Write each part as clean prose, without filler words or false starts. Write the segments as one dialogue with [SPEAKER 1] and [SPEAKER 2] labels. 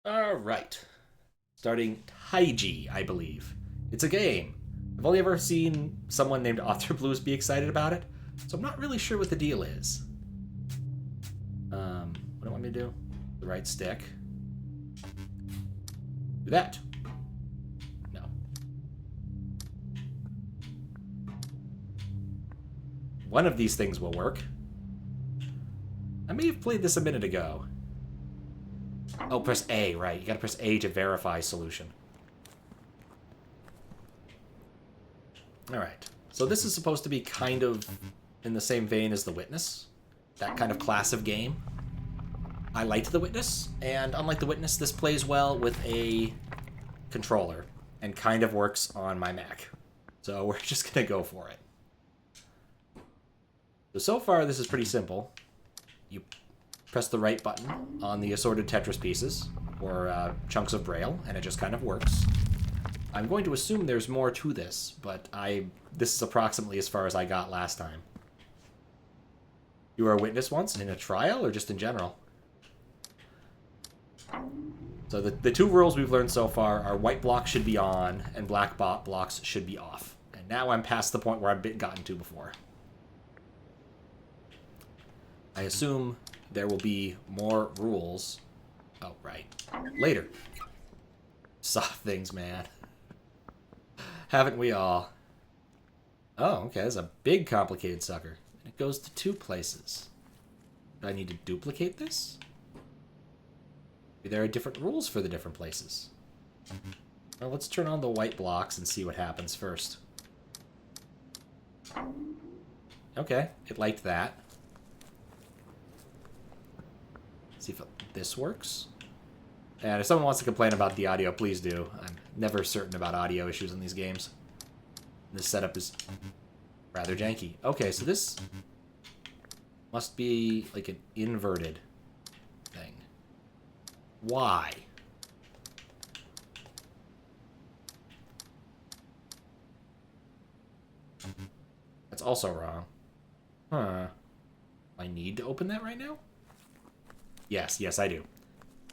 [SPEAKER 1] Alright. Starting Taiji, I believe. It's a game. I've only ever seen someone named Author Blues be excited about it, so I'm not really sure what the deal is. What do I want me to do? The right stick. Do that. No. One of these things will work. I may have played this a minute ago. Oh, press A, right. You gotta press A to verify solution. Alright. So this is supposed to be kind of in the same vein as The Witness. That kind of class of game. I liked The Witness, and unlike The Witness, this plays well with a controller and kind of works on my Mac. So we're just gonna go for it. So far, this is pretty simple. You press the right button on the assorted Tetris pieces, or chunks of Braille, and it just kind of works. I'm going to assume there's more to this, but this is approximately as far as I got last time. You were a witness once in a trial, or just in general? So the two rules we've learned so far are white blocks should be on, and black blocks should be off. And now I'm past the point where I've gotten to before. I assume there will be more rules. Oh, right. Later. Soft things, man. Haven't we all? Oh, okay. That's a big, complicated sucker. And it goes to two places. Do I need to duplicate this? Maybe there are different rules for the different places. Well, let's turn on the white blocks and see what happens first. Okay, it liked that. See if this works. And if someone wants to complain about the audio, please do. I'm never certain about audio issues in these games. This setup is rather janky. Okay, so this must be like an inverted thing. Why? That's also wrong. Huh. I need to open that right now? Yes, I do.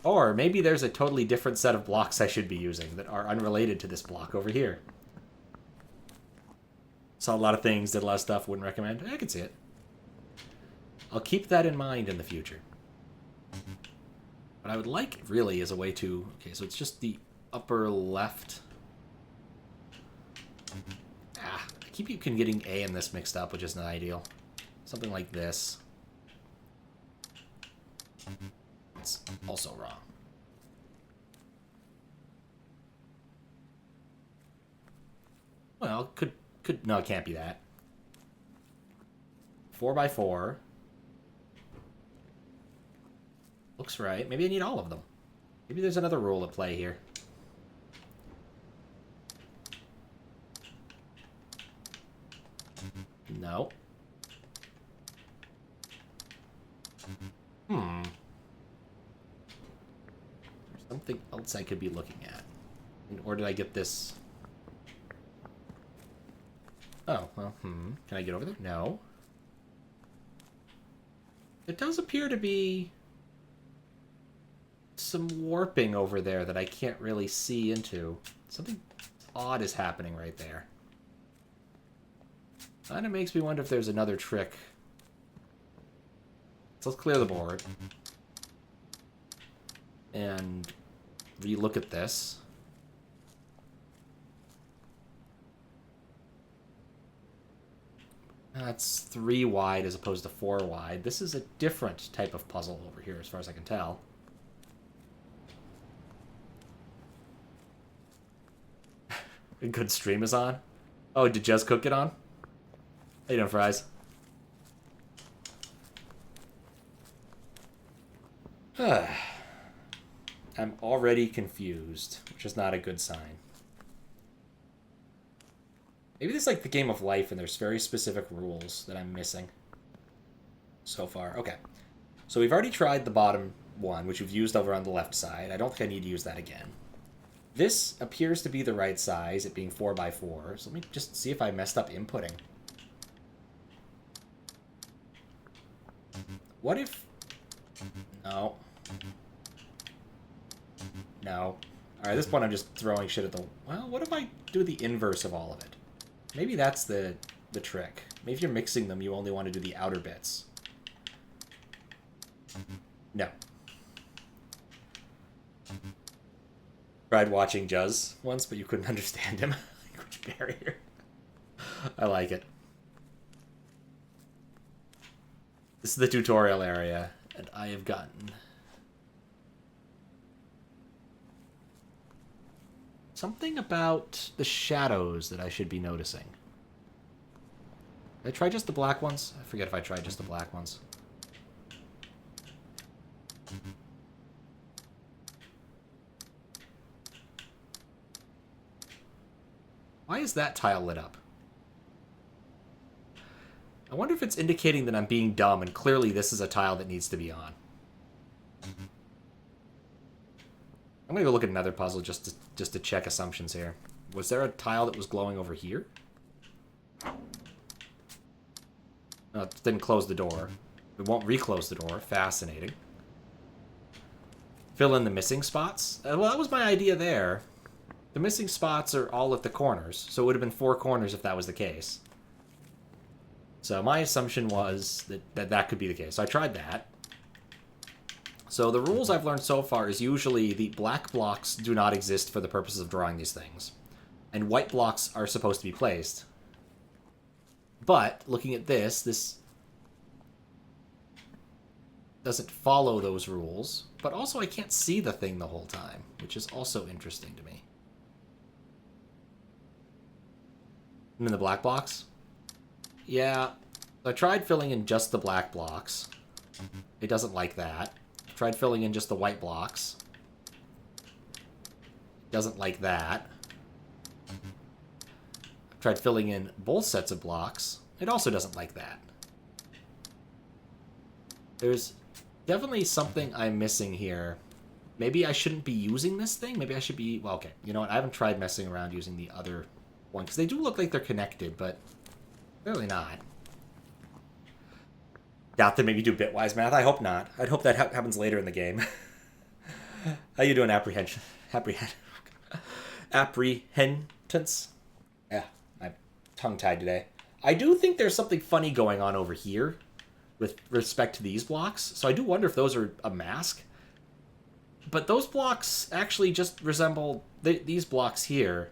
[SPEAKER 1] Or maybe there's a totally different set of blocks I should be using that are unrelated to this block over here. Saw a lot of things, did a lot of stuff, wouldn't recommend. I can see it. I'll keep that in mind in the future. What I would like, really, is a way to... Okay, so it's just the upper left. I keep getting A and this mixed up, which is not ideal. Something like this. It's also wrong. Well, could no, it can't be that. 4x4. Looks right. Maybe I need all of them. Maybe there's another rule at play here. No. There's something else I could be looking at. Or did I get this? Oh, well, Can I get over there? No. It does appear to be some warping over there that I can't really see into. Something odd is happening right there. Kind of makes me wonder if there's another trick. So let's clear the board. And re-look at this. That's 3 wide as opposed to 4 wide. This is a different type of puzzle over here as far as I can tell. A good stream is on. Oh, did Jez Cook get on? How you doing, Fries? I'm already confused, which is not a good sign. Maybe this is like the game of life and there's very specific rules that I'm missing so far. Okay. So we've already tried the bottom one, which we've used over on the left side. I don't think I need to use that again. This appears to be the right size, it being 4x4. So let me just see if I messed up inputting. What if... No. No. Alright, at this point I'm just throwing shit at the... Well, what if I do the inverse of all of it? Maybe that's the trick. Maybe if you're mixing them, you only want to do the outer bits. No. Tried watching Juz once, but you couldn't understand him. Language barrier. I like it. This is the tutorial area, and I have gotten... something about the shadows that I should be noticing. Did I try just the black ones? I forget if I tried just the black ones. Why is that tile lit up? I wonder if it's indicating that I'm being dumb, and clearly this is a tile that needs to be on. I'm gonna go look at another puzzle just to check assumptions here. Was there a tile that was glowing over here? No, it didn't close the door. It won't reclose the door. Fascinating. Fill in the missing spots? Well, that was my idea there. The missing spots are all at the corners, so it would have been 4 corners if that was the case. So my assumption was that could be the case. So I tried that. So the rules I've learned so far is usually the black blocks do not exist for the purposes of drawing these things. And white blocks are supposed to be placed. But, looking at this doesn't follow those rules. But also I can't see the thing the whole time, which is also interesting to me. I'm in the black blocks? Yeah. I tried filling in just the black blocks. It doesn't like that. Tried filling in just the white blocks. Doesn't like that. Tried filling in both sets of blocks. It also doesn't like that. There's definitely something I'm missing here. Maybe I shouldn't be using this thing? Maybe I should be... Well, okay. You know what? I haven't tried messing around using the other one. Because they do look like they're connected, but clearly not. Doubt they maybe do bitwise math. I hope not. I'd hope that happens later in the game. How you doing, apprehension? Apprehendance? Yeah, I'm tongue-tied today. I do think there's something funny going on over here with respect to these blocks. So I do wonder if those are a mask. But those blocks actually just resemble these blocks here,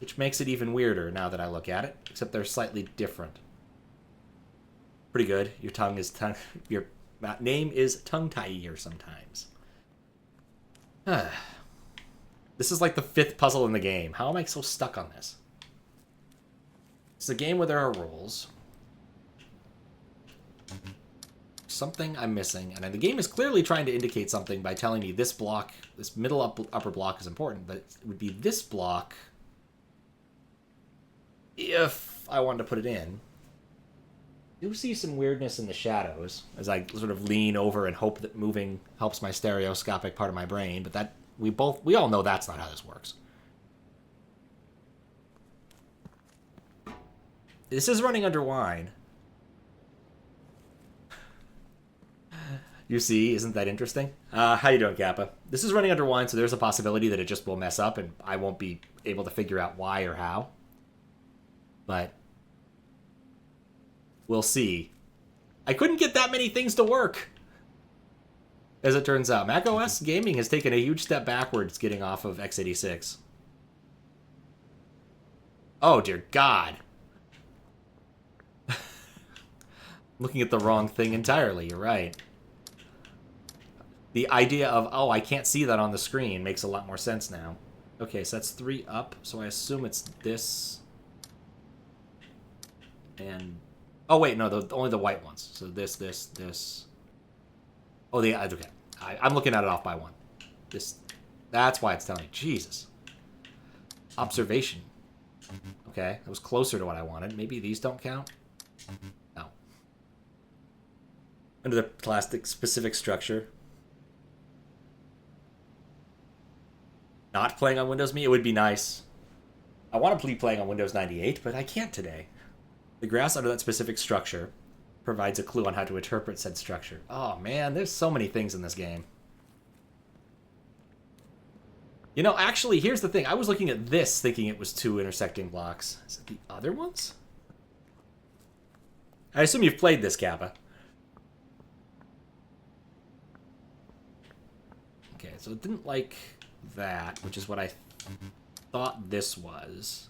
[SPEAKER 1] which makes it even weirder now that I look at it, except they're slightly different. Pretty good. Your tongue is your name is tongue-tier sometimes. This is like the 5th puzzle in the game. How am I so stuck on this? It's a game where there are rules. Something I'm missing, and the game is clearly trying to indicate something by telling me this block, this middle upper block is important, but it would be this block if I wanted to put it in. I do see some weirdness in the shadows as I sort of lean over and hope that moving helps my stereoscopic part of my brain, but that we all know that's not how this works. This is running under wine. You see, isn't that interesting? How you doing, Kappa? This is running under wine, so there's a possibility that it just will mess up and I won't be able to figure out why or how. But we'll see. I couldn't get that many things to work, as it turns out. macOS gaming has taken a huge step backwards getting off of x86. Oh, dear God. Looking at the wrong thing entirely, you're right. The idea of, oh, I can't see that on the screen makes a lot more sense now. Okay, so that's 3 up, so I assume it's this. And... oh, wait, no, only the white ones. So this. Oh, okay. I'm looking at it off by 1. That's why it's telling me. Jesus. Observation. Okay, that was closer to what I wanted. Maybe these don't count? No. Under the plastic specific structure. Not playing on Windows Me? It would be nice. I want to be playing on Windows 98, but I can't today. The grass under that specific structure provides a clue on how to interpret said structure. Oh, man, there's so many things in this game. You know, actually, here's the thing. I was looking at this thinking it was 2 intersecting blocks. Is it the other ones? I assume you've played this, Kappa. Okay, so it didn't like that, which is what I thought this was.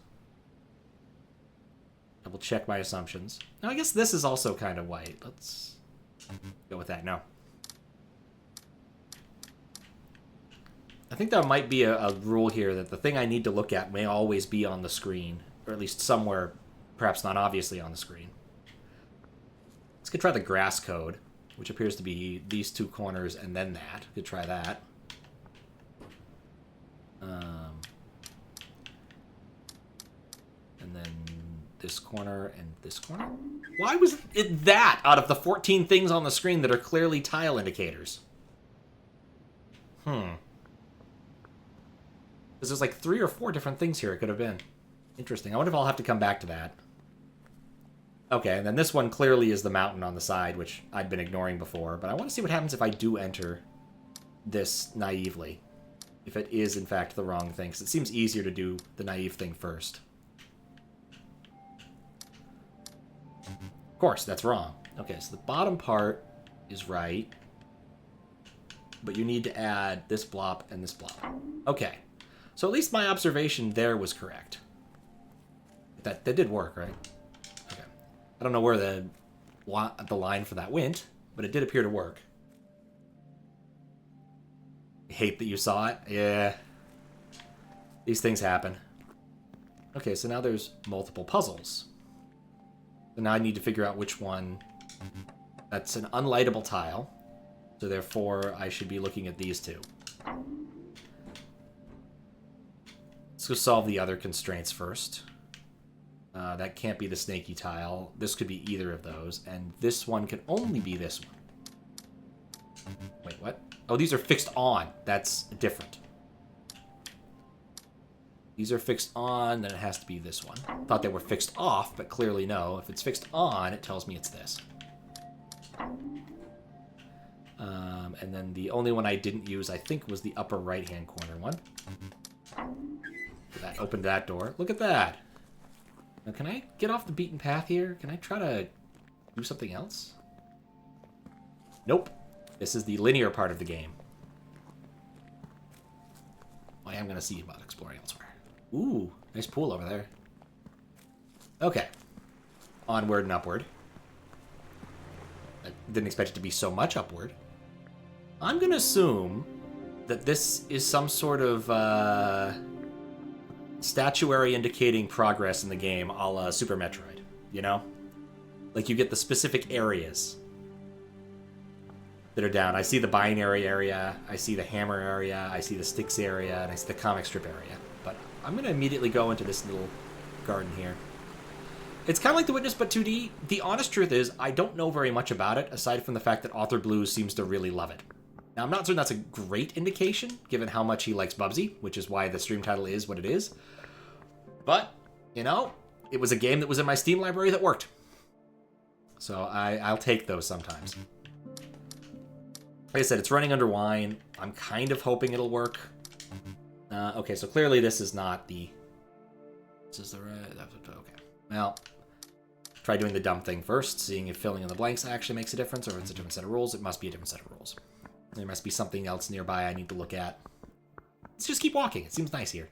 [SPEAKER 1] Double check my assumptions. Now, I guess this is also kind of white. Let's go with that. No. I think there might be a rule here that the thing I need to look at may always be on the screen, or at least somewhere, perhaps not obviously on the screen. Let's go try the grass code, which appears to be these 2 corners and then that. Could try that. And then this corner and this corner. Why was it that out of the 14 things on the screen that are clearly tile indicators? Because there's like 3 or 4 different things here it could have been. Interesting. I wonder if I'll have to come back to that. Okay, and then this one clearly is the mountain on the side, which I'd been ignoring before. But I want to see what happens if I do enter this naively. If it is, in fact, the wrong thing. Because it seems easier to do the naive thing first. Of course, that's wrong. Okay, so the bottom part is right. But you need to add this blob and this blob. Okay. So at least my observation there was correct. That did work, right? Okay. I don't know where the line for that went, but it did appear to work. I hate that you saw it. Yeah. These things happen. Okay, so now there's multiple puzzles. So now I need to figure out which one. That's an unlightable tile. So therefore, I should be looking at these 2. Let's go solve the other constraints first. That can't be the snaky tile. This could be either of those. And this one can only be this one. Wait, what? Oh, these are fixed on. That's different. These are fixed on, then it has to be this one. Thought they were fixed off, but clearly no. If it's fixed on, it tells me it's this. And then the only one I didn't use, I think, was the upper right-hand corner one. That opened that door. Look at that. Now, can I get off the beaten path here? Can I try to do something else? Nope. This is the linear part of the game. I am going to see about exploring elsewhere. Ooh, nice pool over there. Okay. Onward and upward. I didn't expect it to be so much upward. I'm going to assume that this is some sort of statuary indicating progress in the game a la Super Metroid, you know? Like you get the specific areas that are down. I see the binary area, I see the hammer area, I see the sticks area, and I see the comic strip area. But I'm going to immediately go into this little garden here. It's kind of like The Witness, but 2D. The honest truth is, I don't know very much about it, aside from the fact that Author Blues seems to really love it. Now, I'm not certain that's a great indication, given how much he likes Bubsy, which is why the stream title is what it is. But, you know, it was a game that was in my Steam library that worked. So I'll take those sometimes. Like I said, it's running under wine. I'm kind of hoping it'll work. Okay, so clearly this is not the... This is the right... Okay. Well, try doing the dumb thing first, seeing if filling in the blanks actually makes a difference, or if it's a different set of rules. It must be a different set of rules. There must be something else nearby I need to look at. Let's just keep walking. It seems nice here.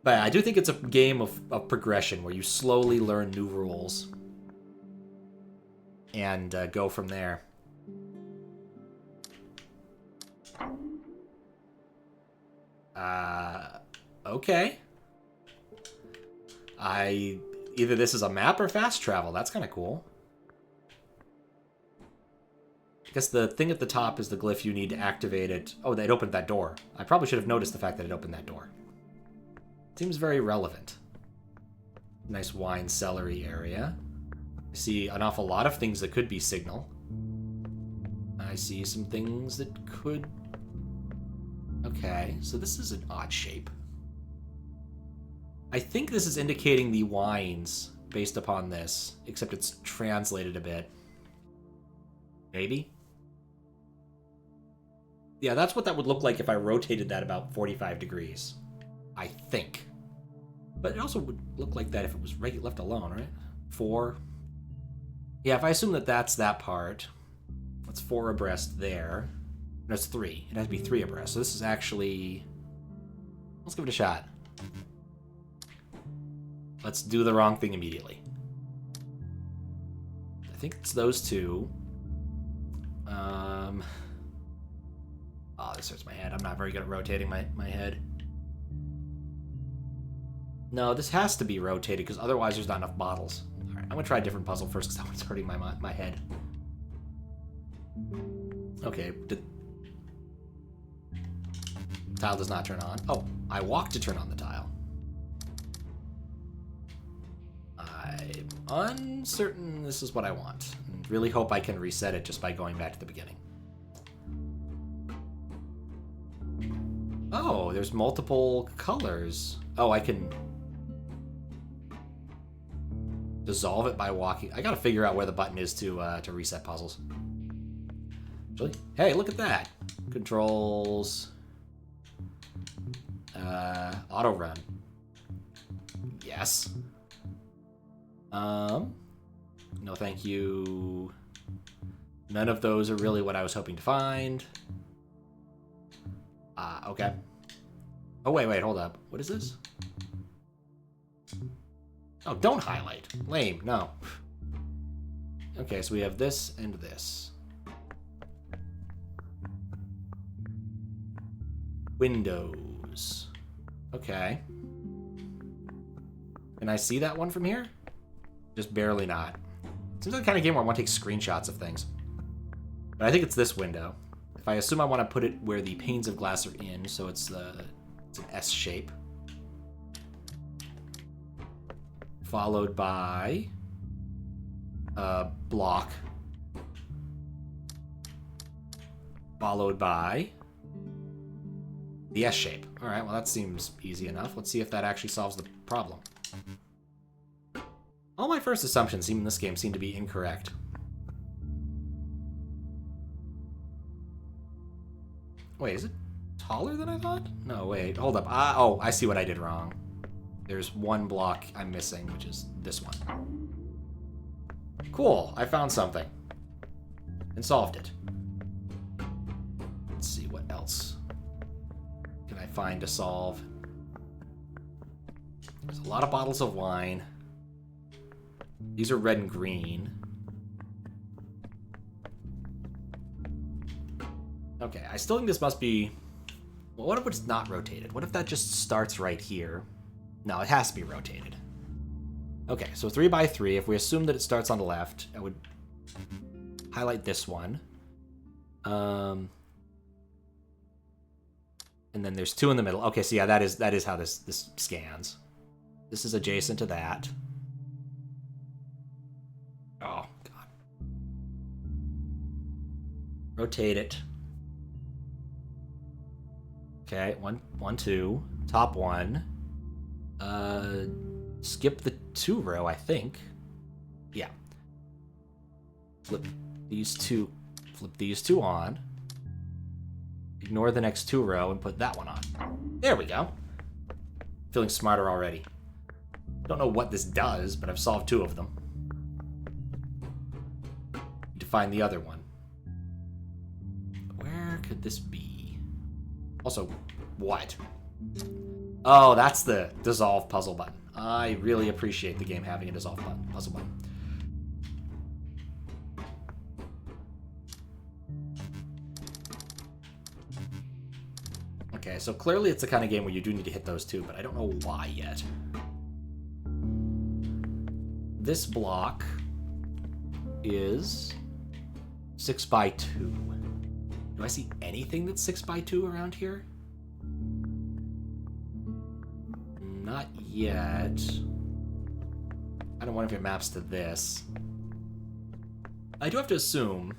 [SPEAKER 1] But I do think it's a game of progression, where you slowly learn new rules. And go from there. Okay. Either this is a map or fast travel. That's kind of cool. I guess the thing at the top is the glyph you need to activate it. Oh, it opened that door. I probably should have noticed the fact that it opened that door. Seems very relevant. Nice wine celery area. I see an awful lot of things that could be signal. I see some things that could... Okay, so this is an odd shape. I think this is indicating the wines based upon this, except it's translated a bit. Maybe? Yeah, that's what that would look like if I rotated that about 45 degrees. I think. But it also would look like that if it was left alone, right? 4. Yeah, if I assume that that's that part, that's 4 abreast there. No, it's 3. It has to be 3 abreast. So this is actually... Let's give it a shot. Let's do the wrong thing immediately. I think it's those two. Oh, this hurts my head. I'm not very good at rotating my head. No, this has to be rotated, because otherwise there's not enough bottles. Alright, I'm going to try a different puzzle first, because that one's hurting my head. Okay, tile does not turn on. Oh, I walk to turn on the tile. I'm uncertain this is what I want. And really hope I can reset it just by going back to the beginning. Oh, there's multiple colors. Oh, I can dissolve it by walking. I gotta figure out where the button is to reset puzzles. Actually, hey, look at that. Controls. Auto run. Yes. No thank you. None of those are really what I was hoping to find. Okay. Oh, wait, hold up. What is this? Oh, don't highlight. Lame, no. Okay, so we have this and this. Windows. Okay. Can I see that one from here? Just barely not. Seems like the kind of game where I want to take screenshots of things. But I think it's this window. If I assume I want to put it where the panes of glass are in, so it's an S shape. Followed by a block. Followed by the S shape. Alright, well that seems easy enough. Let's see if that actually solves the problem. All my first assumptions in this game seem to be incorrect. Wait, is it taller than I thought? No, wait, hold up. Oh, I see what I did wrong. There's one block I'm missing, which is this one. Cool, I found something. And solved it. Let's see, what else can I find to solve? There's a lot of bottles of wine. These are red and green. Okay, I still think this must be... Well, what if it's not rotated? What if that just starts right here? No, it has to be rotated. Okay, so 3x3. If we assume that it starts on the left, I would highlight this one. And then there's 2 in the middle. Okay, so yeah, that is how this scans. This is adjacent to that. Oh, God. Rotate it. Okay, 1, 2. Top 1. Skip the 2 row, I think. Yeah. Flip these two on. Ignore the next 2 row and put that one on. There we go. Feeling smarter already. Don't know what this does, but I've solved 2 of them. Need to find the other one. Where could this be? Also, what? Oh, that's the dissolve puzzle button. I really appreciate the game having a dissolve puzzle button. Okay, so clearly it's the kind of game where you do need to hit those 2, but I don't know why yet. This block is 6x2. Do I see anything that's 6x2 around here? Not yet. I don't wonder if it maps to this. I do have to assume,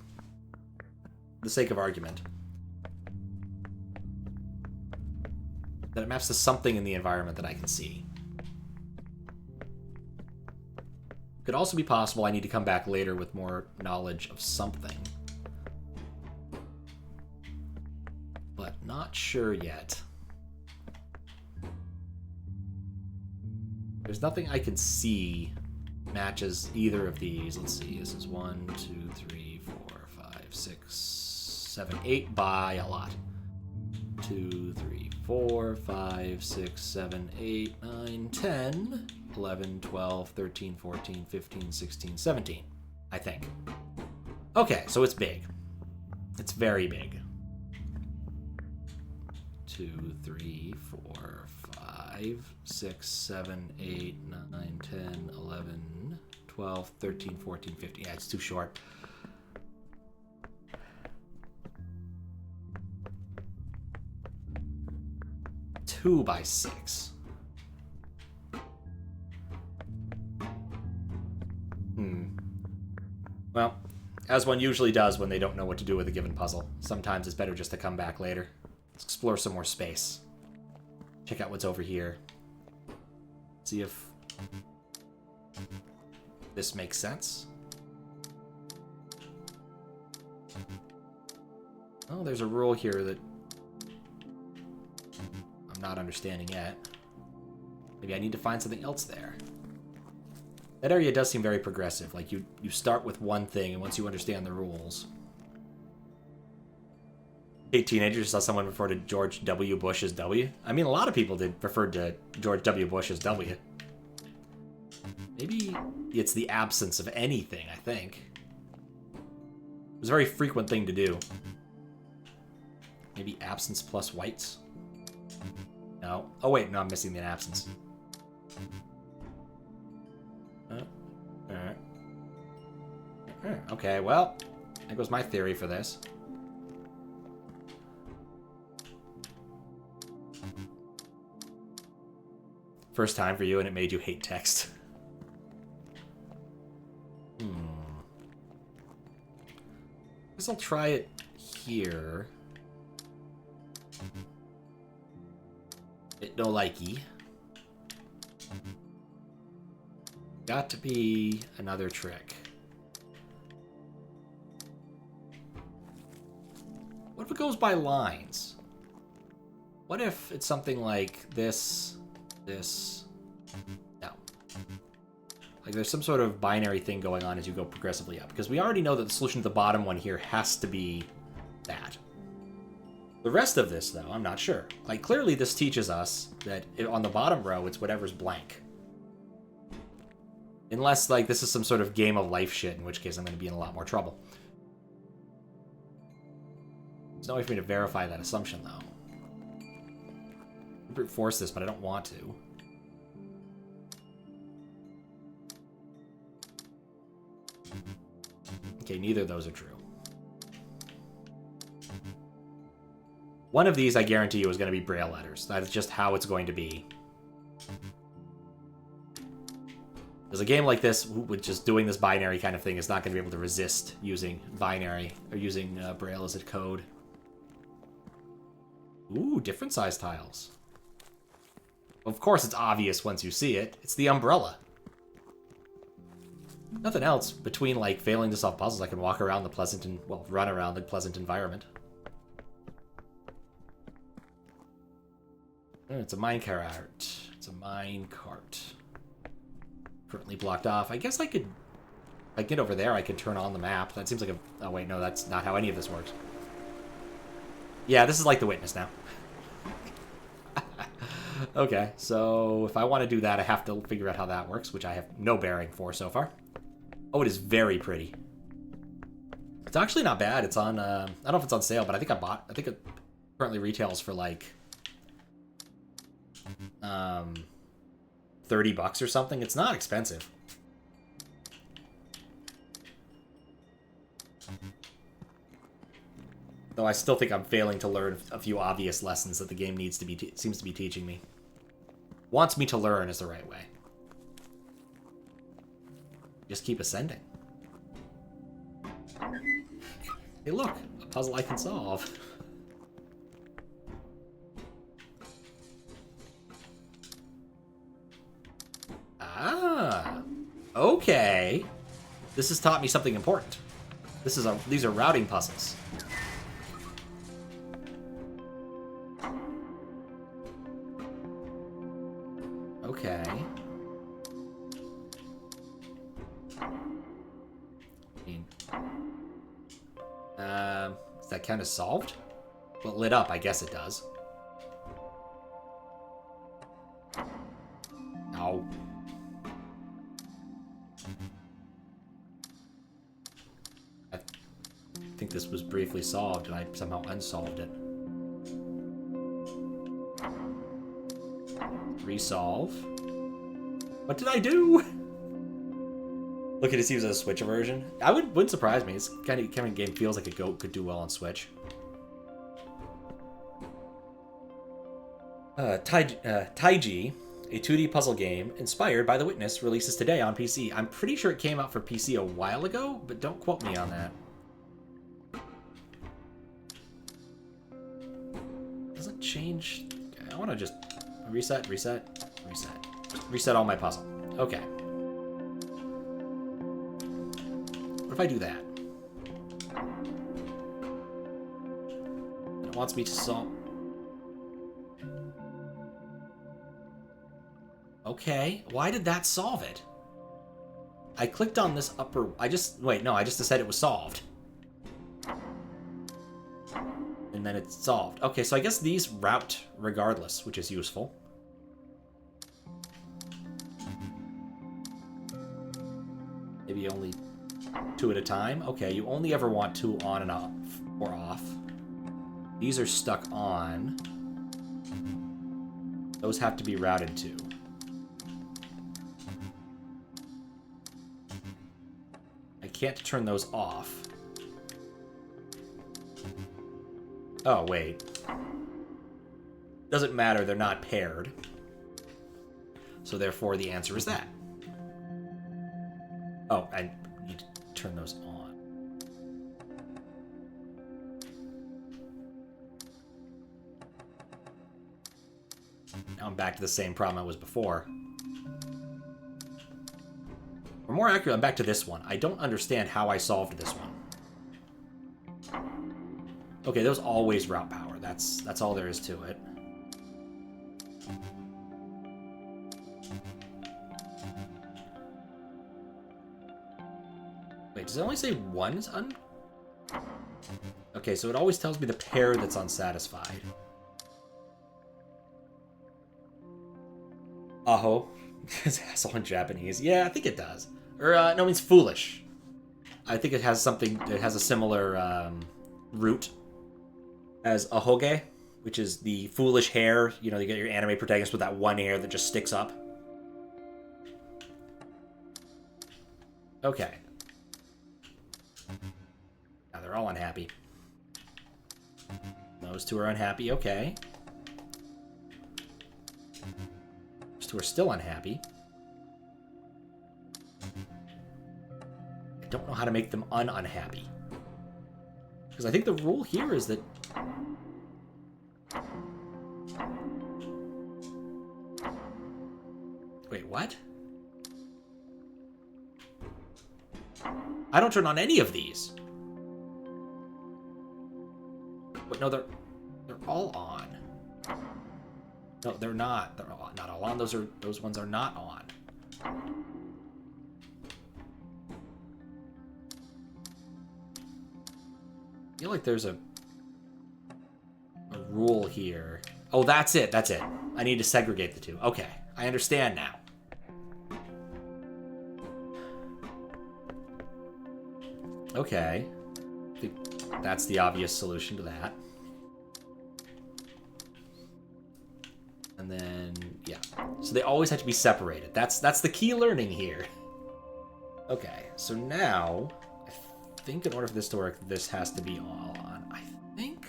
[SPEAKER 1] for the sake of argument, that it maps to something in the environment that I can see. Could also be possible I need to come back later with more knowledge of something. not sure yet. There's nothing I can see matches either of these. Let's see. This is 1, 2, 3, 4, 5, 6, 7, 8 by a lot. 2, 3, 4, 5, 6, 7, 8, 9, 10, 11, 12, 13, 14, 15, 16, 17, I think. Okay, so it's big. It's very big. 2, 3, 4, 5, 6, 7, 8, 9, 10, 11, 12, 13, 14, 15. Yeah, it's too short. Two by 6. Well, as one usually does when they don't know what to do with a given puzzle, sometimes it's better just to come back later. Let's explore some more space. Check out what's over here. See if this makes sense. Oh, there's a rule here that I'm not understanding yet. Maybe I need to find something else there. That area does seem very progressive. Like, you start with one thing, and once you understand the rules... Hey, teenagers, saw someone refer to George W. Bush as W? I mean, a lot of people did refer to George W. Bush as W. Maybe it's the absence of anything, I think. It was a very frequent thing to do. Maybe absence plus whites? No. Oh, wait, no, I'm missing the absence. Okay, well, there goes my theory for this. First time for you, and it made you hate text. Guess I'll try it here. It no likey. Got to be another trick. What if it goes by lines? What if it's something like this, this, no. Like there's some sort of binary thing going on as you go progressively up. Because we already know that the solution to the bottom one here has to be that. The rest of this, though, I'm not sure. Like, clearly this teaches us that on the bottom row, it's whatever's blank. Unless, like, this is some sort of game of life shit, in which case I'm going to be in a lot more trouble. There's no way for me to verify that assumption, though. I brute force this, but I don't want to. Okay, neither of those are true. One of these, I guarantee you, is going to be Braille letters. That is just how it's going to be. Because a game like this, with just doing this binary kind of thing, is not going to be able to resist using binary, or using Braille as a code. Ooh, different size tiles. Of course it's obvious once you see it. It's the umbrella. Nothing else between, like, failing to solve puzzles. I can walk around the pleasant and, well, run around the pleasant environment. It's a minecart. It's a minecart. Currently blocked off. I guess I could... If I get over there, I could turn on the map. That seems like a... Oh, wait, no, that's not how any of this works. Yeah, this is like the witness now. Okay, so if I want to do that, I have to figure out how that works, which I have no bearing for so far. Oh, it is very pretty. It's actually not bad. It's on... I don't know if it's on sale, but I think I bought... I think it currently retails for, like... $30 or something. It's not expensive. Though I still think I'm failing to learn a few obvious lessons that the game needs to be seems to be teaching me. Wants me to learn is the right way. Just keep ascending. Hey, look, a puzzle I can solve. Ah, okay. This has taught me something important. These are routing puzzles. Okay. Does that count as solved? Well, it lit up, I guess it does. No. I think this was briefly solved, and I somehow unsolved it. Resolve. What did I do? Look at it, see if there's a Switch version. Wouldn't surprise me. It's kind of game feels like it could do well on Switch. Taiji, a 2D puzzle game inspired by The Witness, releases today on PC. I'm pretty sure it came out for PC a while ago, but don't quote me on that. Doesn't change. I want to just reset all my puzzle. Okay. What if I do that? And it wants me to solve. Okay, why did that solve it? I clicked on this upper... I just said it was solved. And then it's solved. Okay, so I guess these route regardless, which is useful. Maybe only 2 at a time? Okay, you only ever want 2 on and off, or off. These are stuck on. Those have to be routed to. I can't turn those off. Oh, wait. Doesn't matter, they're not paired. So therefore the answer is that. Oh, I need to turn those on. Now I'm back to the same problem I was before. Or more accurately, I'm back to this one. I don't understand how I solved this one. Okay, those always route power. That's all there is to it. Wait, does it only say one's un... Okay, so it always tells me the pair that's unsatisfied. Aho. It's asshole in Japanese. Yeah, I think it does. Or, no, it means foolish. I think it has something... It has a similar root as ahoge, which is the foolish hair. You know, you get your anime protagonist with that one hair that just sticks up. Okay. Now they're all unhappy. Those 2 are unhappy. Okay. Those 2 are still unhappy. I don't know how to make them unhappy. Because I think the rule here is that... Wait, what? I don't turn on any of these. But no, they're all on. No, they're not. They're not all on. Those ones are not on. I feel like there's a rule here. Oh, that's it. That's it. I need to segregate the 2. Okay, I understand now. Okay. I think that's the obvious solution to that. And then, yeah. So they always have to be separated. That's the key learning here. Okay, so now, I think in order for this to work, this has to be all on. I think...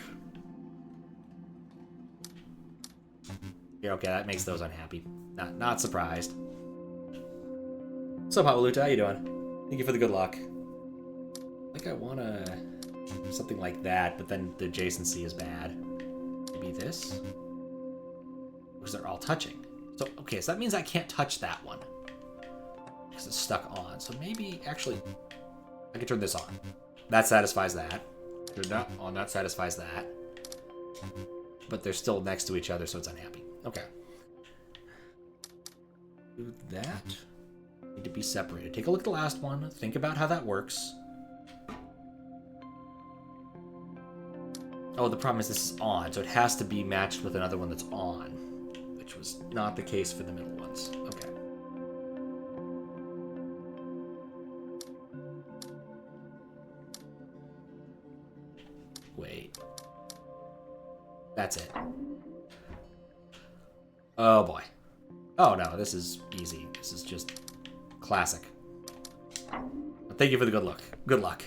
[SPEAKER 1] Yeah, okay, that makes those unhappy. Not surprised. What's up, Hawaluta? How you doing? Thank you for the good luck. I think I want to... something like that, but then the adjacency is bad. Maybe this? Because they're all touching. So, okay, so that means I can't touch that one. Because it's stuck on. So maybe, actually, I can turn this on. That satisfies that. Turn that on, that satisfies that. But they're still next to each other, so it's unhappy. Okay. do that. Need to be separated. Take a look at the last one. Think about how that works. Oh, the problem is this is on, so it has to be matched with another one that's on, which was not the case for the middle ones. Okay. Wait. That's it. Oh, boy. Oh, no, this is easy. This is just classic. Thank you for the good luck. Good luck.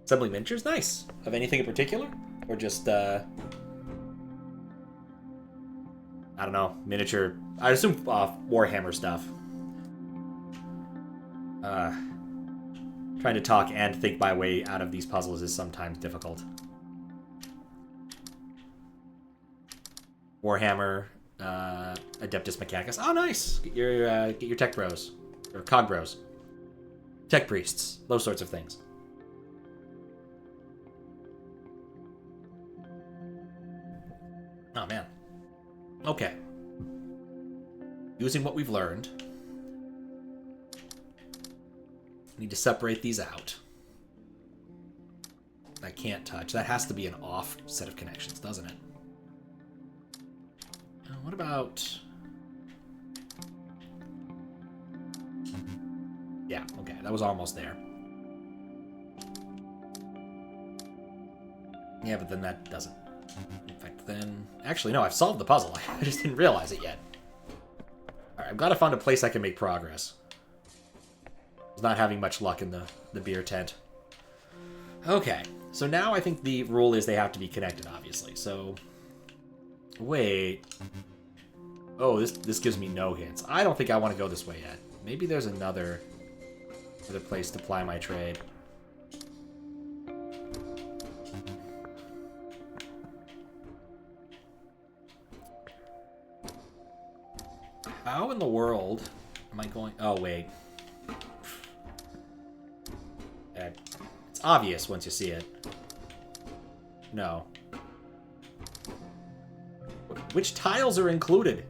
[SPEAKER 1] Assembly miniatures? Nice. Of anything in particular? Or just, I don't know, miniature... I assume Warhammer stuff. Trying to talk and think my way out of these puzzles is sometimes difficult. Warhammer, Adeptus Mechanicus. Oh, nice! Get your tech bros. Or cog bros. Tech priests. Those sorts of things. Oh, man. Okay. Using what we've learned. Need to separate these out. I can't touch. That has to be an off set of connections, doesn't it? What about... Yeah, okay. That was almost there. Yeah, but then that doesn't... In fact, then... Actually, no, I've solved the puzzle. I just didn't realize it yet. Alright, I've got to find a place I can make progress. I was not having much luck in the beer tent. Okay, so now I think the rule is they have to be connected, obviously. So... Wait... Oh, this gives me no hints. I don't think I want to go this way yet. Maybe there's another place to ply my trade. How in the world am I going... Oh, wait. It's obvious once you see it. No. Which tiles are included?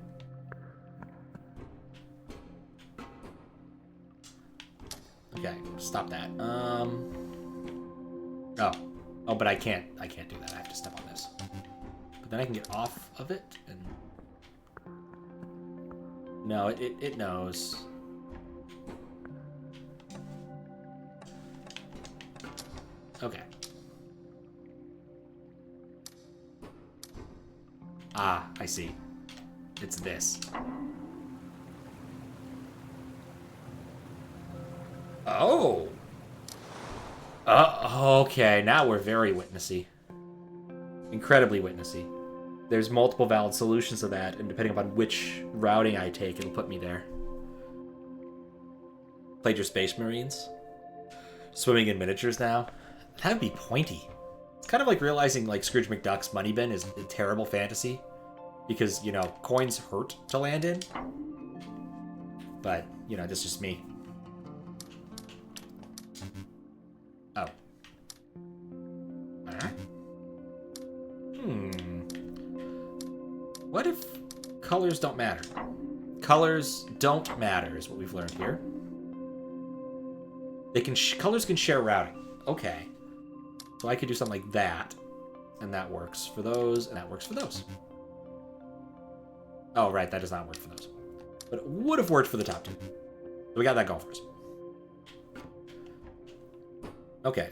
[SPEAKER 1] Okay, stop that. Oh, but I can't do that. I have to step on this. But then I can get off of it and... No, it knows. Okay. Ah, I see. It's this. Oh! Okay, now we're very witnessy. Incredibly witnessy. There's multiple valid solutions to that, and depending upon which routing I take, it'll put me there. Played your Space Marines? Swimming in miniatures now? That'd be pointy. It's kind of like realizing like Scrooge McDuck's money bin is a terrible fantasy. Because, you know, coins hurt to land in. But, you know, that's just me. Oh. What if colors don't matter? Colors don't matter is what we've learned here. They can colors can share routing. Okay. So I could do something like that. And that works for those, and that works for those. Oh, right, that does not work for those. But it would have worked for the top two. So we got that going for us. Okay.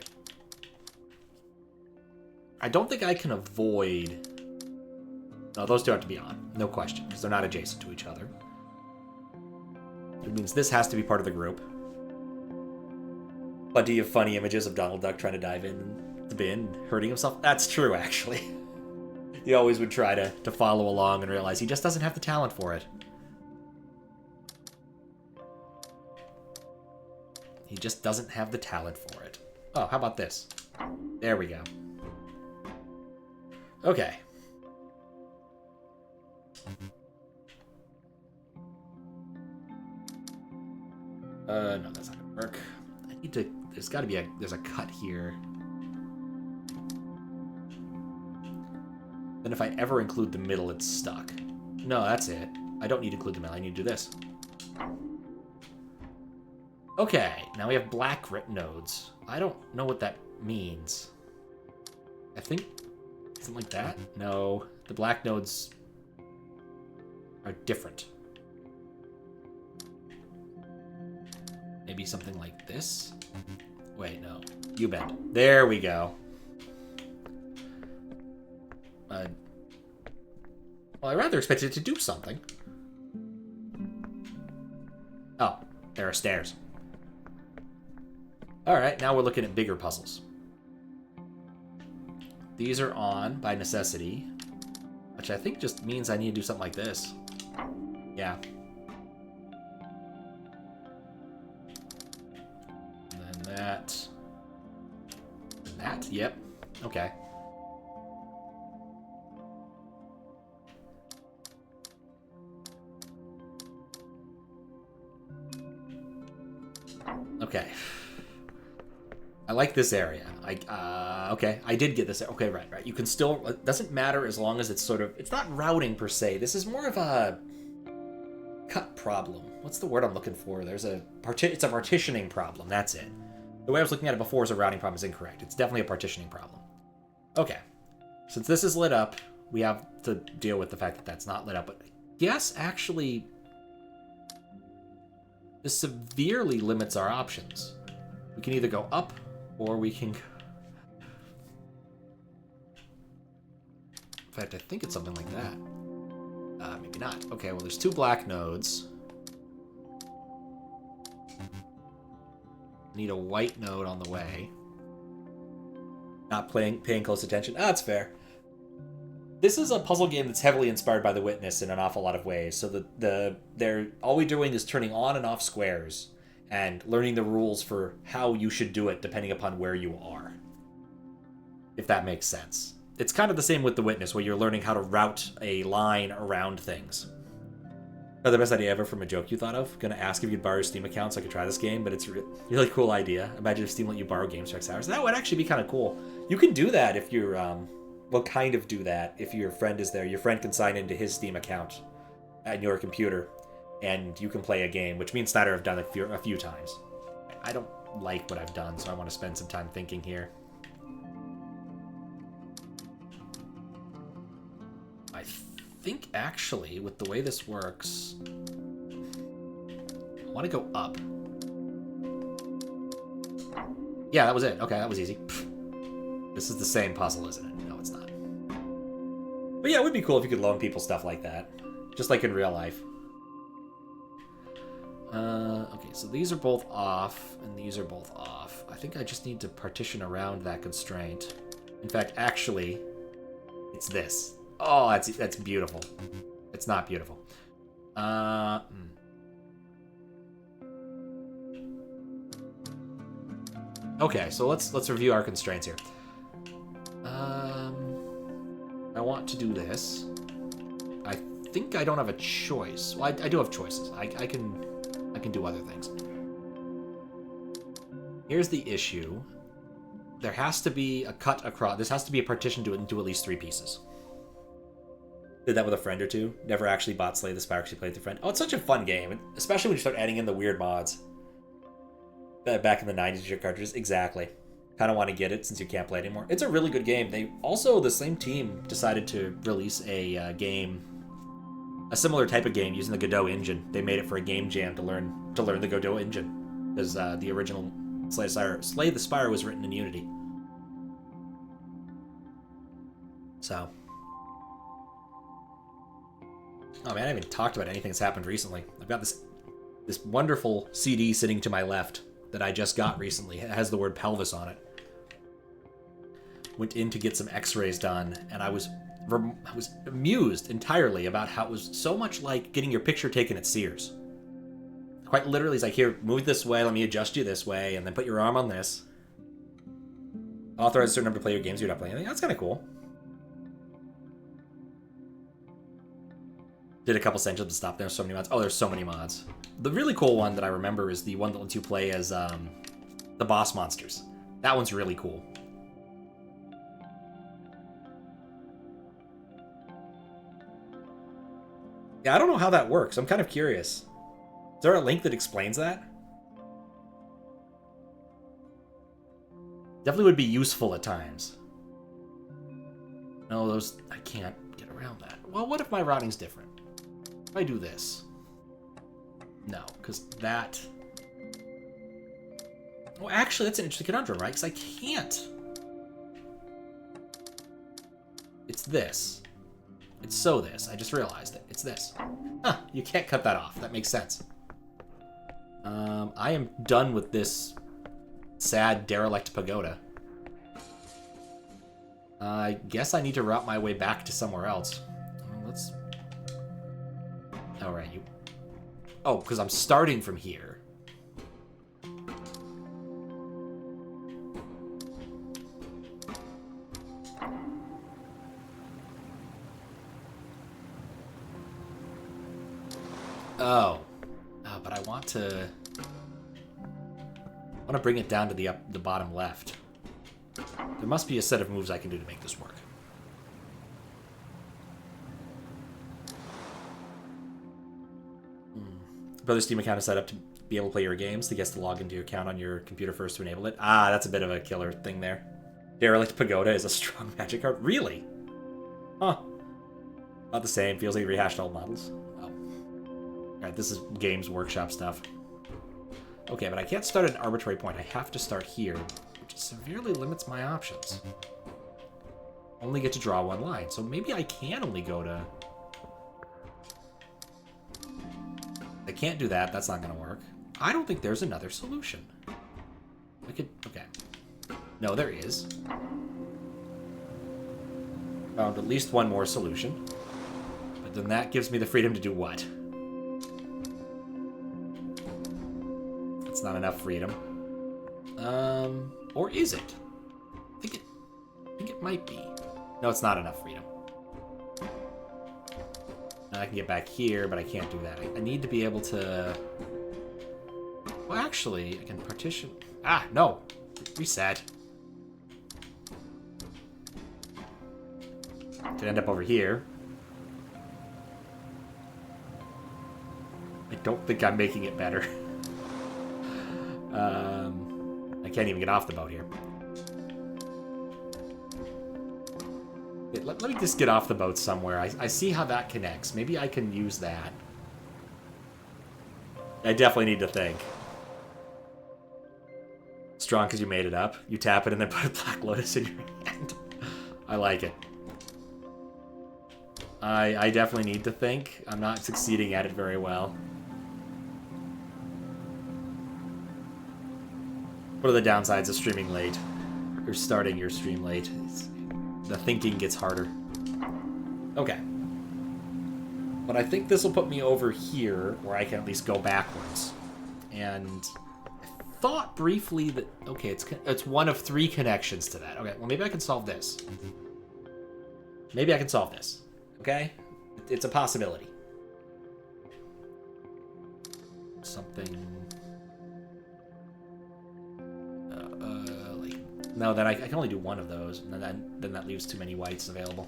[SPEAKER 1] I don't think I can avoid... No, those two have to be on. No question, because they're not adjacent to each other. It means this has to be part of the group. But do you have funny images of Donald Duck trying to dive in the bin, hurting himself? That's true, actually. He always would try to follow along and realize he just doesn't have the talent for it. He just doesn't have the talent for it. Oh, how about this? There we go. Okay. No, that's not gonna work. I need to... There's gotta be there's a cut here. Then if I ever include the middle, it's stuck. No, that's it. I don't need to include the middle. I need to do this. Okay, now we have black nodes. I don't know what that means. I think something like that? No, the black nodes are different. Maybe something like this? Wait, no. You bend. There we go. Well, I rather expected it to do something. Oh, there are stairs. Alright, now we're looking at bigger puzzles. These are on by necessity, which I think just means I need to do something like this. Yeah. And then that. And that, yep. Okay. Okay. I like this area. Okay, I did get this. Okay, right. You can still, it doesn't matter as long as it's sort of, it's not routing per se. This is more of a cut problem. What's the word I'm looking for? It's a partitioning problem. That's it. The way I was looking at it before as a routing problem is incorrect. It's definitely a partitioning problem. Okay. Since this is lit up, we have to deal with the fact that that's not lit up. But yes, actually, this severely limits our options. We can either go up or we can... In fact, I think it's something like that. Maybe not. Okay, well, there's two black nodes. Need a white node on the way. Not paying close attention. Ah, that's fair. This is a puzzle game that's heavily inspired by The Witness in an awful lot of ways. So they're all we're doing is turning on and off squares and learning the rules for how you should do it depending upon where you are. If that makes sense. It's kind of the same with The Witness, where you're learning how to route a line around things. The best idea ever from a joke you thought of. Gonna ask if you could borrow your Steam account so I could try this game, but it's a really cool idea. Imagine if Steam let you borrow games for X hours. That would actually be kind of cool. You can do that if you're, well, kind of do that if your friend is there. Your friend can sign into his Steam account at your computer, and you can play a game, which me and Snyder have done a few times. I don't like what I've done, so I want to spend some time thinking here. I think, actually, with the way this works, I want to go up. Yeah, that was it. Okay, that was easy. This is the same puzzle, isn't it? No, it's not. But yeah, it would be cool if you could loan people stuff like that. Just like in real life. Okay, so these are both off, and these are both off. I think I just need to partition around that constraint. In fact, actually, it's this. Oh, that's beautiful. It's not beautiful. Okay, so let's review our constraints here. I want to do this. I think I don't have a choice. Well, I do have choices. I can do other things. Here's the issue. There has to be a cut across. This has to be a partition into at least 3 pieces. Did that with a friend or two. Never actually bought Slay the Spire because you played with a friend. Oh, it's such a fun game, especially when you start adding in the weird mods. Back in the 90s, your cartridges. Exactly. Kind of want to get it since you can't play it anymore. It's a really good game. They also, the same team decided to release a game, a similar type of game using the Godot engine. They made it for a game jam to learn the Godot engine, because the original Slay the Spire was written in Unity. So, oh man, I haven't even talked about anything that's happened recently. I've got this wonderful CD sitting to my left that I just got recently. It has the word pelvis on it. Went in to get some x-rays done, and I was amused entirely about how it was so much like getting your picture taken at Sears. Quite literally, it's like, here, move this way, let me adjust you this way, and then put your arm on this. Authorize a certain number to play your games you're not playing. I think that's kind of cool. Did a couple sessions to stop. There's so many mods. Oh, there's so many mods. The really cool one that I remember is the one that lets you play as the boss monsters. That one's really cool. Yeah, I don't know how that works. I'm kind of curious. there a link that explains that? Definitely would be useful at times. No, those... I can't get around that. Well, what if my routing's different? If I do this? No, because that... Well, actually, that's an interesting conundrum, right? Because I can't. It's this. It's so this. I just realized it. It's this. Huh, you can't cut that off. That makes sense. I am done with this sad derelict pagoda. I guess I need to route my way back to somewhere else. Let's... Alright, you... Oh, because I'm starting from here. Oh. Oh, but I want to bring it down to the bottom left. There must be a set of moves I can do to make this work. Brother Steam account is set up to be able to play your games. The guest to log into your account on your computer first to enable it. Ah, that's a bit of a killer thing there. Derelict Pagoda is a strong magic card. Really? Huh. Not the same. Feels like rehashed old models. Oh. Alright, this is Games Workshop stuff. Okay, but I can't start at an arbitrary point. I have to start here, which severely limits my options. Only get to draw one line, so maybe I can only go to... I can't do that. That's not going to work. I don't think there's another solution. I could... Okay. No, there is. Found at least one more solution. But then that gives me the freedom to do what? That's not enough freedom. Or is it? I think it might be. No, it's not enough freedom. Now I can get back here, but I can't do that. I need to be able to... Well, actually, I can partition... Ah, no! Reset. Could end up over here. I don't think I'm making it better. I can't even get off the boat here. Let me just get off the boat somewhere. I see how that connects. Maybe I can use that. I definitely need to think. Strong because you made it up. You tap it and then put a Black Lotus in your hand. I like it. I definitely need to think. I'm not succeeding at it very well. What are the downsides of streaming late? Or starting your stream late? The thinking gets harder. Okay. But I think this will put me over here, where I can at least go backwards. And I thought briefly that... Okay, it's one of 3 connections to that. Okay, well maybe I can solve this. Maybe I can solve this. Okay? It's a possibility. Something... No, then I can only do one of those, and then that leaves too many whites available.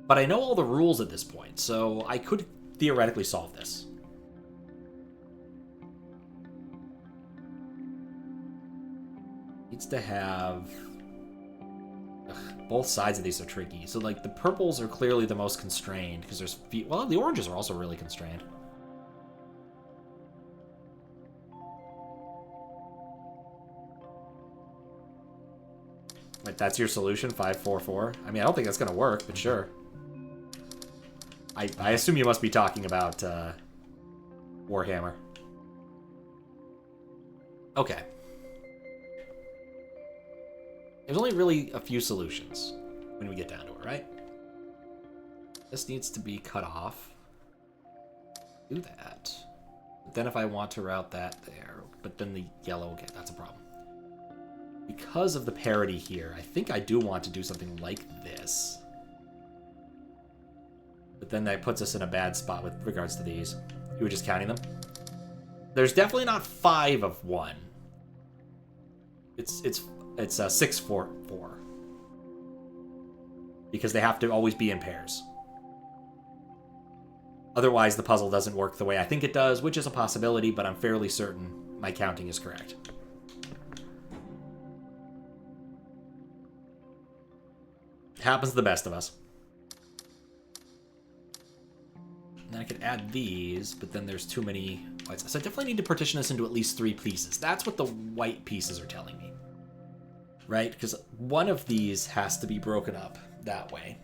[SPEAKER 1] But I know all the rules at this point, so I could theoretically solve this. Needs to have... Ugh, both sides of these are tricky. So, like, the purples are clearly the most constrained, because there's... Well, the oranges are also really constrained. Wait, that's your solution? 544? I mean, I don't think that's going to work, but sure. I assume you must be talking about Warhammer. Okay. There's only really a few solutions when we get down to it, right? This needs to be cut off. Do that. But then if I want to route that there, but then the yellow, okay, that's a problem. Because of the parity here, I think I do want to do something like this. But then that puts us in a bad spot with regards to these. You were just counting them? There's definitely not 5 of 1. It's 6 4 4. because they have to always be in pairs. Otherwise, the puzzle doesn't work the way I think it does, which is a possibility, but I'm fairly certain my counting is correct. Happens to the best of us. And I could add these, but then there's too many whites. So I definitely need to partition this into at least 3 pieces. That's what the white pieces are telling me. Right? Because one of these has to be broken up that way.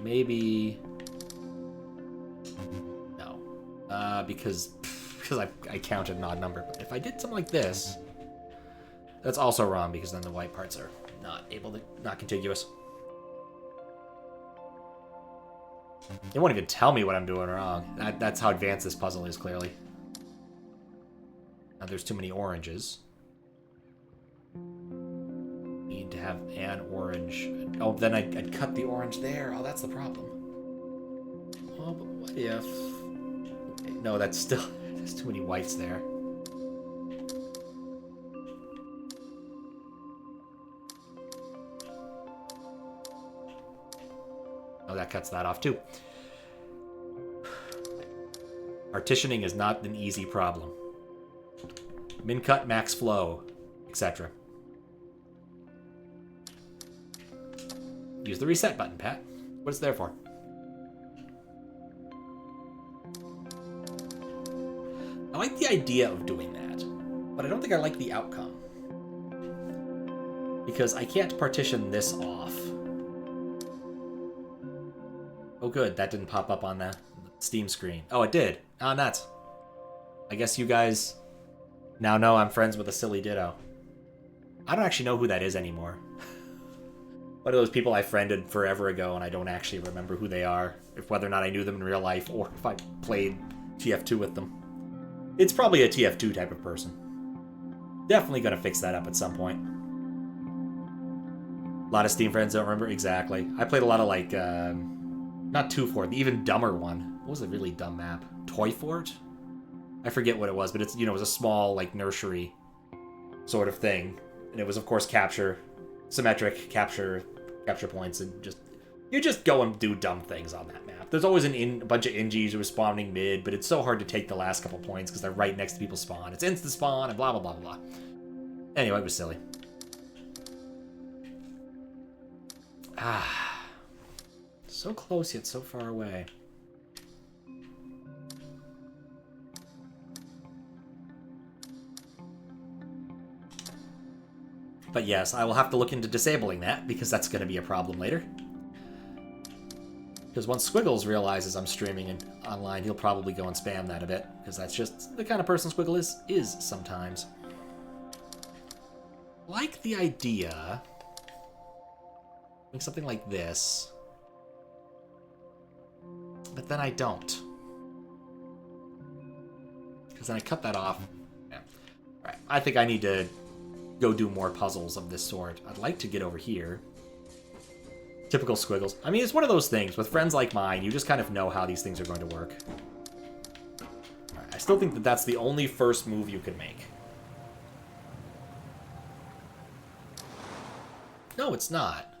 [SPEAKER 1] Maybe... No. Because I counted an odd number. But if I did something like this... That's also wrong, because then the white parts are not contiguous. It won't even tell me what I'm doing wrong. That's how advanced this puzzle is, clearly. Now there's too many oranges. Need to have an orange. Oh, then I'd cut the orange there. Oh, that's the problem. Oh, but what if... No, that's still... There's too many whites there. Oh, that cuts that off too. Partitioning is not an easy problem. Min cut, max flow, etc. Use the reset button, Pat. What it's there for? I like the idea of doing that, but I don't think I like the outcome. Because I can't partition this off. Oh good, that didn't pop up on the Steam screen. Oh, it did. Oh, nuts. I guess you guys now know I'm friends with a silly ditto. I don't actually know who that is anymore. One of those people I friended forever ago and I don't actually remember who they are, if whether or not I knew them in real life or if I played TF2 with them. It's probably a TF2 type of person. Definitely gonna fix that up at some point. A lot of Steam friends don't remember exactly. I played a lot of like, not Two Fort, the even dumber one. What was a really dumb map? Toy Fort? I forget what it was, but it's, you know, it was a small, like, nursery sort of thing. And it was, of course, capture, symmetric, capture points, and just, you just go and do dumb things on that map. There's always a bunch of Ingies who are spawning mid, but it's so hard to take the last couple points because they're right next to people's spawn. It's instant spawn and blah, blah, blah, blah, blah. Anyway, it was silly. Ah. So close yet so far away. But yes, I will have to look into disabling that, because that's going to be a problem later. Because once Squiggles realizes I'm streaming and online, he'll probably go and spam that a bit, because that's just the kind of person Squiggle is sometimes. Like the idea... something like this... But then I don't. Because then I cut that off. Yeah. Alright, I think I need to go do more puzzles of this sort. I'd like to get over here. Typical Squiggles. I mean, it's one of those things. With friends like mine, you just kind of know how these things are going to work. Alright, I still think that that's the only first move you can make. No, it's not.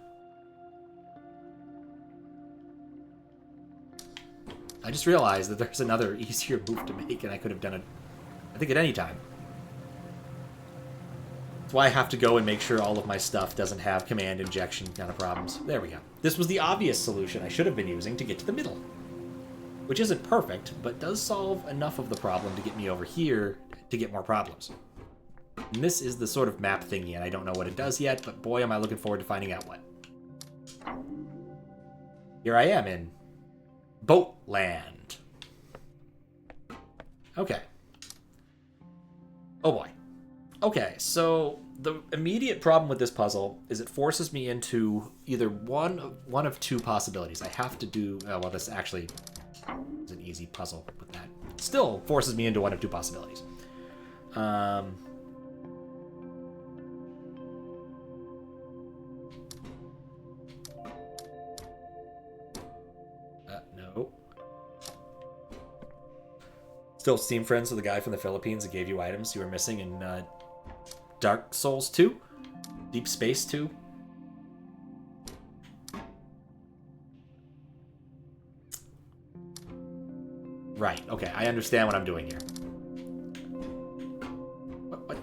[SPEAKER 1] I just realized that there's another easier move to make, and I could have done it, I think, at any time. That's why I have to go and make sure all of my stuff doesn't have command injection kind of problems. There we go. This was the obvious solution I should have been using to get to the middle. Which isn't perfect, but does solve enough of the problem to get me over here to get more problems. And this is the sort of map thingy, and I don't know what it does yet, but boy, am I looking forward to finding out what. Here I am in Boatland. Okay. Oh boy. Okay, so the immediate problem with this puzzle is it forces me into either one of 2 possibilities. I have to do... well, this actually is an easy puzzle with that. Still forces me into one of 2 possibilities. No. Still Steam friends with the guy from the Philippines that gave you items you were missing in Dark Souls 2? Deep Space 2? Right, okay, I understand what I'm doing here. What?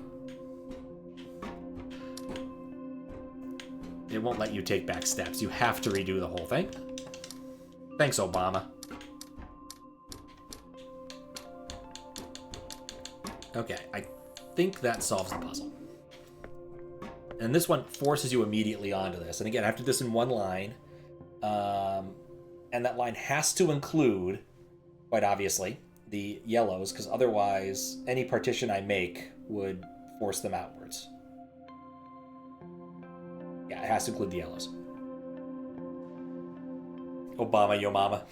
[SPEAKER 1] It won't let you take back steps. You have to redo the whole thing. Thanks, Obama. Okay, I think that solves the puzzle. And this one forces you immediately onto this. And again, I have to do this in one line. And that line has to include, quite obviously, the yellows, because otherwise any partition I make would force them outwards. Yeah, it has to include the yellows. Obama, yo mama.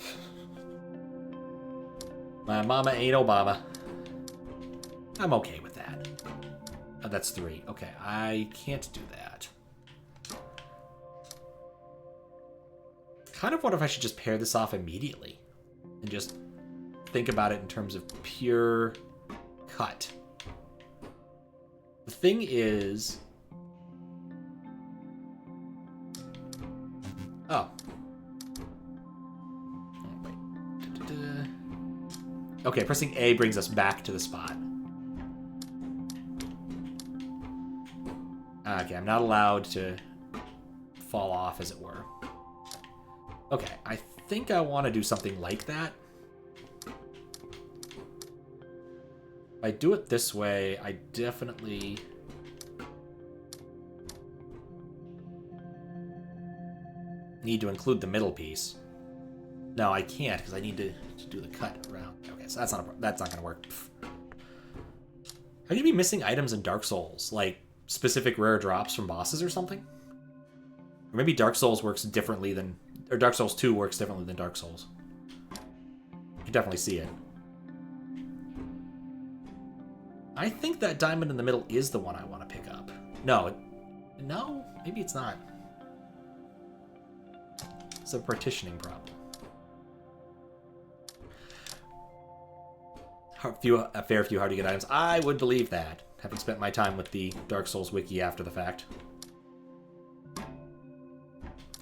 [SPEAKER 1] My mama ain't Obama. I'm okay with that. Oh, that's 3. Okay, I can't do that. Kind of wonder if I should just pair this off immediately and just think about it in terms of pure cut. The thing is... Oh. Oh, wait. Okay, pressing A brings us back to the spot. Okay, I'm not allowed to fall off, as it were. Okay, I think I want to do something like that. If I do it this way, I definitely... need to include the middle piece. No, I can't, because I need to do the cut around. Okay, so that's not going to work. How can you be missing items in Dark Souls? Like, specific rare drops from bosses or something? Or maybe Dark Souls works differently than... Or Dark Souls 2 works differently than Dark Souls. You can definitely see it. I think that diamond in the middle is the one I want to pick up. No. No? Maybe it's not. It's a partitioning problem. A fair few hard to get items. I would believe that, having spent my time with the Dark Souls wiki after the fact. If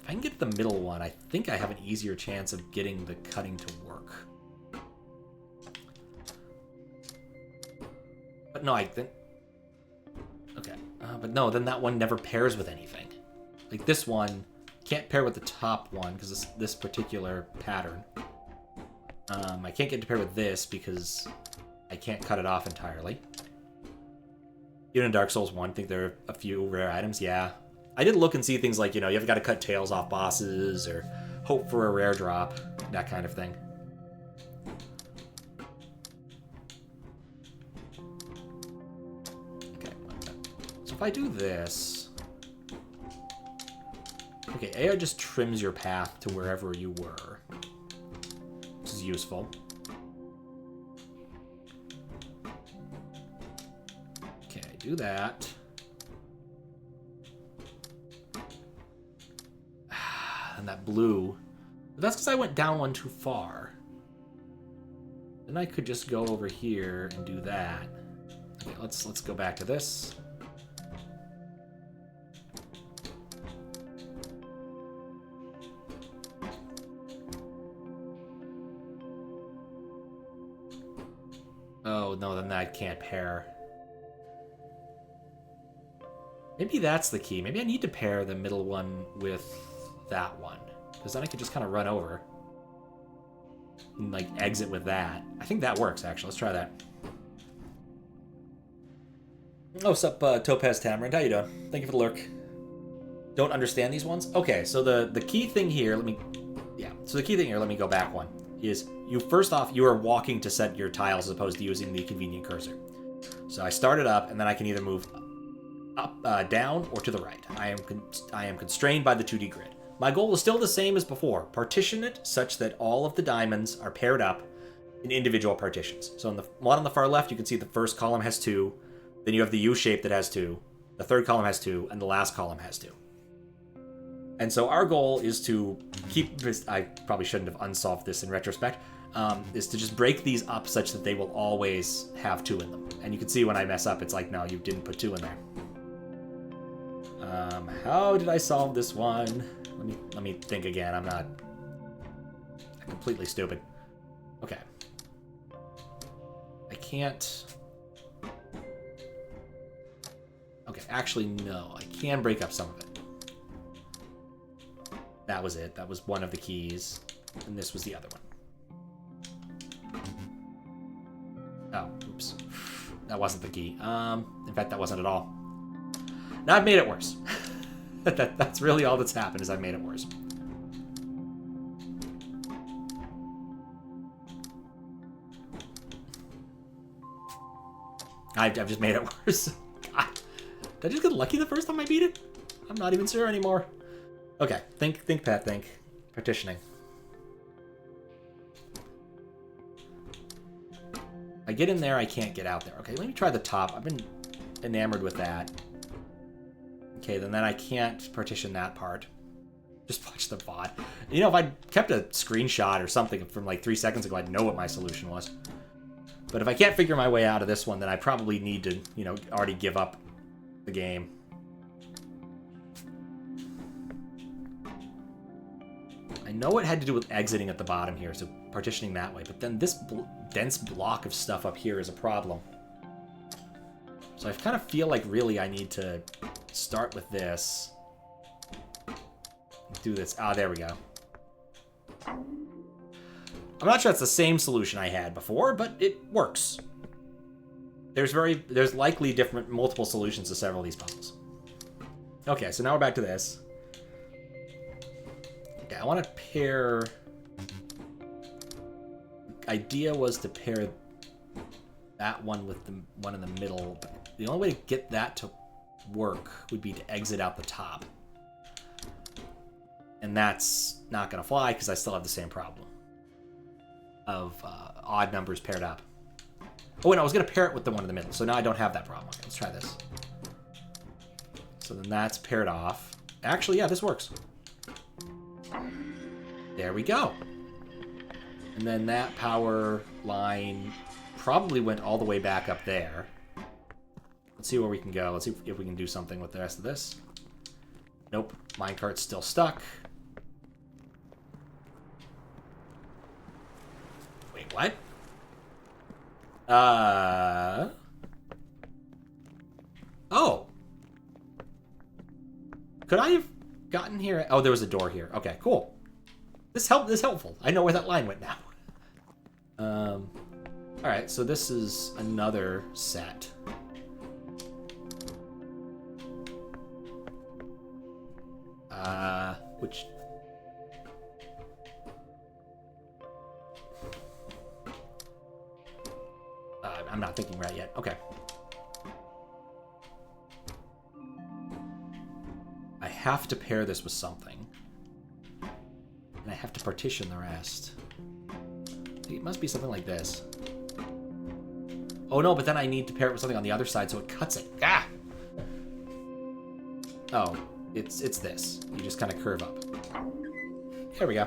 [SPEAKER 1] I can get the middle one, I think I have an easier chance of getting the cutting to work. But no, I think... Okay. But no, then that one never pairs with anything. Like this one can't pair with the top one because this particular pattern. I can't get to pair with this because I can't cut it off entirely. Even in Dark Souls 1, I think there are a few rare items. Yeah. I did look and see things like, you know, you've got to cut tails off bosses or hope for a rare drop, that kind of thing. Okay. So if I do this... Okay, AI just trims your path to wherever you were. Which is useful. Okay, do that. And that blue. But that's because I went down one too far. Then I could just go over here and do that. Okay, let's go back to this. Oh, no, then that can't pair. Maybe that's the key. Maybe I need to pair the middle one with that one. Because then I could just kind of run over. And, like, exit with that. I think that works, actually. Let's try that. Oh, sup, Topaz Tamarind. How you doing? Thank you for the lurk. Don't understand these ones? Okay, so the key thing here, let me go back one, is first off, you are walking to set your tiles as opposed to using the convenient cursor. So I start it up, and then I can either move up, down, or to the right. I am constrained by the 2D grid. My goal is still the same as before. Partition it such that all of the diamonds are paired up in individual partitions. So in the one on the far left, you can see the first column has 2. Then you have the U shape that has 2. The third column has 2, and the last column has 2. And so our goal is to keep this... I probably shouldn't have unsolved this in retrospect. Is to just break these up such that they will always have 2 in them. And you can see when I mess up, it's like, no, you didn't put 2 in there. How did I solve this one? Let me think again. I'm not completely stupid. Okay. I can't... Okay, actually, no. I can break up some of it. That was it. That was one of the keys. And this was the other one. Oh, oops. That wasn't the key. In fact, that wasn't at all. Now I've made it worse. That's really all that's happened, is I've made it worse. I've just made it worse. God. Did I just get lucky the first time I beat it? I'm not even sure anymore. Okay, think, Pat, think. Partitioning. I get in there, I can't get out there. Okay, let me try the top. I've been enamored with that. Okay, then I can't partition that part. Just watch the VOD. You know, if I kept a screenshot or something from like 3 seconds ago, I'd know what my solution was. But if I can't figure my way out of this one, then I probably need to, you know, already give up the game. I know it had to do with exiting at the bottom here, so partitioning that way. But then this dense block of stuff up here is a problem. So I kind of feel like really I need to start with this. Do this. Ah, there we go. I'm not sure it's the same solution I had before, but it works. There's likely multiple solutions to several of these puzzles. Okay, so now we're back to this. Okay, I want to pair... Idea was to pair that one with the one in the middle. But the only way to get that to work would be to exit out the top. And that's not going to fly because I still have the same problem of odd numbers paired up. Oh, wait, I was going to pair it with the one in the middle, so now I don't have that problem. Okay, let's try this. So then that's paired off. Actually, yeah, this works. There we go. And then that power line probably went all the way back up there. Let's see where we can go. Let's see if we can do something with the rest of this. Nope. Minecart's still stuck. Wait, what? Oh. Could I have gotten here? Oh, there was a door here. Okay, cool. This is helpful. I know where that line went now. All right, so this is another set. Which... I'm not thinking right yet. Okay. I have to pair this with something. And I have to partition the rest. It must be something like this. Oh no, but then I need to pair it with something on the other side so it cuts it. Ah! Oh, it's this. You just kind of curve up. There we go.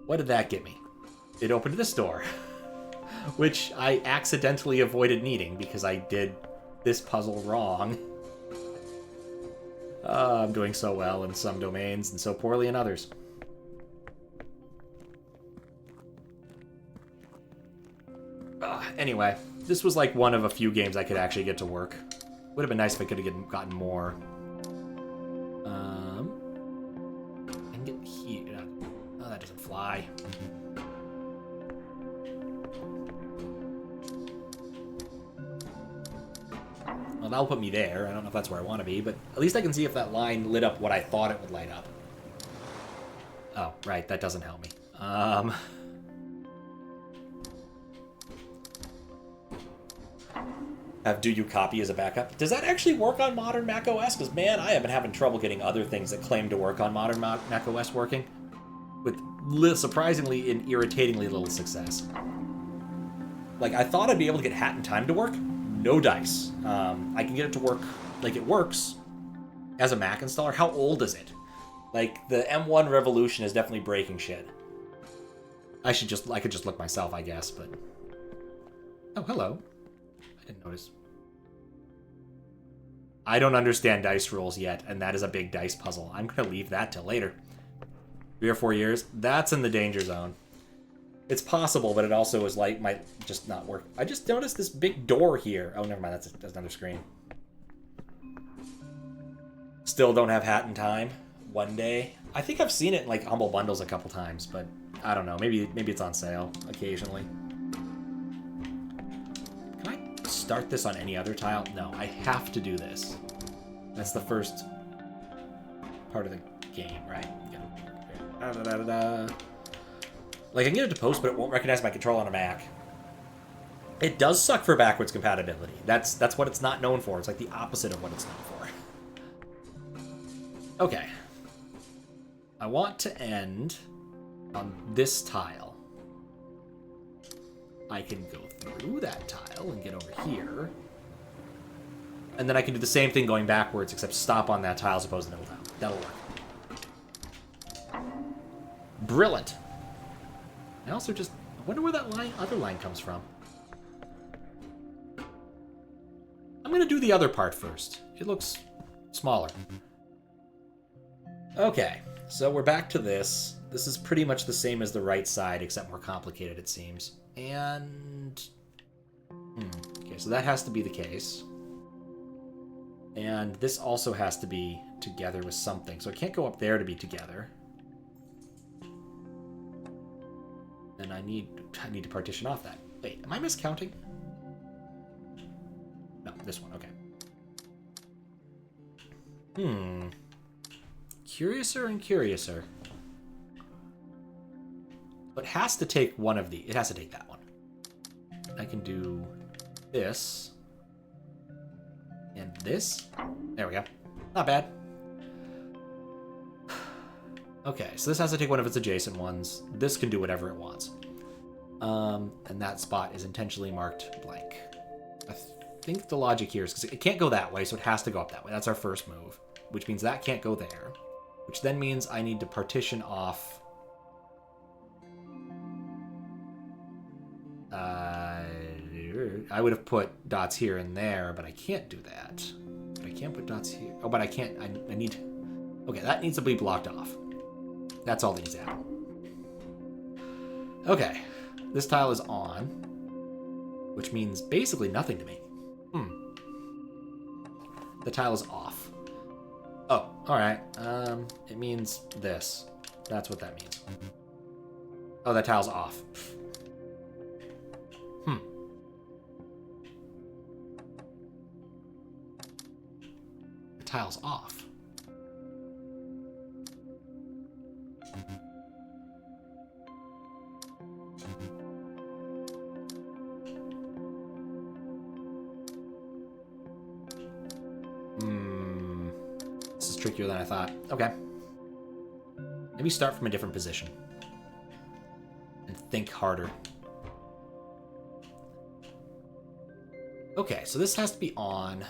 [SPEAKER 1] What did that get me? It opened this door. Which I accidentally avoided needing because I did this puzzle wrong. I'm doing so well in some domains and so poorly in others. Anyway, this was like one of a few games I could actually get to work. Would have been nice if I could have gotten more. I can get here. Oh, that doesn't fly. Well, that'll put me there. I don't know if that's where I want to be, but at least I can see if that line lit up what I thought it would light up. Oh, right. That doesn't help me. Have Do You Copy as a backup? Does that actually work on modern Mac OS? Because, man, I have been having trouble getting other things that claim to work on modern Mac OS working. With surprisingly and irritatingly little success. Like, I thought I'd be able to get Hat in Time to work. No dice. I can get it to work like it works as a Mac installer. How old is it? Like, the M1 Revolution is definitely breaking shit. I could just look myself, I guess, but... Oh, hello. I didn't notice. I don't understand dice rules yet, and that is a big dice puzzle. I'm going to leave that till later. 3 or 4 years? That's in the danger zone. It's possible, but it also is like might just not work. I just noticed this big door here. Oh, never mind. That's another screen. Still don't have Hat in Time. One day. I think I've seen it in like Humble Bundles a couple times, but I don't know. Maybe it's on sale occasionally. Can I start this on any other tile? No, I have to do this. That's the first part of the game, right? Like, I can get it to post, but it won't recognize my control on a Mac. It does suck for backwards compatibility. That's what it's not known for. It's like the opposite of what it's known for. Okay. I want to end on this tile. I can go through that tile and get over here. And then I can do the same thing going backwards, except stop on that tile as opposed to the middle tile. That'll work. Brilliant. I also just... I wonder where that other line comes from. I'm going to do the other part first. It looks smaller. Okay, so we're back to this. This is pretty much the same as the right side, except more complicated, it seems. And... Okay, so that has to be the case. And this also has to be together with something. So it can't go up there to be together. And I need to partition off that. Wait, am I miscounting? No, this one, okay. Curiouser and curiouser. But it has to take one of these. It has to take that one. I can do this. And this. There we go. Not bad. Okay, so this has to take one of its adjacent ones. This can do whatever it wants. And that spot is intentionally marked blank. I think the logic here is because it can't go that way, so it has to go up that way. That's our first move, which means that can't go there, which then means I need to partition off... I would have put dots here and there, but I can't do that. But I can't put dots here. Oh, but I can't... I need... Okay, that needs to be blocked off. That's all that needs to happen. Okay. This tile is on, which means basically nothing to me. The tile is off. Oh, alright. It means this. That's what that means. Oh, that tile's off. The tile's off. This is trickier than I thought. Okay. Maybe start from a different position. And think harder. Okay, so this has to be on.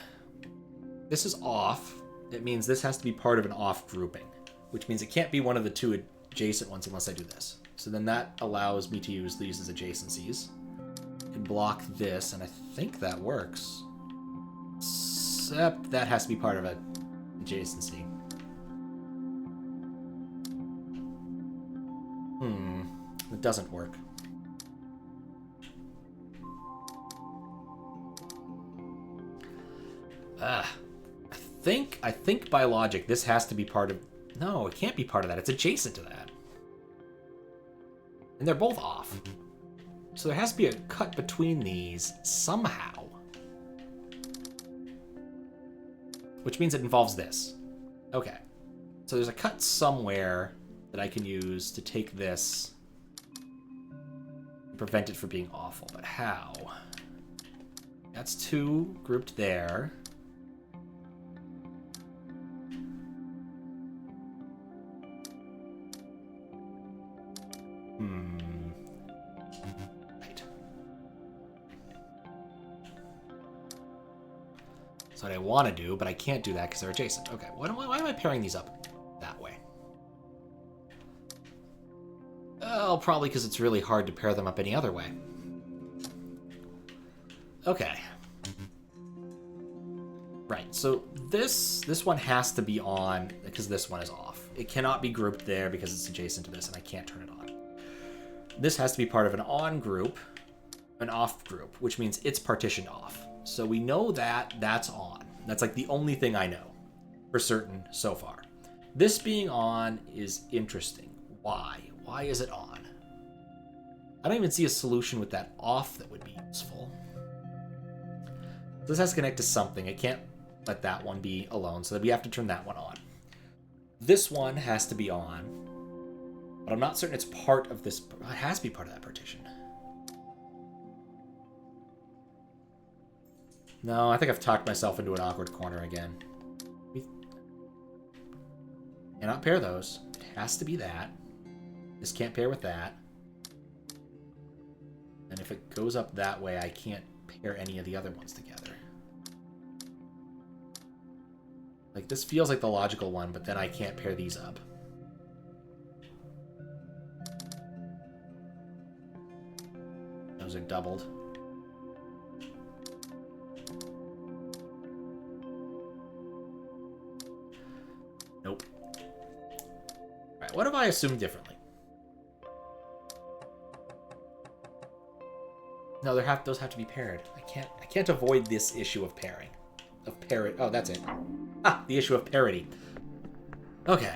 [SPEAKER 1] This is off. It means this has to be part of an off grouping, which means it can't be one of the two adjacent ones unless I do this. So then that allows me to use these as adjacencies. I can block this, and I think that works. Except that has to be part of an adjacency. It doesn't work. I think by logic this has to be part of... No, it can't be part of that. It's adjacent to that. And they're both off. So there has to be a cut between these somehow. Which means it involves this. Okay. So there's a cut somewhere that I can use to take this and prevent it from being awful. But how? That's two grouped there. Right. That's what I want to do, but I can't do that because they're adjacent. Okay, why am I pairing these up that way? Well, probably because it's really hard to pair them up any other way. Okay. Right, so this one has to be on because this one is off. It cannot be grouped there because it's adjacent to this and I can't turn it on. This has to be part of an on group, an off group, which means it's partitioned off. So we know that that's on. That's like the only thing I know for certain so far. This being on is interesting. Why? Why is it on? I don't even see a solution with that off that would be useful. This has to connect to something. It can't let that one be alone, so that we have to turn that one on. This one has to be on, but I'm not certain it's part of this. It has to be part of that partition. No, I think I've talked myself into an awkward corner again. We cannot pair those. It has to be that. This can't pair with that. And if it goes up that way, I can't pair any of the other ones together. Like, this feels like the logical one, but then I can't pair these up. Those are doubled. Nope. Alright, what if I assume differently? No, those have to be paired. I can't avoid this issue of pairing. Oh, that's it. Ah, the issue of parity. Okay.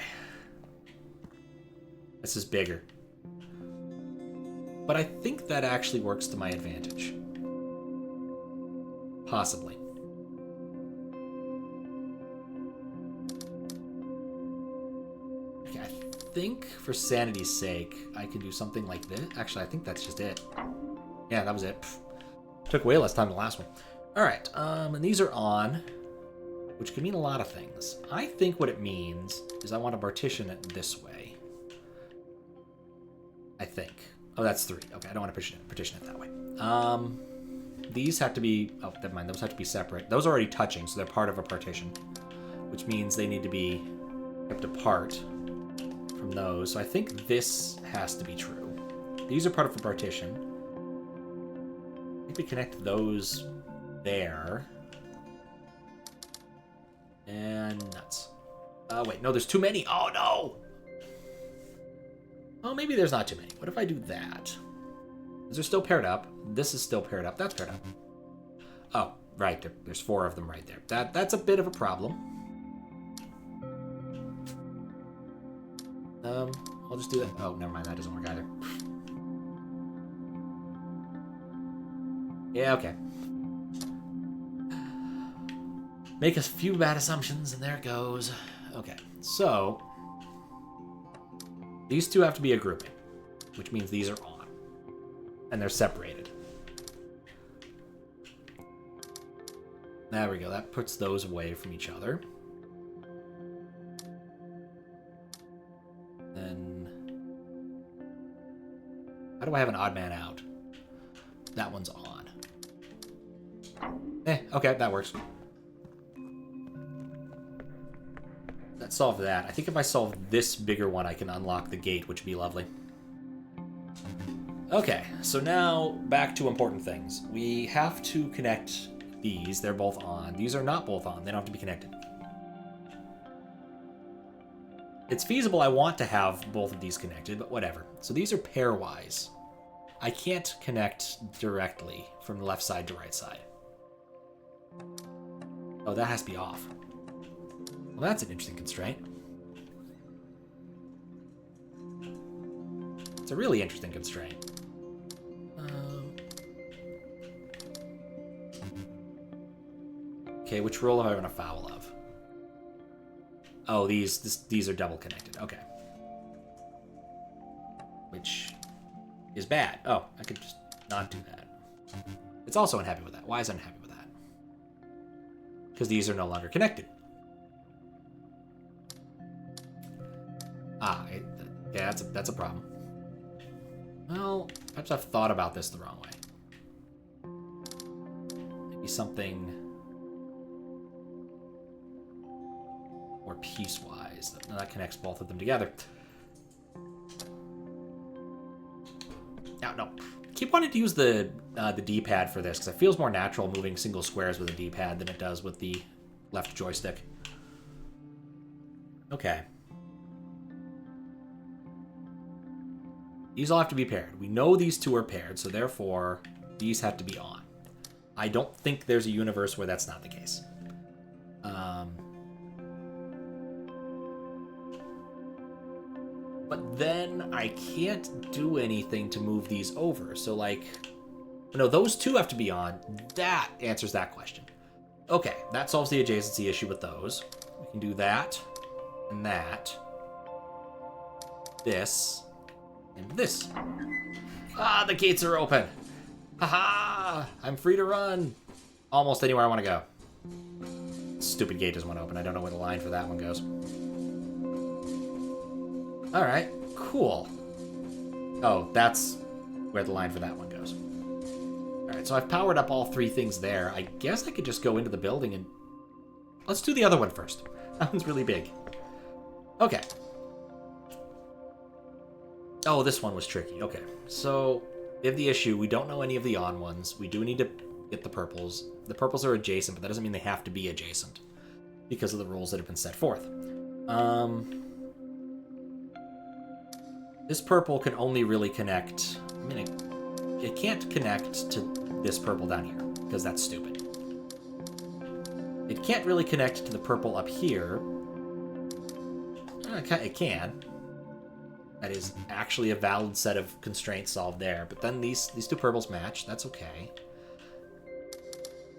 [SPEAKER 1] This is bigger. But I think that actually works to my advantage. Possibly. Okay, I think for sanity's sake, I can do something like this. Actually, I think that's just it. Yeah, that was it. Pfft. Took way less time than the last one. Alright, and these are on, which could mean a lot of things. I think what it means is I want to partition it this way. I think. Oh, that's 3. Okay, I don't want to partition it that way. These have to be... Oh, never mind. Those have to be separate. Those are already touching, so they're part of a partition, which means they need to be kept apart from those. So I think this has to be true. These are part of a partition. I think we connect those there. And nuts. Wait, no, there's too many. Oh, no! Oh, maybe there's not too many. What if I do that? These are still paired up. This is still paired up. That's paired up. Oh, right. There's 4 of them right there. That's a bit of a problem. I'll just do that. Oh, never mind. That doesn't work either. Yeah, okay. Make a few bad assumptions, and there it goes. Okay, so these two have to be a grouping, which means these are on, and they're separated. There we go. That puts those away from each other. Then, how do I have an odd man out? That one's on. Okay, that works. That solved that. I think if I solve this bigger one, I can unlock the gate, which would be lovely. Okay, so now back to important things. We have to connect these. They're both on. These are not both on. They don't have to be connected. It's feasible I want to have both of these connected, but whatever. So these are pairwise. I can't connect directly from left side to right side. Oh, that has to be off. Well, that's an interesting constraint. It's a really interesting constraint. Okay, which roll am I going to foul of? Oh, these are double connected. Okay. Which is bad. Oh, I could just not do that. It's also unhappy with that. Why is it unhappy with that? Because these are no longer connected. Yeah, that's a problem. Well, perhaps I've thought about this the wrong way. Maybe something more piecewise that connects both of them together. No. Keep wanting to use the D-pad for this because it feels more natural moving single squares with a D-pad than it does with the left joystick. Okay. These all have to be paired. We know these two are paired, so therefore these have to be on. I don't think there's a universe where that's not the case. But then I can't do anything to move these over. So, like, no, those two have to be on. That answers that question. Okay, that solves the adjacency issue with those. We can do that, and that, this, and this. Ah, the gates are open. Haha! I'm free to run. Almost anywhere I want to go. Stupid gate doesn't want to open. I don't know where the line for that one goes. Alright, cool. Oh, that's where the line for that one goes. Alright, so I've powered up all three things there. I guess I could just go into the building and... Let's do the other one first. That one's really big. Okay. Oh, this one was tricky. Okay, so we have the issue. We don't know any of the on ones. We do need to get the purples. The purples are adjacent, but that doesn't mean they have to be adjacent because of the rules that have been set forth. This purple can only really connect... I mean, it can't connect to this purple down here, because that's stupid. It can't really connect to the purple up here. It can. That is actually a valid set of constraints solved there. But then these two purples match. That's okay.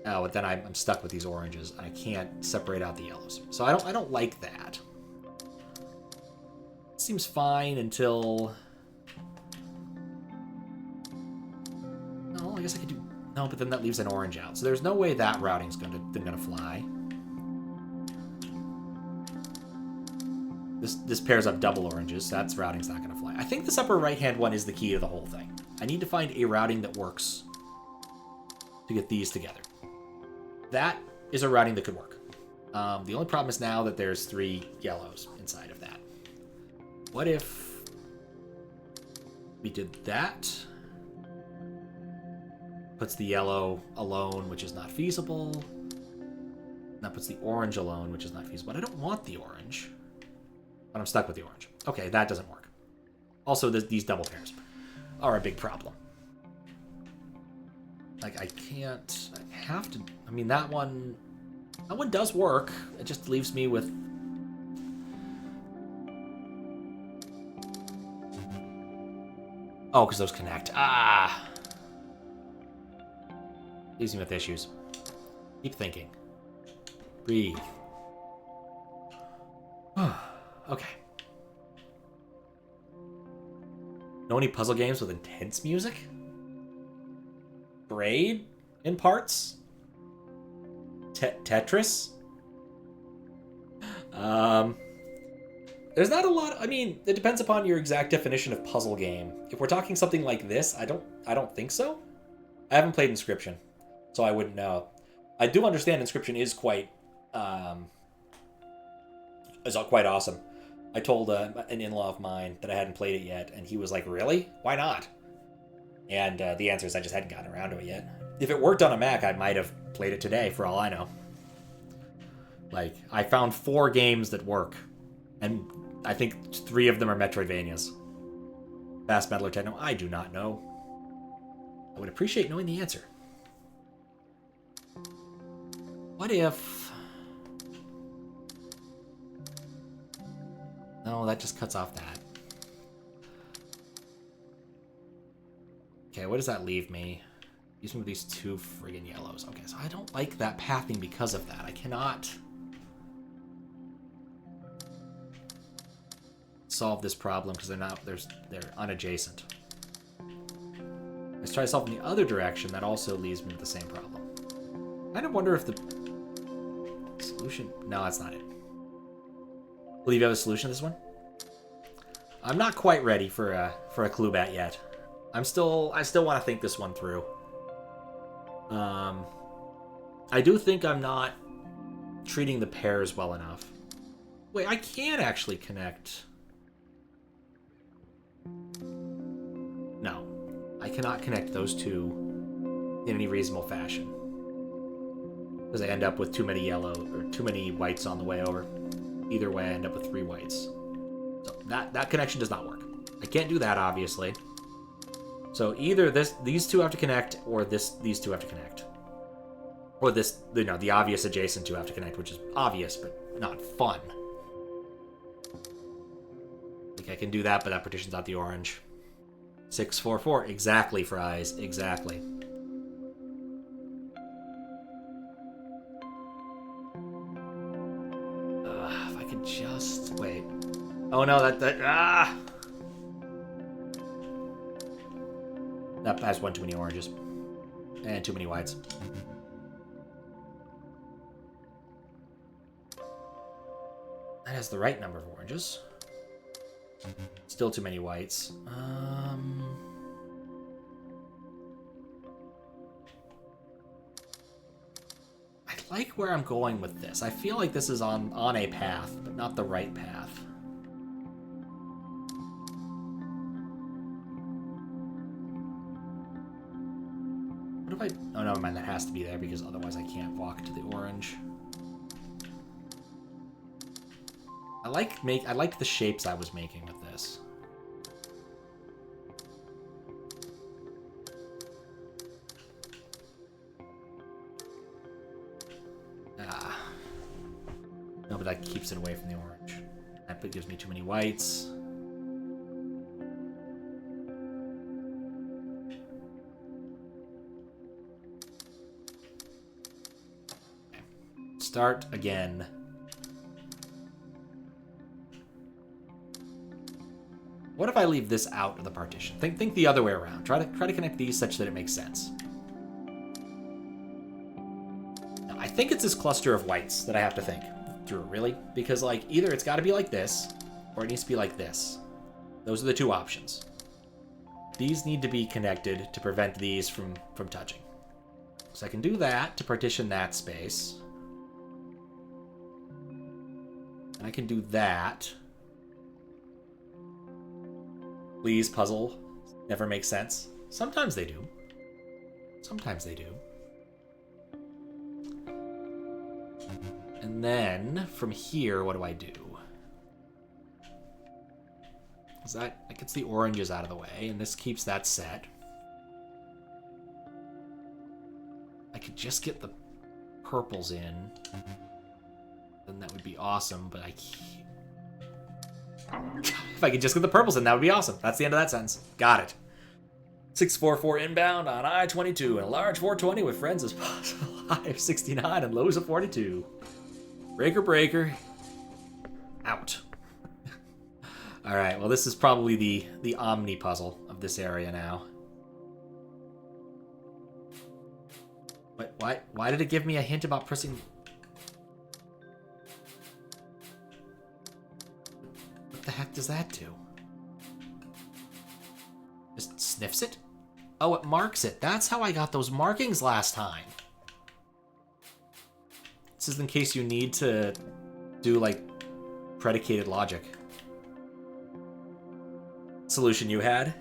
[SPEAKER 1] Oh, but then I'm stuck with these oranges. I can't separate out the yellows. So I don't like that. Seems fine until... No, I guess I could do... No, but then that leaves an orange out. So there's no way that routing's gonna fly. This pairs up double oranges, so that's routing's not gonna fly. I think this upper right-hand one is the key to the whole thing. I need to find a routing that works to get these together. That is a routing that could work. The only problem is now that there's 3 yellows inside of that. What if we did that? Puts the yellow alone, which is not feasible. That puts the orange alone, which is not feasible. But I don't want the orange. But I'm stuck with the orange. Okay, that doesn't work. Also, these double pairs are a big problem. Like, I can't... I have to... I mean, that one does work. It just leaves me with... Oh, because those connect. Ah! Leaves me with issues. Keep thinking. Breathe. Okay. Know any puzzle games with intense music? Braid in parts? Tetris? There's not a lot. I mean, it depends upon your exact definition of puzzle game. If we're talking something like this, I don't think so. I haven't played Inscription, so I wouldn't know. I do understand Inscription is quite awesome. I told an in-law of mine that I hadn't played it yet, and he was like, "Really? Why not?" And the answer is I just hadn't gotten around to it yet. If it worked on a Mac, I might have played it today, for all I know. Like, I found 4 games that work, and I think 3 of them are Metroidvanias. Fast Metal or Techno, I do not know. I would appreciate knowing the answer. What if... No, that just cuts off that. Okay, what does that leave me? Leaves me with these 2 friggin' yellows. Okay, so I don't like that pathing because of that. I cannot solve this problem because they're unadjacent. Let's try solving the other direction. That also leaves me with the same problem. I kind of wonder if the solution... No, that's not it. Believe you have a solution to this one? I'm not quite ready for a clue bat yet. I still want to think this one through. I do think I'm not treating the pairs well enough. Wait, I can actually connect. No, I cannot connect those two in any reasonable fashion. Because I end up with too many yellow, or too many whites on the way over. Either way, I end up with 3 whites. So that connection does not work. I can't do that, obviously. So either these two have to connect, or these two have to connect. Or this, you know, the obvious adjacent two have to connect, which is obvious, but not fun. I think I can do that, but that partitions out the orange. 6, 4, 4. Exactly, Fries. Exactly. If I could just... Wait. Oh, no, ah! That has one too many oranges. And too many whites. That has the right number of oranges. Still too many whites. I like where I'm going with this. I feel like this is on a path, but not the right path. What if I... Oh, never mind. That has to be there because otherwise I can't walk to the orange. I like the shapes I was making with this. No, but that keeps it away from the orange. That gives me too many whites. Okay. Start again. What if I leave this out of the partition? Think the other way around. Try to connect these such that it makes sense. Now, I think it's this cluster of whites that I have to think through, really. Because, like, either it's got to be like this, or it needs to be like this. Those are the two options. These need to be connected to prevent these from touching. So I can do that to partition that space. And I can do that. Please, puzzle. Never makes sense. Sometimes they do. Sometimes they do. And then, from here, what do I do? Because that gets the oranges out of the way, and this keeps that set. I could just get the purples in. Then that would be awesome, but I can't. If I could just get the purples in, that would be awesome. That's the end of that sentence. Got it. 644 inbound on I-22 and a large 420 with friends as possible. High of 69 and lows of 42. Breaker, breaker. Out. Alright, well this is probably the Omni puzzle of this area now. Why did it give me a hint about pressing... What the heck does that do? Just sniffs it? Oh, it marks it. That's how I got those markings last time. This is in case you need to do, like, predicated logic. Solution you had?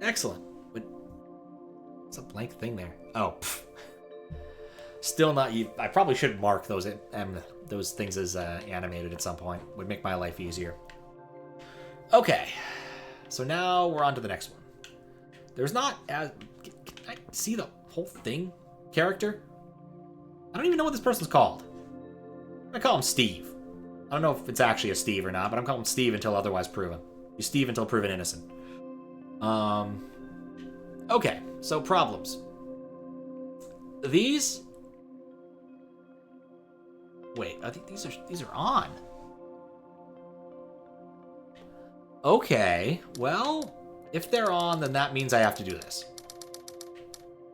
[SPEAKER 1] Excellent. But it's a blank thing there. Oh, pff. Still not... I probably should mark those things as animated at some point. Would make my life easier. Okay. So now we're on to the next one. There's not as... Can I see the whole thing? Character? I don't even know what this person's called. I'm gonna call him Steve. I don't know if it's actually a Steve or not, but I'm calling him Steve until otherwise proven. He's Steve until proven innocent. Okay, so problems. These... Wait, I think these are on. Okay, well, if they're on, then that means I have to do this.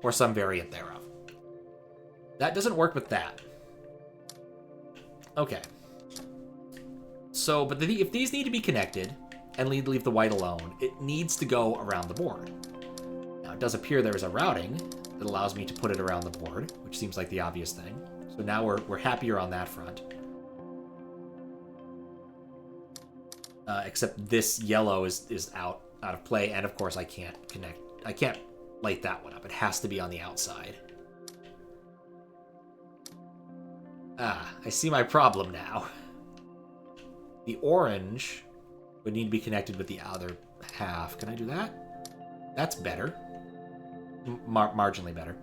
[SPEAKER 1] Or some variant thereof. That doesn't work with that. Okay. So, but if these need to be connected, and leave the white alone, it needs to go around the board. Now, it does appear there is a routing that allows me to put it around the board, which seems like the obvious thing. So now we're happier on that front. Except this yellow is out of play, and of course I can't light that one up. It has to be on the outside. Ah, I see my problem now. The orange would need to be connected with the other half. Can I do that? That's better. Marginally better.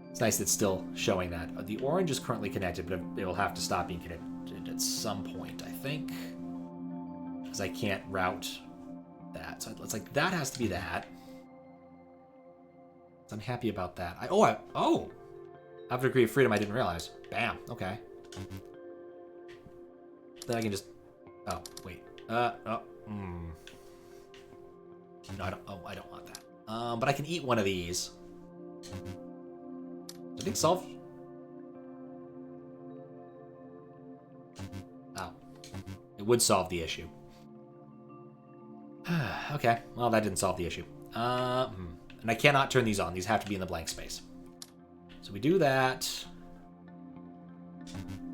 [SPEAKER 1] It's nice it's still showing that. The orange is currently connected, but it will have to stop being connected at some point, I think. Because I can't route that. So it's like that has to be that. So I'm happy about that. I have a degree of freedom I didn't realize. Bam. Okay. Then I can just... Oh, wait. No, I don't... Oh, I don't want that. But I can eat one of these. I think solve... Oh. It would solve the issue. Okay. Well, that didn't solve the issue. And I cannot turn these on. These have to be in the blank space. So we do that.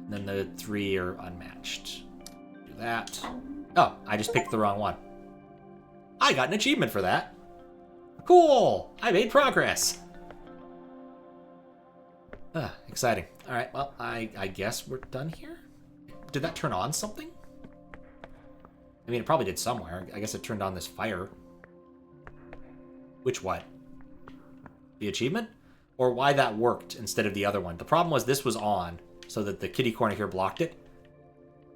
[SPEAKER 1] And then the 3 are unmatched. Do that. Oh, I just picked the wrong one. I got an achievement for that. Cool! I made progress. Exciting. All right, well, I guess we're done here? Did that turn on something? I mean, it probably did somewhere. I guess it turned on this fire. Which what? The achievement? Or why that worked instead of the other one. The problem was this was on, so that the kitty corner here blocked it.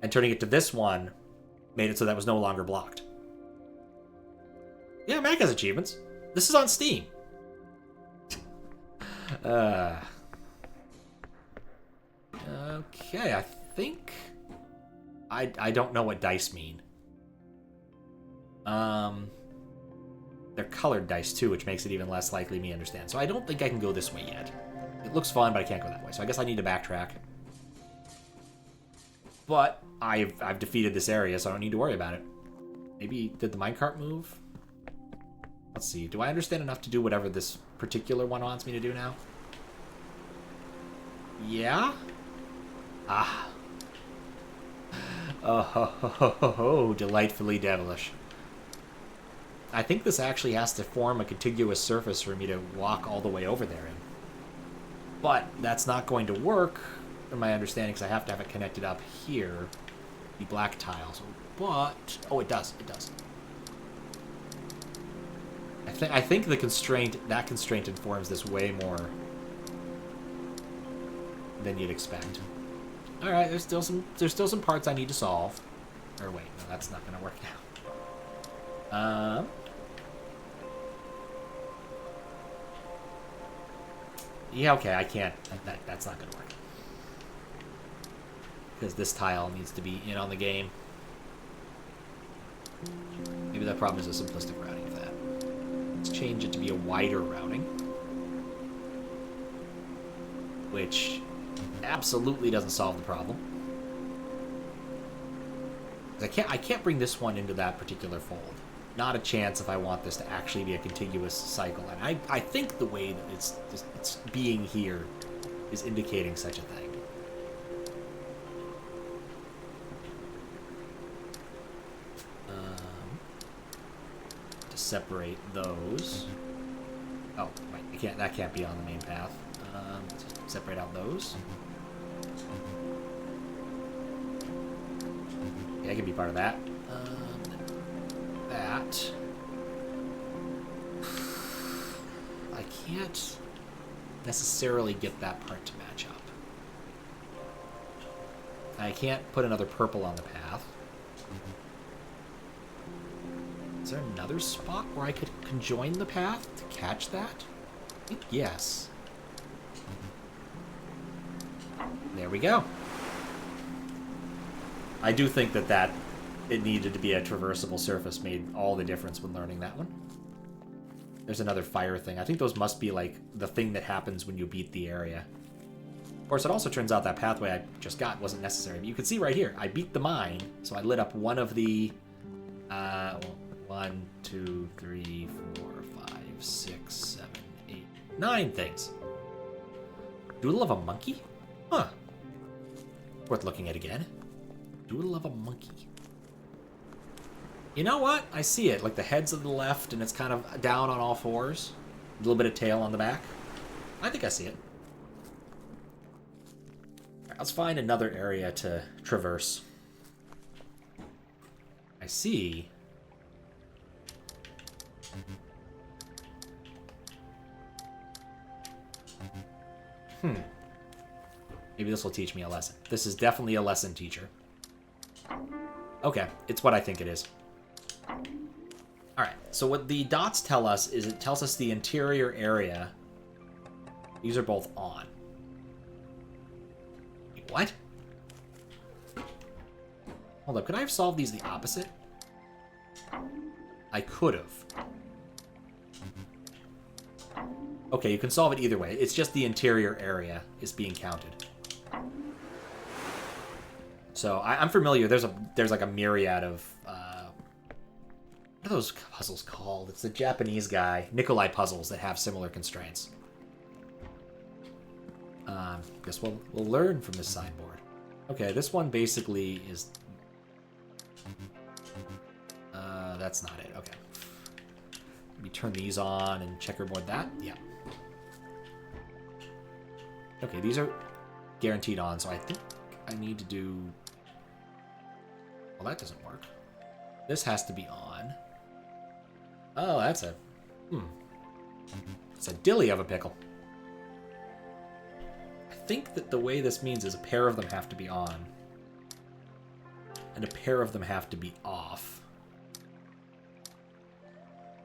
[SPEAKER 1] And turning it to this one made it so that was no longer blocked. Yeah, Mac has achievements. This is on Steam. Okay, I think... I don't know what dice mean. They're colored dice, too, which makes it even less likely me to understand. So I don't think I can go this way yet. It looks fun, but I can't go that way. So I guess I need to backtrack. But I've defeated this area, so I don't need to worry about it. Maybe, did the minecart move? Let's see. Do I understand enough to do whatever this particular one wants me to do now? Yeah? Ah. Oh, ho, ho, ho, ho, ho, delightfully devilish. I think this actually has to form a contiguous surface for me to walk all the way over there in. But that's not going to work, from my understanding, because I have to have it connected up here, the black tiles. But, oh, it does. It does. I think the that constraint informs this way more than you'd expect. All right, there's still some parts I need to solve. Or wait, no, that's not going to work now. Yeah, okay, I can't. That's not going to work. Because this tile needs to be in on the game. Maybe that problem is a simplistic routing of that. Let's change it to be a wider routing. Which absolutely doesn't solve the problem. I can't bring this one into that particular fold. Not a chance if I want this to actually be a contiguous cycle. And I think the way that it's being here is indicating such a thing. To separate those. Oh, wait, that can't be on the main path. Separate out those. Yeah, I can be part of that. That. I can't necessarily get that part to match up. I can't put another purple on the path. Is there another spot where I could conjoin the path to catch that? I think yes. There we go. I do think that it needed to be a traversable surface made all the difference when learning that one. There's another fire thing. I think those must be like the thing that happens when you beat the area. Of course, it also turns out that pathway I just got wasn't necessary. But you can see right here, I beat the mine, so I lit up one of the... 1, 2, 3, 4, 5, 6, 7, 8, 9 things. Doodle of a monkey? Huh. Worth looking at again. Doodle of a monkey. You know what? I see it. Like the head's to the left and it's kind of down on all fours. A little bit of tail on the back. I think I see it. Let's find another area to traverse. I see. Maybe this will teach me a lesson. This is definitely a lesson teacher. Okay, it's what I think it is. Alright, so what the dots tell us is it tells us the interior area. These are both on. Wait, what? Hold up, could I have solved these the opposite? I could have. Okay, you can solve it either way. It's just the interior area is being counted. So I'm familiar. There's like a myriad of what are those puzzles called? It's the Japanese guy Nikolai puzzles that have similar constraints. Guess we'll learn from this signboard. Okay, this one basically is. That's not it. Okay. Let me turn these on and checkerboard that. Yeah. Okay, these are guaranteed on, so I think I need to do... Well, that doesn't work. This has to be on. Oh, that's a... It's a dilly of a pickle. I think that the way this means is a pair of them have to be on. And a pair of them have to be off.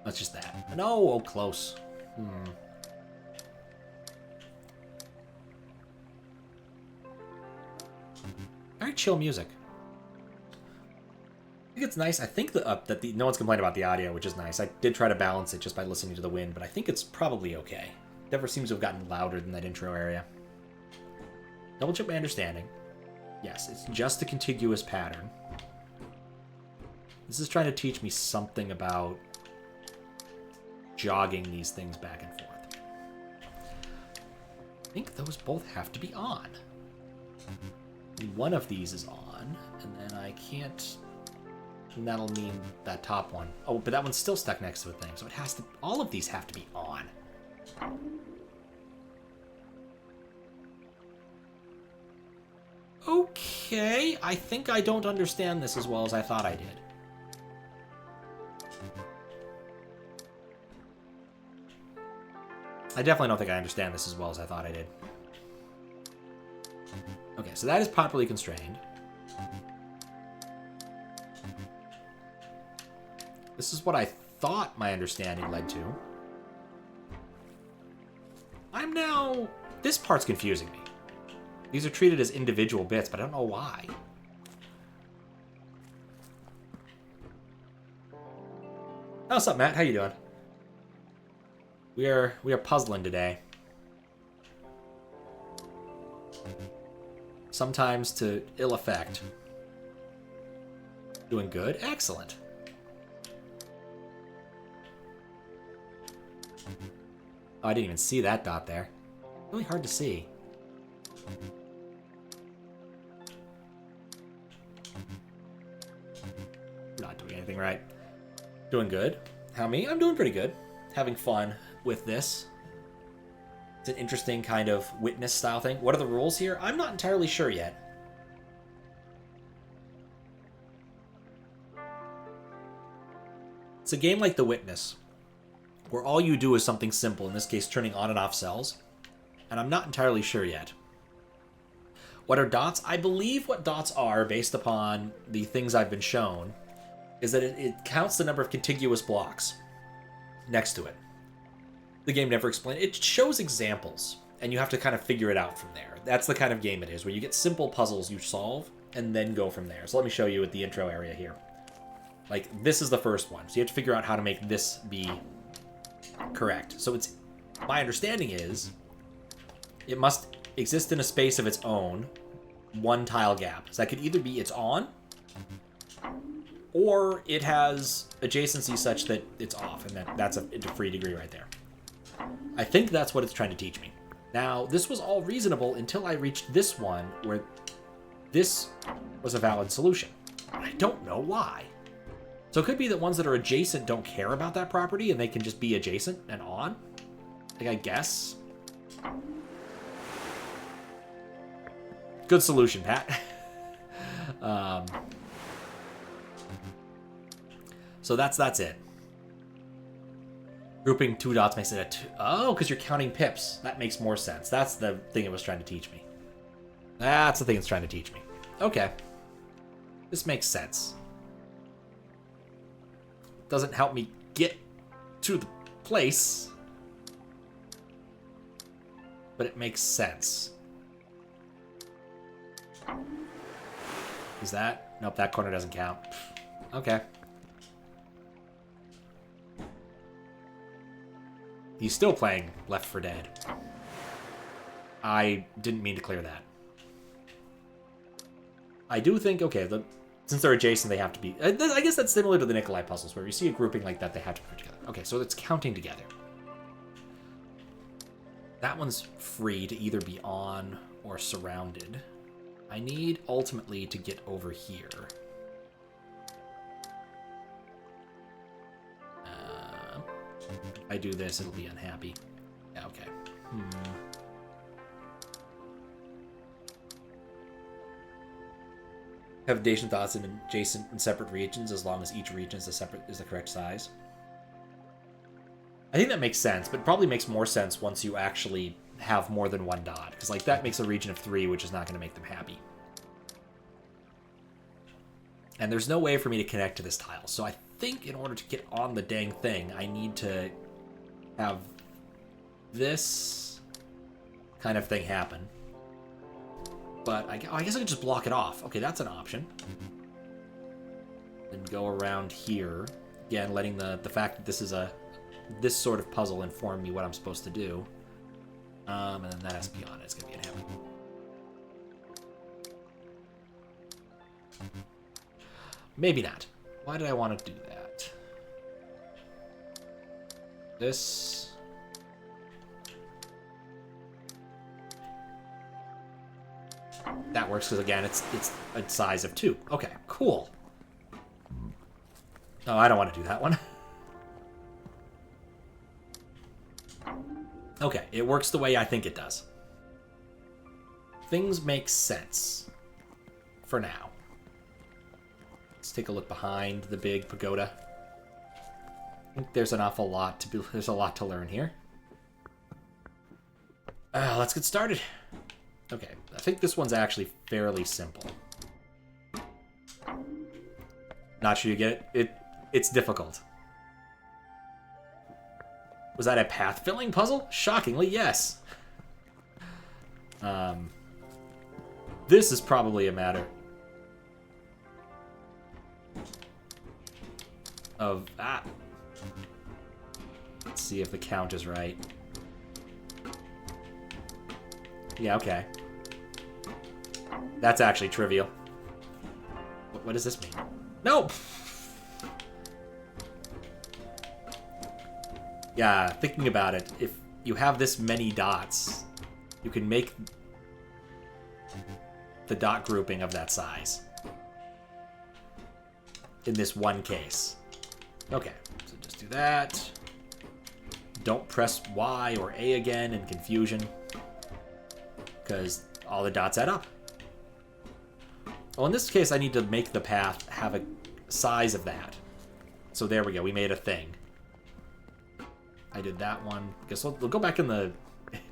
[SPEAKER 1] That's just that. No, oh, close. Very chill music. I think it's nice. I think that no one's complained about the audio, which is nice. I did try to balance it just by listening to the wind, but I think it's probably okay. Never seems to have gotten louder than that intro area. Double check my understanding. Yes, it's just a contiguous pattern. This is trying to teach me something about jogging these things back and forth. I think those both have to be on. One of these is on, and then I can't... And that'll mean that top one. Oh, but that one's still stuck next to a thing, so it has to... All of these have to be on. Okay, I think I don't understand this as well as I thought I did. I definitely don't think I understand this as well as I thought I did. Okay, so that is properly constrained. This is what I thought my understanding led to. I'm now... This part's confusing me. These are treated as individual bits, but I don't know why. Oh, what's up, Matt? How you doing? We are puzzling today. Sometimes to ill effect. Doing good? Excellent. Oh, I didn't even see that dot there. Really hard to see. Not doing anything right. Doing good. How me? I'm doing pretty good. Having fun with this. It's an interesting kind of witness style thing. What are the rules here? I'm not entirely sure yet. It's a game like The Witness, where all you do is something simple, in this case turning on and off cells, and I'm not entirely sure yet. What are dots? I believe what dots are, based upon the things I've been shown, is that it counts the number of contiguous blocks next to it. The game never explained. It shows examples, and you have to kind of figure it out from there. That's the kind of game it is, where you get simple puzzles you solve, and then go from there. So let me show you at the intro area here. Like, this is the first one, so you have to figure out how to make this be correct. So it's... My understanding is, it must exist in a space of its own, one tile gap. So that could either be it's on, or it has adjacency such that it's off, and that's a free degree right there. I think that's what it's trying to teach me. Now, this was all reasonable until I reached this one, where this was a valid solution. I don't know why. So it could be that ones that are adjacent don't care about that property, and they can just be adjacent and on? Like, I guess. Good solution, Pat. So that's it. Grouping 2 dots makes it a 2. Oh, because you're counting pips. That makes more sense. That's the thing it was trying to teach me. That's the thing it's trying to teach me. Okay. This makes sense. Doesn't help me get to the place, but it makes sense. Is that? Nope, that corner doesn't count. Okay. He's still playing Left 4 Dead. I didn't mean to clear that. I do think, okay, since they're adjacent, they have to be... I guess that's similar to the Nikolai puzzles, where you see a grouping like that, they have to put together. Okay, so it's counting together. That one's free to either be on or surrounded. I need, ultimately, to get over here. If I do this, it'll be unhappy. Yeah, okay. Have adjacent dots in adjacent and separate regions as long as each region is the correct size. I think that makes sense, but it probably makes more sense once you actually have more than one dot, because like that makes a region of 3, which is not going to make them happy. And there's no way for me to connect to this tile, so I think in order to get on the dang thing, I need to have this kind of thing happen. But I guess I could just block it off. Okay, that's an option. Then go around here. Again, letting the fact that this is this sort of puzzle inform me what I'm supposed to do. And then that has to be on it. It's going to be unhappy. Maybe not. Why did I want to do that? This... That works because, again, it's a size of 2. Okay, cool. Oh, I don't want to do that one. Okay, it works the way I think it does. Things make sense. For now. Let's take a look behind the big pagoda. I think there's an awful lot to be... There's a lot to learn here. Let's get started. Okay, I think this one's actually fairly simple. Not sure you get it. It's difficult. Was that a path-filling puzzle? Shockingly, yes. This is probably a matter of... Let's see if the count is right. Yeah, okay. That's actually trivial. What does this mean? No! Yeah, thinking about it, if you have this many dots, you can make the dot grouping of that size. In this one case. Okay, so just do that. Don't press Y or A again in confusion, because all the dots add up. Well, in this case, I need to make the path have a size of that. So there we go. We made a thing. I did that one. Guess we'll go back into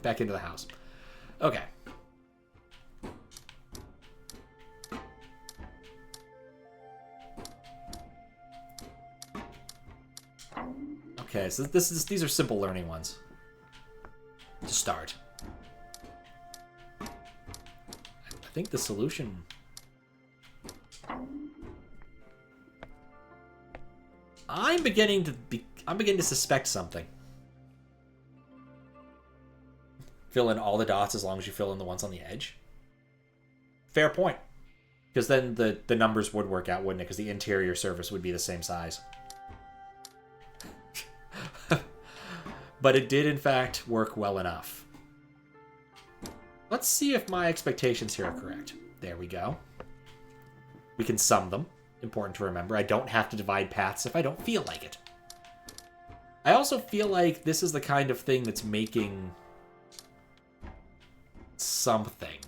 [SPEAKER 1] the house. Okay. Okay, so these are simple learning ones. To start. I think the solution... I'm beginning to suspect something. Fill in all the dots as long as you fill in the ones on the edge. Fair point. Because then the numbers would work out, wouldn't it? Because the interior surface would be the same size. But it did, in fact, work well enough. Let's see if my expectations here are correct. There we go. We can sum them. Important to remember. I don't have to divide paths if I don't feel like it. I also feel like this is the kind of thing that's making something.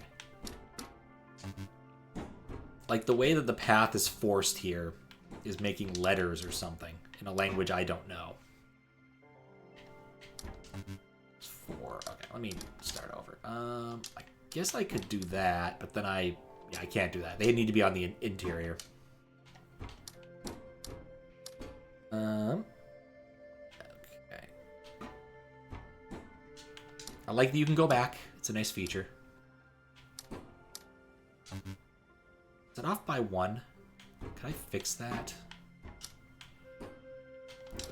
[SPEAKER 1] Like, the way that the path is forced here is making letters or something in a language I don't know. 4. Okay, let me start over. I guess I could do that, but then I can't do that. They need to be on the interior. Okay. I like that you can go back. It's a nice feature. Is it off by 1? Can I fix that?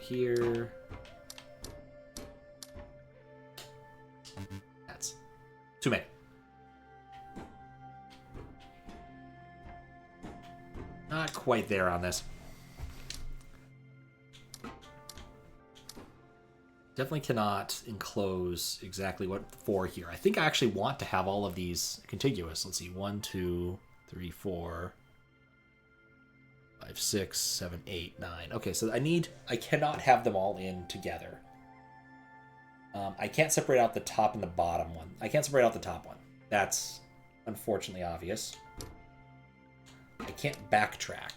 [SPEAKER 1] Here. That's too many. Not quite there on this. Definitely cannot enclose exactly what 4 here. I think I actually want to have all of these contiguous. Let's see. 1, 2, 3, 4, 5, 6, 7, 8, 9. Okay, so I cannot have them all in together. I can't separate out the top and the bottom one. I can't separate out the top one. That's unfortunately obvious. I can't backtrack,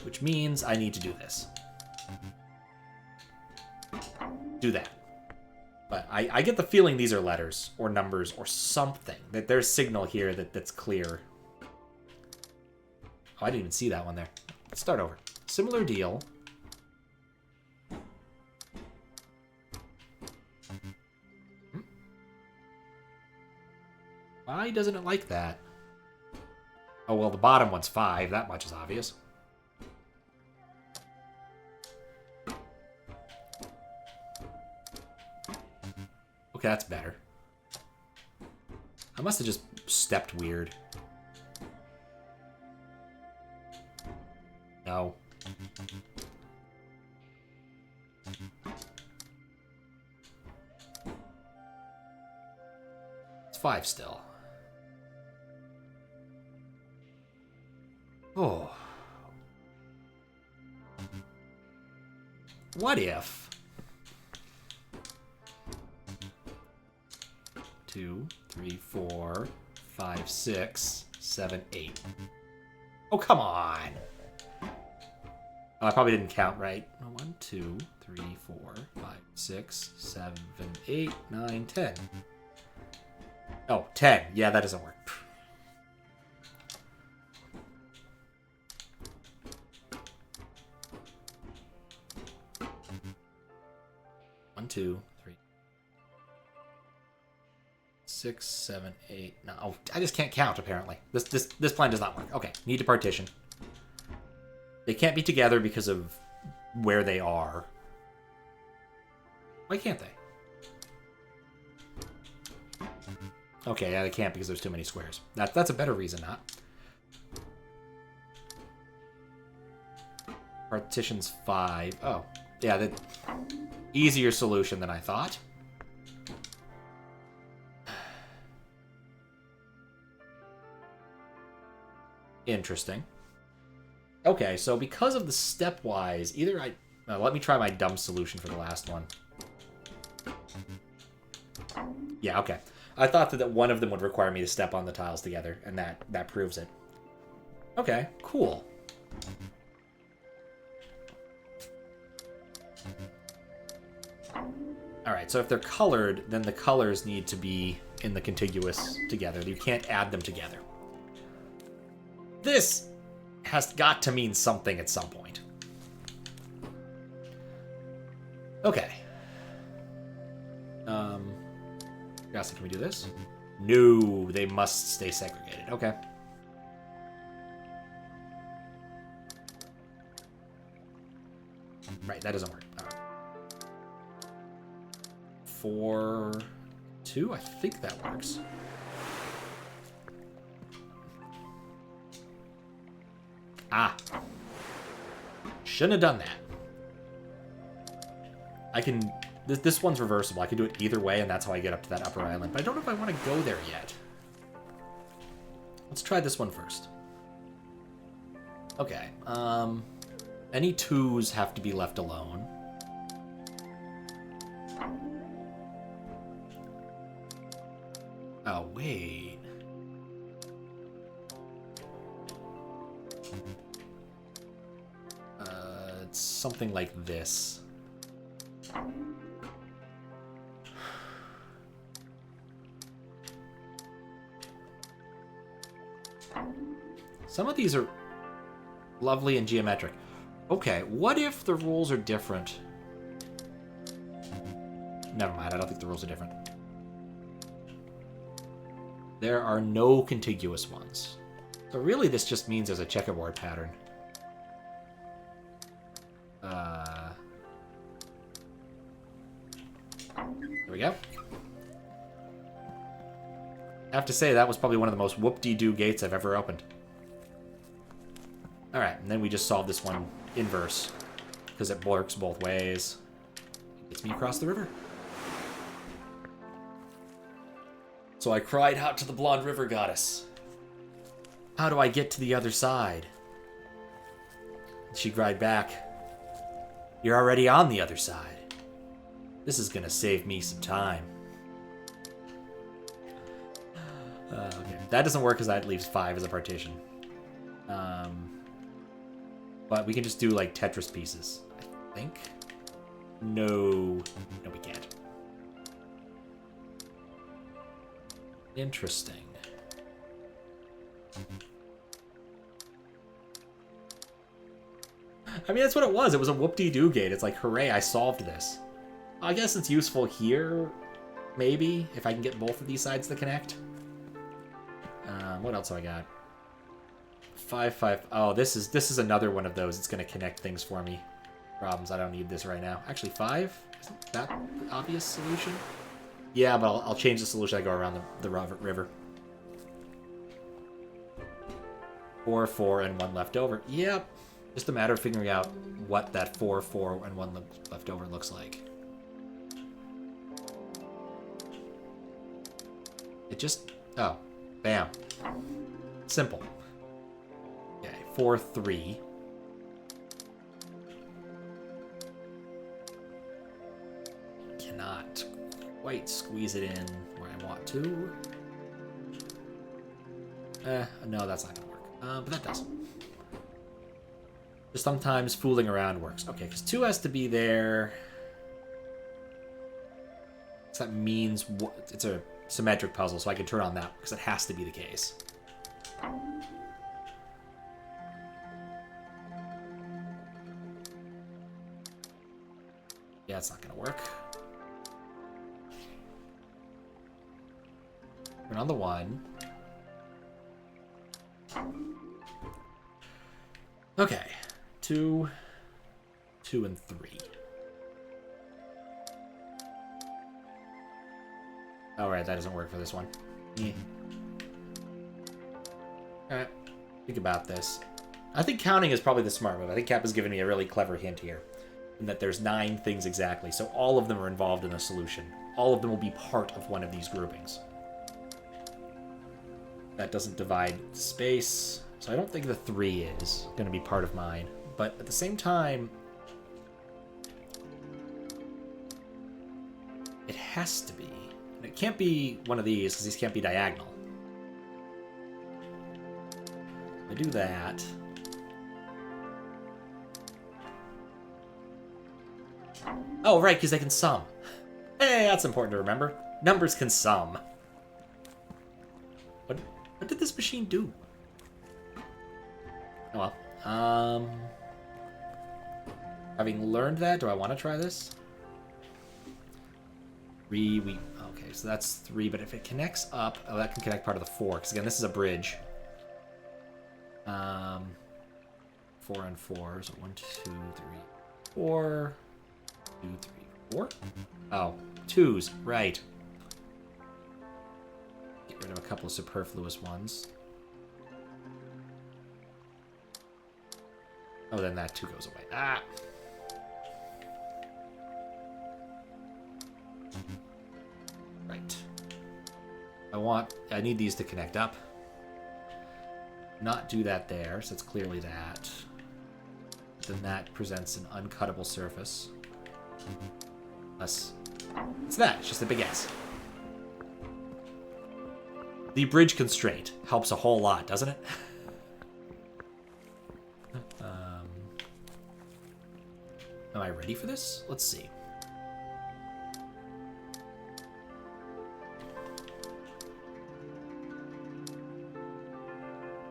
[SPEAKER 1] which means I need to do this. Do that. But I get the feeling these are letters or numbers or something. That there's signal here that's clear. Oh, I didn't even see that one there. Let's start over. Similar deal. Why doesn't it like that? Oh, well, the bottom one's 5. That much is obvious. Okay, that's better. I must have just stepped weird. No. It's 5 still. Oh. What if 2, 3, 4, 5, 6, 7, 8. Oh, come on. Oh, I probably didn't count right. 1, 2, 3, 4, 5, 6, 7, 8, 9, 10. Oh, 10. Yeah, that doesn't work. 1, 2, 3, 6, 7, 8. No, oh, I just can't count. Apparently, this plan does not work. Okay, need to partition. They can't be together because of where they are. Why can't they? Okay, yeah, they can't because there's too many squares. That's a better reason not. Partition's 5. Oh, yeah, that easier solution than I thought. Interesting. Okay, so because of the stepwise, either let me try my dumb solution for the last one. Yeah, okay. I thought that one of them would require me to step on the tiles together, and that proves it. Okay, cool. Alright, so if they're colored, then the colors need to be in the contiguous together. You can't add them together. This has got to mean something at some point. Okay. Gossip, can we do this? No, they must stay segregated. Okay. Right, that doesn't work. All right. 4, 2, I think that works. Ah. Shouldn't have done that. I can... This one's reversible. I can do it either way, and that's how I get up to that upper island. But I don't know if I want to go there yet. Let's try this one first. Okay. Any 2s have to be left alone. Oh, wait. It's something like this. Some of these are lovely and geometric. Okay, what if the rules are different? Never mind, I don't think the rules are different. There are no contiguous ones. So really this just means there's a checkerboard pattern. There we go. I have to say, that was probably one of the most whoop-de-doo gates I've ever opened. Alright, and then we just solved this one inverse, because it works both ways. Gets me across the river. So I cried out to the blonde river goddess. How do I get to the other side? She cried back, you're already on the other side. This is gonna save me some time. Okay, that doesn't work because that leaves 5 as a partition. But we can just do like Tetris pieces, I think. No, we can't. Interesting. I mean, that's what it was. It was a whoop-de-doo gate. It's like, hooray, I solved this. I guess it's useful here, maybe, if I can get both of these sides to connect. What else do I got? 5, 5. Oh, this is another one of those. It's going to connect things for me. Problems. I don't need this right now. Actually, 5? Isn't that the obvious solution? Yeah, but I'll change the solution. I go around the river. 4, 4, and 1 left over. Yep. Just a matter of figuring out what that 4, 4, and 1 left over looks like. It just... Oh. Bam. Simple. Okay, 4, 3. Cannot quite squeeze it in where I want to. No, that's not gonna work. But that does. Just sometimes fooling around works. Okay, because 2 has to be there. So that means it's a symmetric puzzle, so I can turn on that because it has to be the case. Yeah, it's not gonna work. Turn on the 1. Okay. 2, 2, and 3. Alright, that doesn't work for this one. Alright, think about this. I think counting is probably the smart move. I think Cap has given me a really clever hint here. In that there's 9 things exactly, so all of them are involved in the solution. All of them will be part of one of these groupings. That doesn't divide space, so I don't think the 3 is going to be part of mine. But at the same time, it has to be. It can't be one of these, because these can't be diagonal. I do that. Oh, right, because they can sum. Hey, that's important to remember. Numbers can sum. What did this machine do? Oh well. Having learned that, do I want to try this? 3, okay, so that's 3, but if it connects up, oh, that can connect part of the 4, because again, this is a bridge. 4 and 4, so 1, 2, 3, 4, 2, 3, 4? Oh, 2s, right. Get rid of a couple of superfluous ones. Oh, then that 2 goes away. Ah! Right. I need these to connect up. Not do that there, so it's clearly that. Then that presents an uncuttable surface. Unless it's that, it's just a big S. The bridge constraint helps a whole lot, doesn't it? Am I ready for this? Let's see.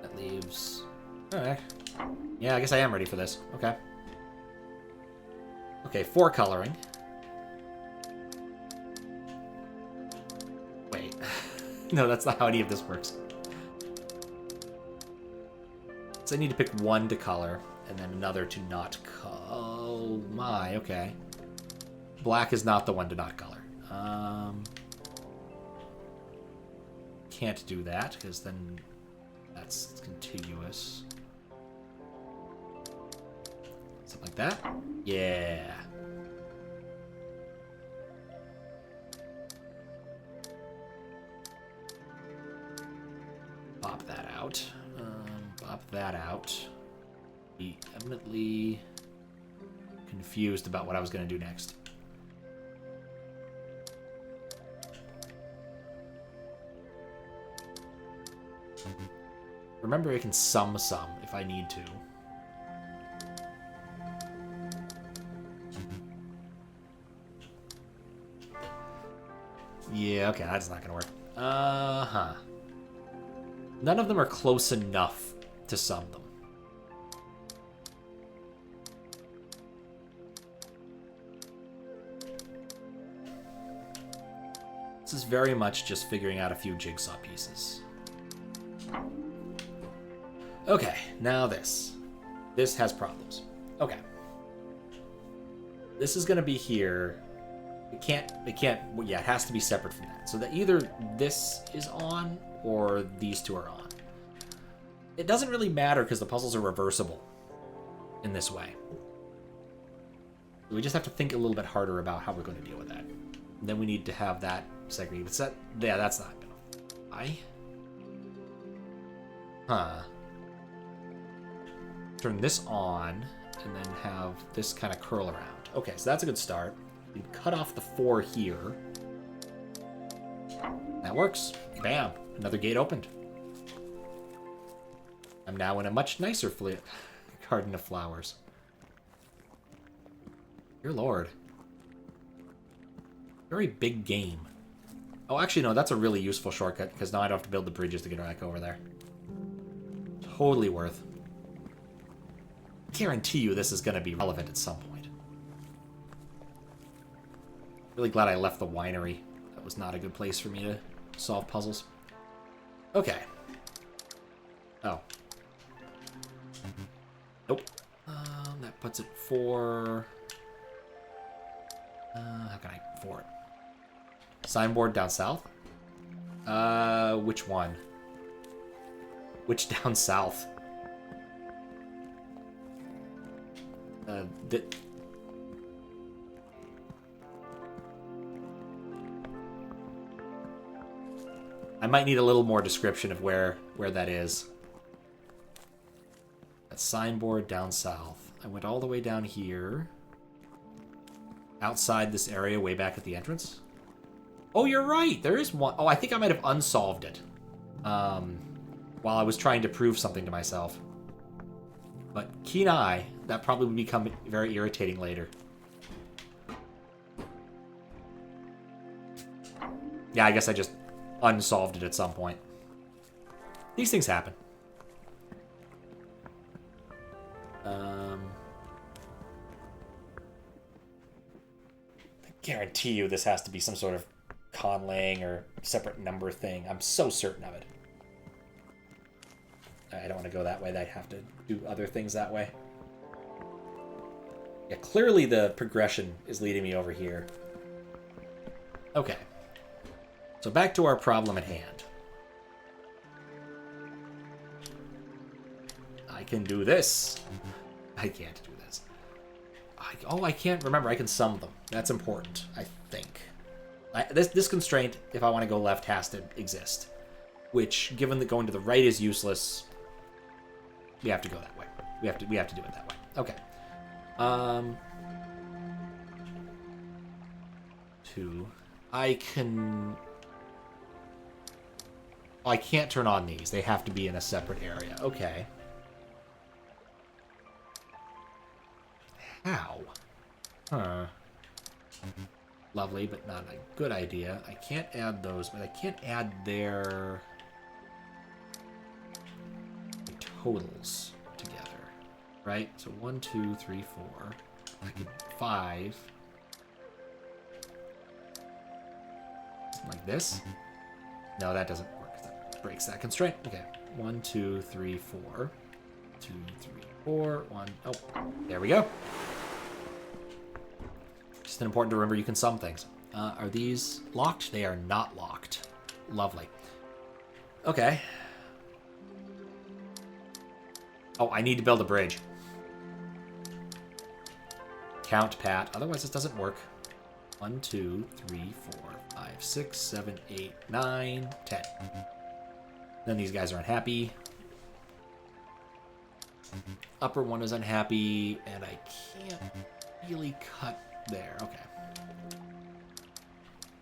[SPEAKER 1] That leaves... Alright. Yeah, I guess I am ready for this. Okay. Okay, 4 coloring. Wait. No, that's not how any of this works. So I need to pick 1 to color, and then another to not color. Oh my, okay. Black is not the one to not color. Can't do that, because then that's contiguous. Something like that? Yeah. Pop that out. Pop that out. Be eminently confused about what I was going to do next. Remember, I can sum some if I need to. Yeah, okay, that's not going to work. Uh-huh. None of them are close enough to sum them. This is very much just figuring out a few jigsaw pieces. Okay, now this. This has problems. Okay. This is going to be here. Yeah, it has to be separate from that. So that either this is on or these two are on. It doesn't really matter because the puzzles are reversible in this way. We just have to think a little bit harder about how we're going to deal with that. And then we need to have that segregated. But yeah, that's not going to fly. Huh. Turn this on and then have this kind of curl around. Okay, so that's a good start. We can cut off the 4 here. That works. Bam. Another gate opened. I'm now in a much nicer garden of flowers. Dear Lord. Very big game. Oh, actually, no, that's a really useful shortcut, because now I don't have to build the bridges to get back over there. Totally worth. Guarantee you this is going to be relevant at some point. Really glad I left the winery. That was not a good place for me to solve puzzles. Okay. Oh. Nope. That puts it 4... how can I... 4 it? Signboard down south? Which one? Which down south? I might need a little more description of where that is. That signboard down south. I went all the way down here. Outside this area, way back at the entrance. Oh, you're right. There is one. Oh, I think I might have unsolved it. While I was trying to prove something to myself. But keen eye, that probably would become very irritating later. Yeah, I guess I just unsolved it at some point. These things happen. I guarantee you this has to be some sort of conlaying or separate number thing. I'm so certain of it. I don't want to go that way. I'd have to do other things that way. Yeah, clearly the progression is leading me over here. Okay. So back to our problem at hand. I can do this. I can't do this. I can't remember. I can sum them. That's important, I think. This constraint, if I want to go left, has to exist. Which, given that going to the right is useless, we have to go that way. We have to do it that way. Okay. 2. I can't turn on these. They have to be in a separate area. Okay. How? Huh. Lovely, but not a good idea. I can't add those, but I can't add their totals together, right? So 1, 2, 3, 4. I could 5. Like this. No, that doesn't work. That breaks that constraint. Okay. 1, 2, 3, 4. 2, 3, 4. 1. Oh, there we go. Just important to remember you can sum things. Are these locked? They are not locked. Lovely. Okay. Oh, I need to build a bridge. Count, Pat. Otherwise, this doesn't work. 1, 2, 3, 4, 5, 6, 7, 8, 9, 10. Then these guys are unhappy. Upper one is unhappy, and I can't really cut there. Okay.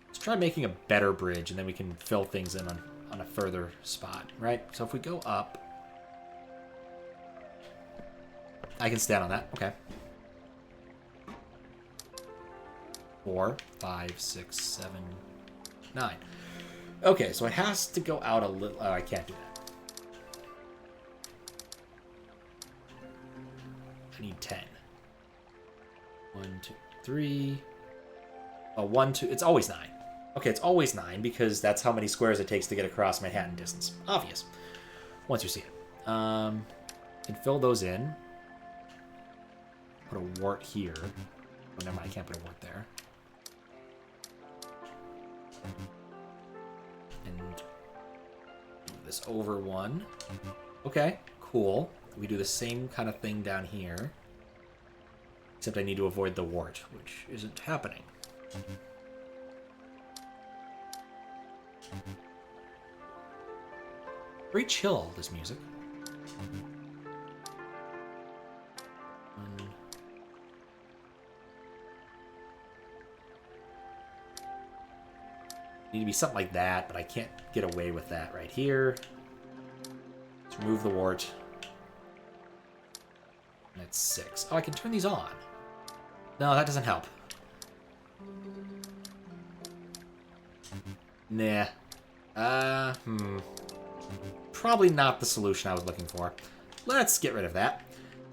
[SPEAKER 1] Let's try making a better bridge, and then we can fill things in on a further spot, right? So if we go up, I can stand on that. Okay. 4, 5, 6, 7, 9. Okay, so it has to go out a little. Oh, I can't do that. I need 10. 1, 2, 3. Oh, 1, 2. It's always 9. Okay, it's always 9 because that's how many squares it takes to get across Manhattan distance. Obvious. Once you see it. Can fill those in. Put a wart here. Oh, never mind. I can't put a wart there. And move this over 1. Okay, cool. We do the same kind of thing down here. Except I need to avoid the wart, which isn't happening. Very chill, this music. 1. Need to be something like that, but I can't get away with that right here. Let's remove the wart. And that's 6. Oh, I can turn these on. No, that doesn't help. Nah. Probably not the solution I was looking for. Let's get rid of that.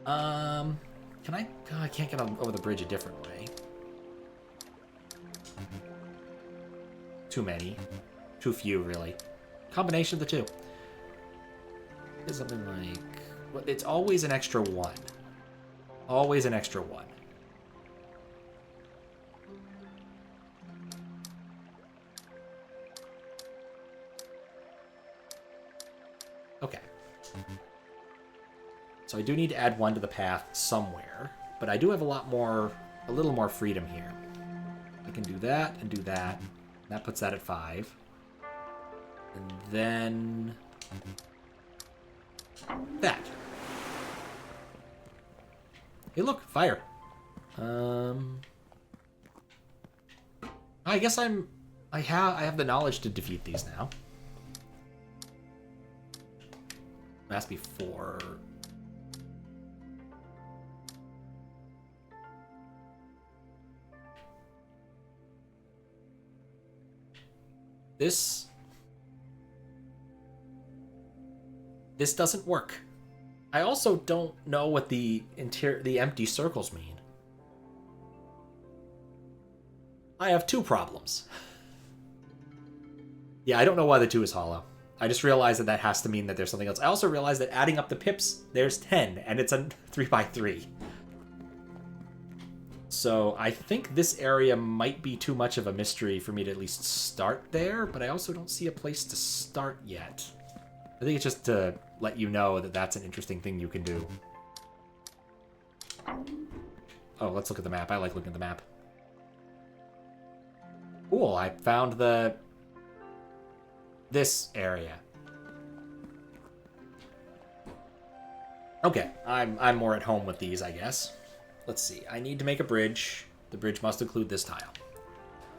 [SPEAKER 1] Can I? God, I can't get over the bridge a different way. Too many. Too few, really. Combination of the two. It's something like... Well, it's always an extra 1. Always an extra 1. Okay. So I do need to add 1 to the path somewhere, but I do have a little more freedom here. I can do that and do that. That puts that at 5. And then... that. Hey, look, fire. I guess I have the knowledge to defeat these now. It has to be 4. This doesn't work. I also don't know what the empty circles mean. I have 2 problems. Yeah, I don't know why the 2 is hollow. I just realized that has to mean that there's something else. I also realized that adding up the pips, there's 10, and it's a 3x3. So I think this area might be too much of a mystery for me to at least start there, but I also don't see a place to start yet. I think it's just to let you know that that's an interesting thing you can do. Oh, let's look at the map. I like looking at the map. Cool, I found this area. Okay, I'm more at home with these, I guess. Let's see. I need to make a bridge. The bridge must include this tile.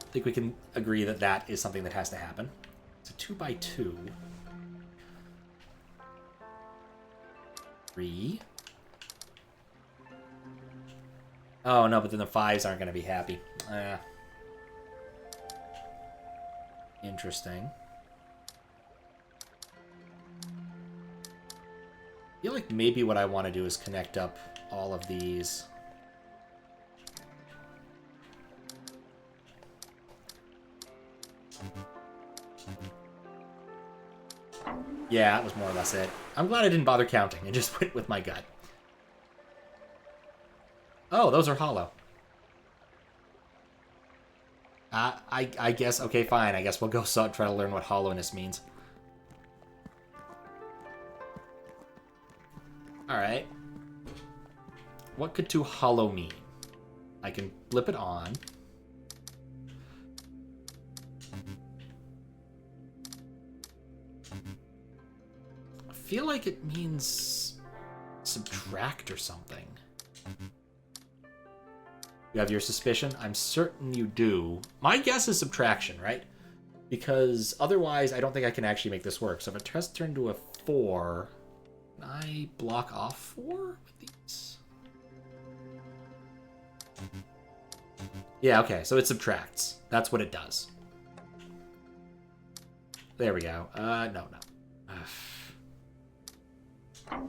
[SPEAKER 1] I think we can agree that that is something that has to happen. It's a 2x2. 3. Oh, no, but then the 5s aren't going to be happy. Interesting. I feel like maybe what I want to do is connect up all of these. Yeah, that was more or less it. I'm glad I didn't bother counting. I just went with my gut. Oh, those are hollow. I guess, okay, fine. I guess we'll go try to learn what hollowness means. Alright. What could to hollow mean? I can flip it on. I feel like it means subtract or something. You have your suspicion? I'm certain you do. My guess is subtraction, right? Because otherwise, I don't think I can actually make this work. So if a test turned to a 4, can I block off 4 with these? Yeah, okay, so it subtracts. That's what it does. There we go. No.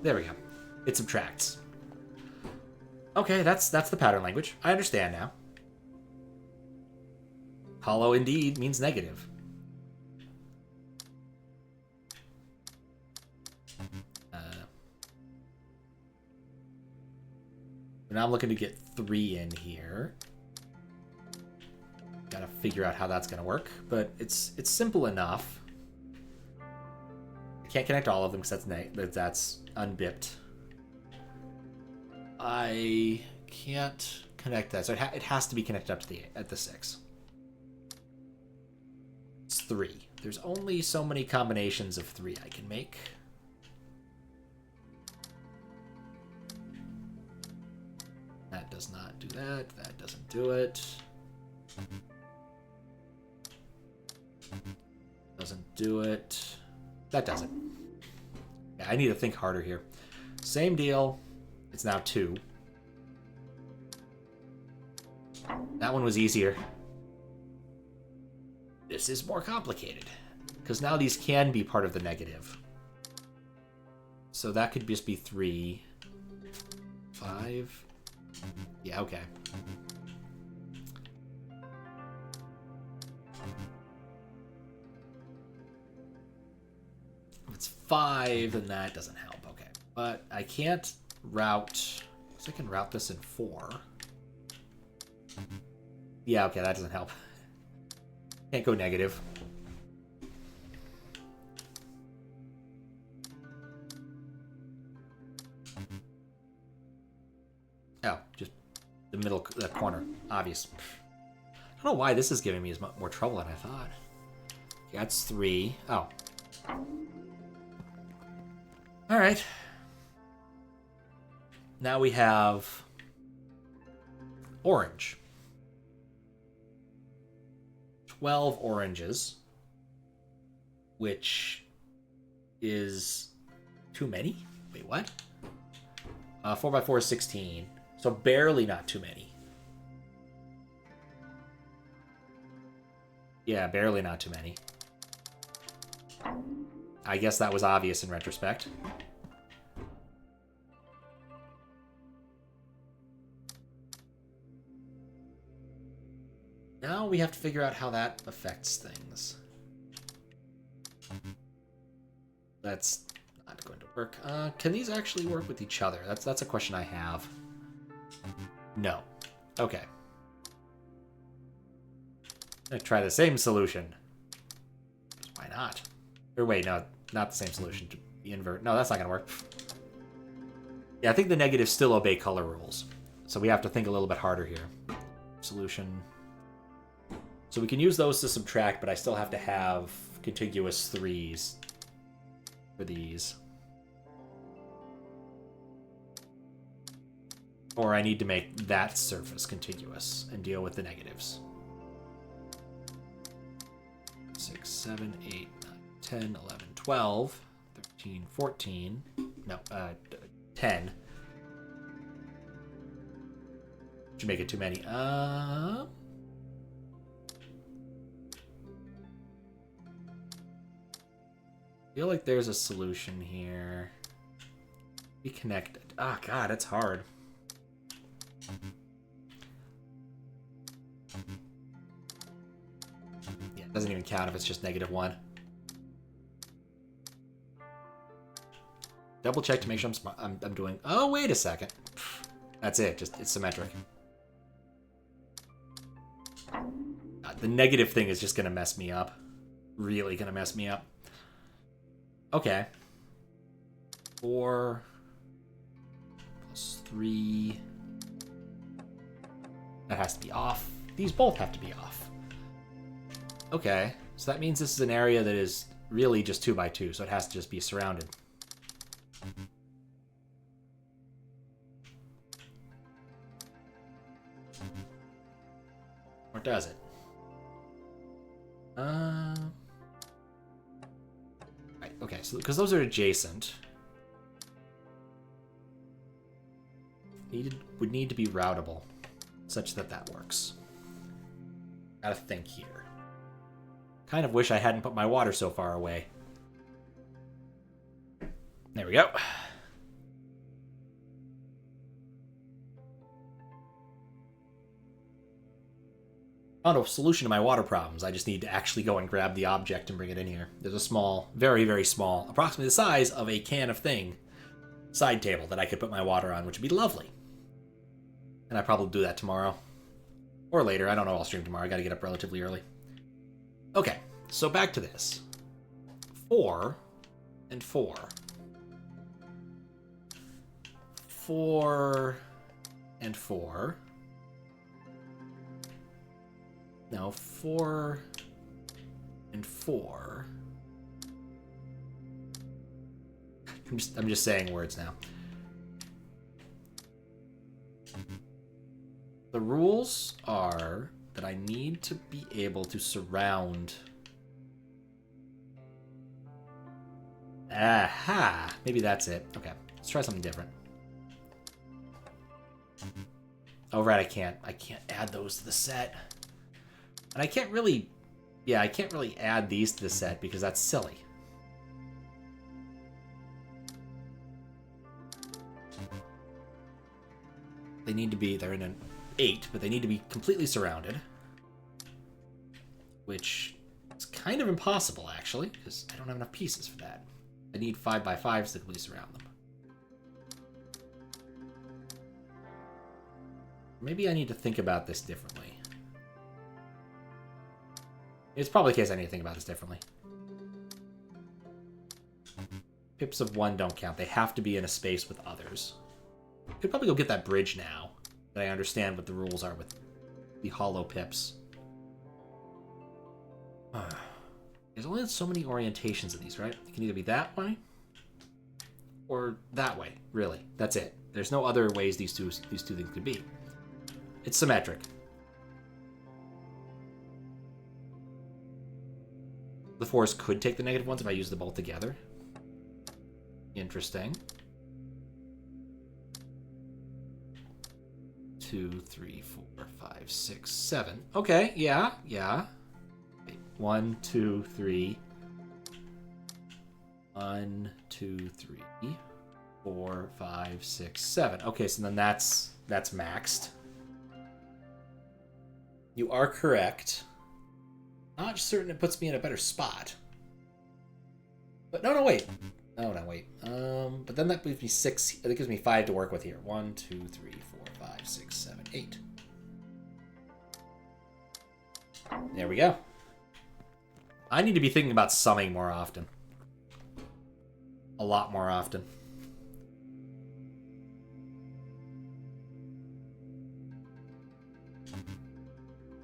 [SPEAKER 1] There we go. It subtracts. Okay, that's the pattern language. I understand now. Hollow indeed means negative. Now I'm looking to get 3 in here. Gotta figure out how that's gonna work, but it's simple enough. I can't connect all of them because that's unbipped. I can't connect that, so it has to be connected up to at the 6. It's 3. There's only so many combinations of 3 I can make. That does not do that. That doesn't do it. Doesn't do it. That does it. Yeah, I need to think harder here. Same deal. It's now 2. That one was easier. This is more complicated. Because now these can be part of the negative. So that could just be 3. 5. Yeah, okay. If it's 5, then that doesn't help. Okay. But I can't route... So I can route this in 4. Yeah, okay, that doesn't help. Can't go negative. Oh, just the middle, the corner. Obvious. I don't know why this is giving me as much more trouble than I thought. Yeah, that's 3. Oh. Alright. Now we have orange. 12 oranges, which is too many? Wait, what? 4x4 is 16, so barely not too many. Yeah, barely not too many. I guess that was obvious in retrospect. Now we have to figure out how that affects things. That's not going to work. Can these actually work with each other? That's a question I have. No. Okay. I'm gonna try the same solution. Why not? Or wait, no, not the same solution. The invert. No, that's not gonna work. Yeah, I think the negatives still obey color rules. So we have to think a little bit harder here. Solution. So we can use those to subtract, but I still have to have contiguous 3s for these. Or I need to make that surface contiguous and deal with the negatives. 6, 7, 8, 9, 10, 11, 12, 13, 14. No, 10. you make it too many? Feel like there's a solution here. Be connected. Ah, God, it's hard. Yeah, it doesn't even count if it's just -1. Double check to make sure I'm doing... Oh, wait a second. That's it. Just it's symmetric. The negative thing is just going to mess me up. Really going to mess me up. Okay. 4 plus 3. That has to be off. These both have to be off. Okay. So that means this is an area that is really just 2 by 2, so it has to just be surrounded. Or does it? Right, okay, so because those are adjacent, would need to be routable, such that that works. Gotta think here. Kind of wish I hadn't put my water so far away. There we go. Found a solution to my water problems. I just need to actually go and grab the object and bring it in here. There's a small, very, very small, approximately the size of a can of thing, side table that I could put my water on, which would be lovely. And I probably do that tomorrow. Or later. I don't know. I'll stream tomorrow. I gotta get up relatively early. Okay, so back to this. 4 and 4. 4 and 4. No, 4 and 4. I'm just saying words now. The rules are that I need to be able to surround. Aha! Maybe that's it. Okay, let's try something different. Oh, right, I can't add those to the set. And I can't really... Yeah, I can't really add these to the set because that's silly. They need to be... They're in an 8, but they need to be completely surrounded. Which is kind of impossible, actually, because I don't have enough pieces for that. I need 5x5s to completely surround them. Maybe I need to think about this differently. It's probably the case I need to think about this differently. Pips of 1 don't count. They have to be in a space with others. Could probably go get that bridge now that I understand what the rules are with the hollow pips. There's only so many orientations of these, right? It can either be that way or that way, really. That's it. There's no other ways these two things could be. It's symmetric. The 4s could take the -1s if I use them both together. Interesting. 2, 3, 4, 5, 6, 7. Okay, yeah. Wait, 1, 2, 3. 1, 2, 3, 4, 5, 6, 7. Okay, so then that's maxed. You are correct. Not certain it puts me in a better spot. But no, wait. Oh, no, wait. But then that gives me 6. That gives me 5 to work with here. 1, 2, 3, 4, 5, 6, 7, 8. There we go. I need to be thinking about summing more often. A lot more often.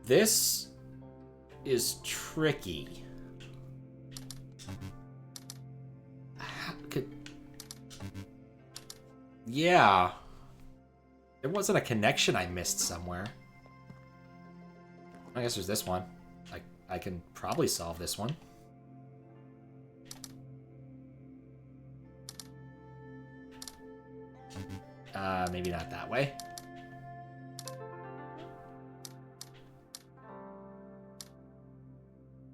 [SPEAKER 1] This is tricky. Yeah. There wasn't a connection I missed somewhere. I guess there's this one. I can probably solve this one. Maybe not that way.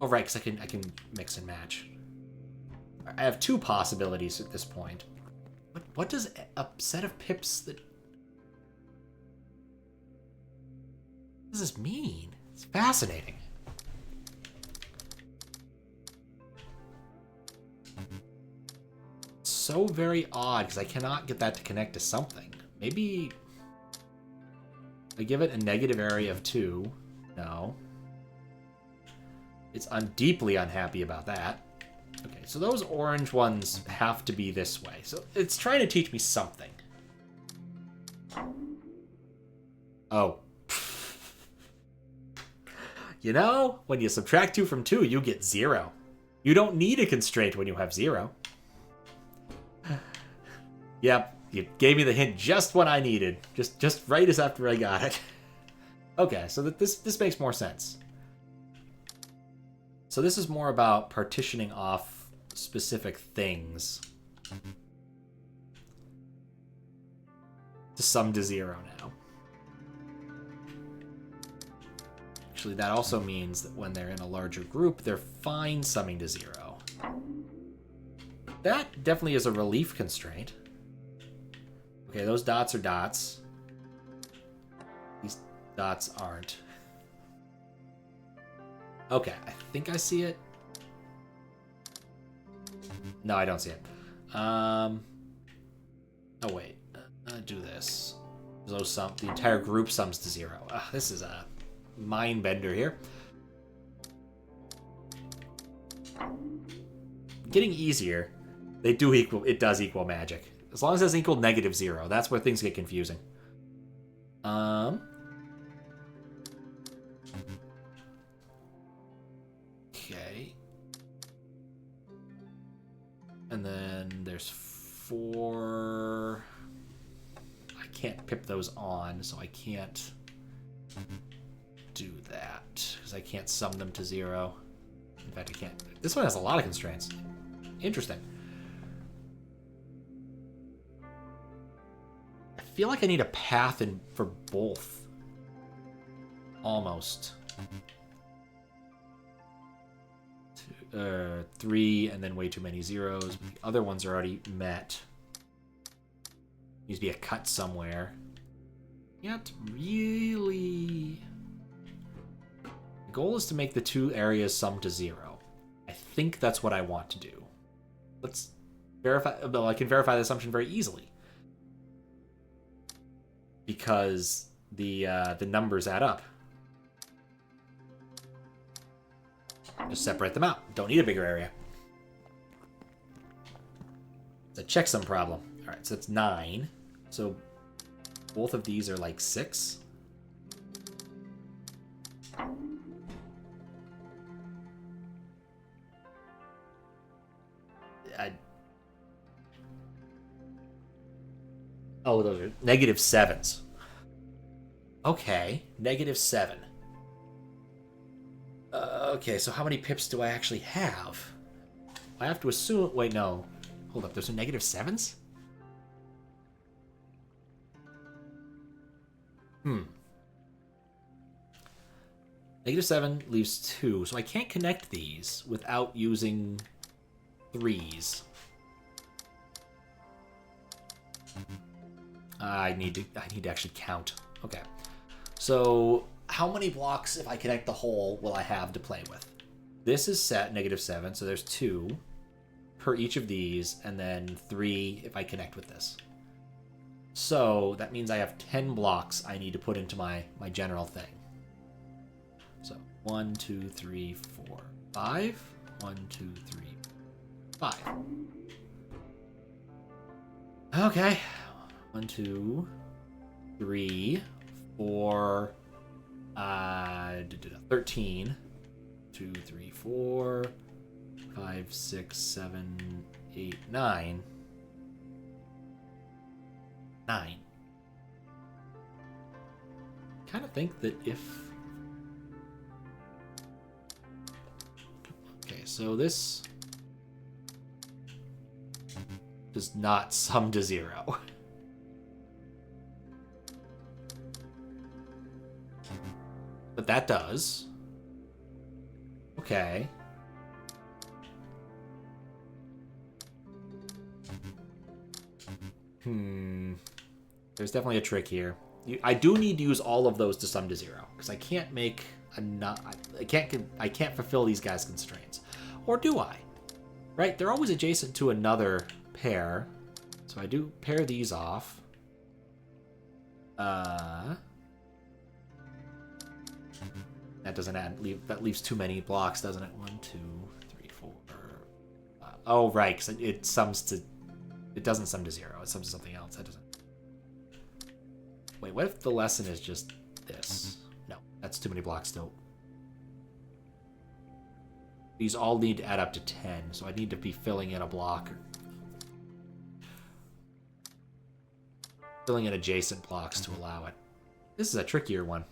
[SPEAKER 1] Oh, right, because I can mix and match. I have two possibilities at this point. What does a set of pips that... What does this mean? It's fascinating. So very odd, because I cannot get that to connect to something. Maybe I give it a negative area of 2. No. I'm deeply unhappy about that. Okay, so those orange ones have to be this way. So it's trying to teach me something. Oh. You know, when you subtract 2 from 2, you get 0. You don't need a constraint when you have 0. Yep, you gave me the hint just when I needed. Just right as after I got it. Okay, so this makes more sense. So this is more about partitioning off specific things. To sum to 0 now. Actually, that also means that when they're in a larger group, they're fine summing to 0. That definitely is a relief constraint. Okay, those dots are dots. These dots aren't. Okay, I think I see it. No, I don't see it. Oh, wait. Do this. The entire group sums to 0. This is a mind bender here. Getting easier. It does equal magic. As long as it doesn't equal negative 0, that's where things get confusing. Okay. And then there's 4... I can't pip those on, so I can't do that. Because I can't sum them to 0. In fact, I can't. This one has a lot of constraints. Interesting. I feel like I need a path for both. Almost. 3, and then way too many zeros. The other ones are already met. Needs to be a cut somewhere. Yet, really... The goal is to make the 2 areas sum to 0. I think that's what I want to do. Let's verify... Well, I can verify the assumption very easily. Because the numbers add up. Just separate them out. Don't need a bigger area. It's a checksum problem. Alright, so that's 9. So both of these are like 6. Oh, those are negative 7s. Okay, negative 7. Okay, so how many pips do I actually have? I have to assume... Wait, no. Hold up, there's a negative 7s? Negative 7 leaves 2, so I can't connect these without using 3s. I need to actually count. Okay. So how many blocks, if I connect the whole, will I have to play with? This is set negative 7, so there's 2 per each of these, and then 3 if I connect with this. So that means I have 10 blocks I need to put into my general thing. So 1, 2, 3, 4, 5. 1, 2, 3, 5. Okay. 1, 2, 3, 4, 13. 2, 3, 4, 5, 6, 7, 8, 9. 9. I kind of think that if... Okay, so this does not sum to 0. But that does. Okay. There's definitely a trick here. I do need to use all of those to sum to 0, because I can't make enough. I can't fulfill these guys' constraints, or do I? Right? They're always adjacent to another pair, so I do pair these off. That doesn't add. That leaves too many blocks, doesn't it? 1, 2, 3, 4. Oh, right, because it sums to. It doesn't sum to 0. It sums to something else. That doesn't. Wait, what if the lesson is just this? No, that's too many blocks still. These all need to add up to 10, so I need to be filling in a block. Filling in adjacent blocks to allow it. This is a trickier one.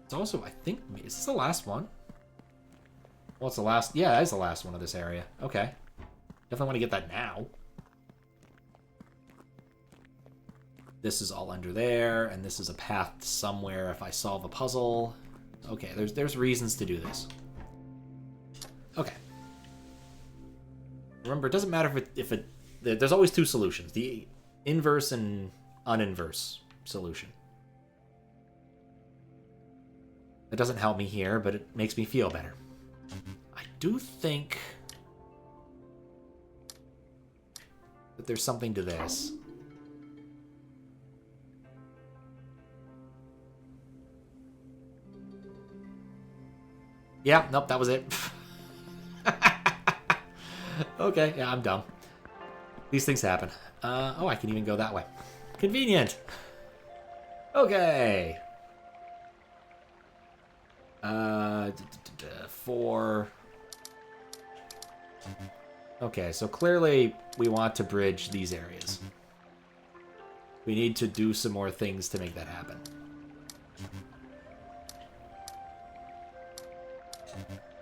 [SPEAKER 1] It's also, I think, is this the last one? Well, it's the last, yeah, that is the last one of this area. Okay. Definitely want to get that now. This is all under there, and this is a path to somewhere if I solve a puzzle. Okay, there's reasons to do this. Okay. Remember, it doesn't matter there's always two solutions. The inverse and uninverse solution. It doesn't help me here, but it makes me feel better. I do think that there's something to this. Yeah, nope, that was it. Okay, yeah, I'm dumb. These things happen. Oh, I can even go that way. Convenient. Okay. 4. Okay, so clearly we want to bridge these areas. We need to do some more things to make that happen.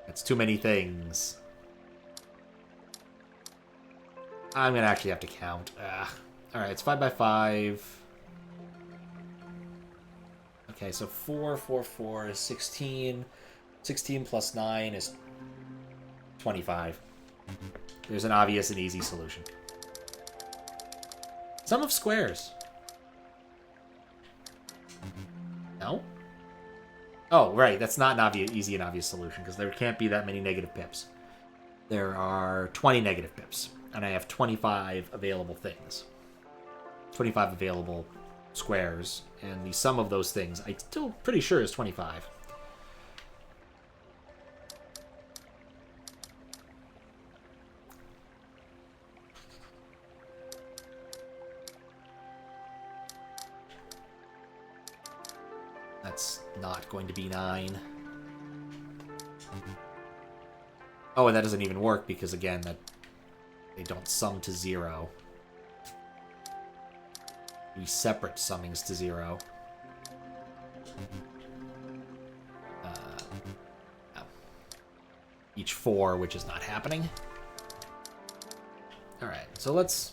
[SPEAKER 1] That's too many things. I'm gonna actually have to count. Alright, it's 5 by 5. Okay, so 4, 4, 4 is 16. 16 plus 9 is 25. There's an obvious and easy solution. Sum of squares. No? Oh, right. That's not an easy and obvious solution, because there can't be that many negative pips. There are 20 negative pips, and I have 25 available things. 25 available squares, and the sum of those things, I'm still pretty sure is 25. That's not going to be 9. Oh, and that doesn't even work because, again, that they don't sum to 0. We separate summings to 0. Each 4, which is not happening. Alright, so let's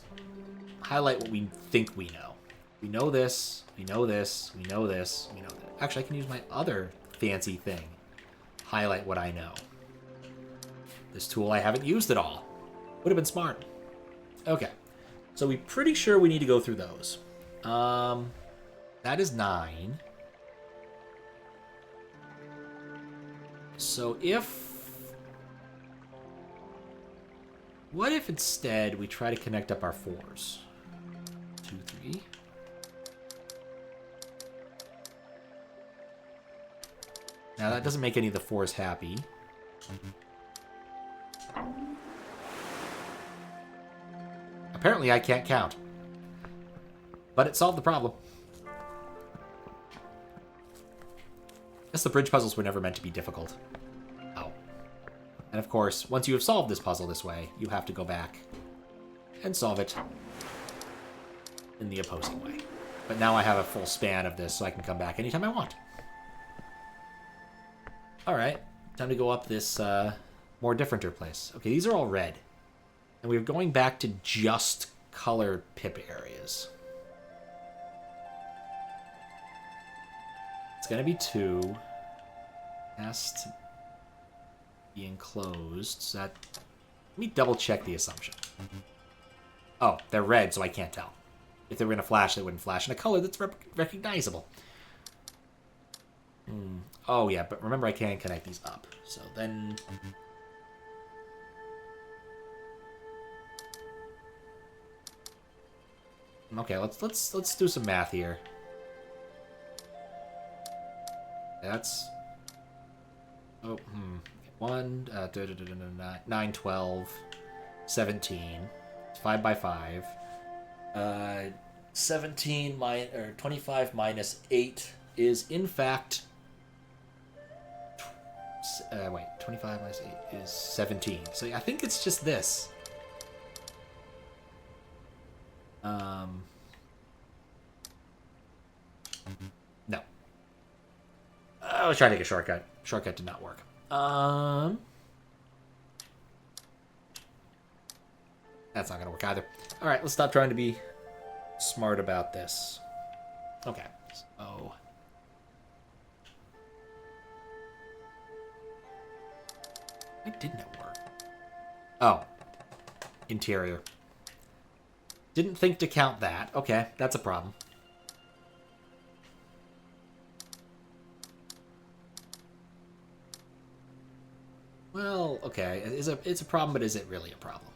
[SPEAKER 1] highlight what we think we know. We know this, we know this, we know this, we know that. Actually, I can use my other fancy thing. Highlight what I know. This tool I haven't used at all. Would have been smart. Okay. So we're pretty sure we need to go through those. That is 9. So what if instead we try to connect up our 4s? 2, 3. Now that doesn't make any of the 4s happy. Apparently I can't count. But it solved the problem. Guess the bridge puzzles were never meant to be difficult. Oh. And of course, once you have solved this puzzle this way, you have to go back and solve it in the opposing way. But now I have a full span of this, so I can come back anytime I want. Alright, time to go up this more differenter place. Okay, these are all red. And we're going back to just colored pip areas. It's going to be 2. Has to be enclosed. So that... Let me double check the assumption. Oh, they're red, so I can't tell. If they were going to flash, they wouldn't flash in a color that's recognizable. Oh, yeah, but remember I can connect these up. So then... Okay, let's do some math here. That's... Oh, 9, 12, 17. 5 by 5. 25 minus 8 is, in fact... wait, 25 minus 8 is 17. So I think it's just this. No. I was trying to take a shortcut. Shortcut did not work. That's not going to work either. All right, let's stop trying to be smart about this. Okay. So... Why didn't it work? Oh. Interior. Didn't think to count that. Okay, that's a problem. Well, okay. It's a problem, but is it really a problem?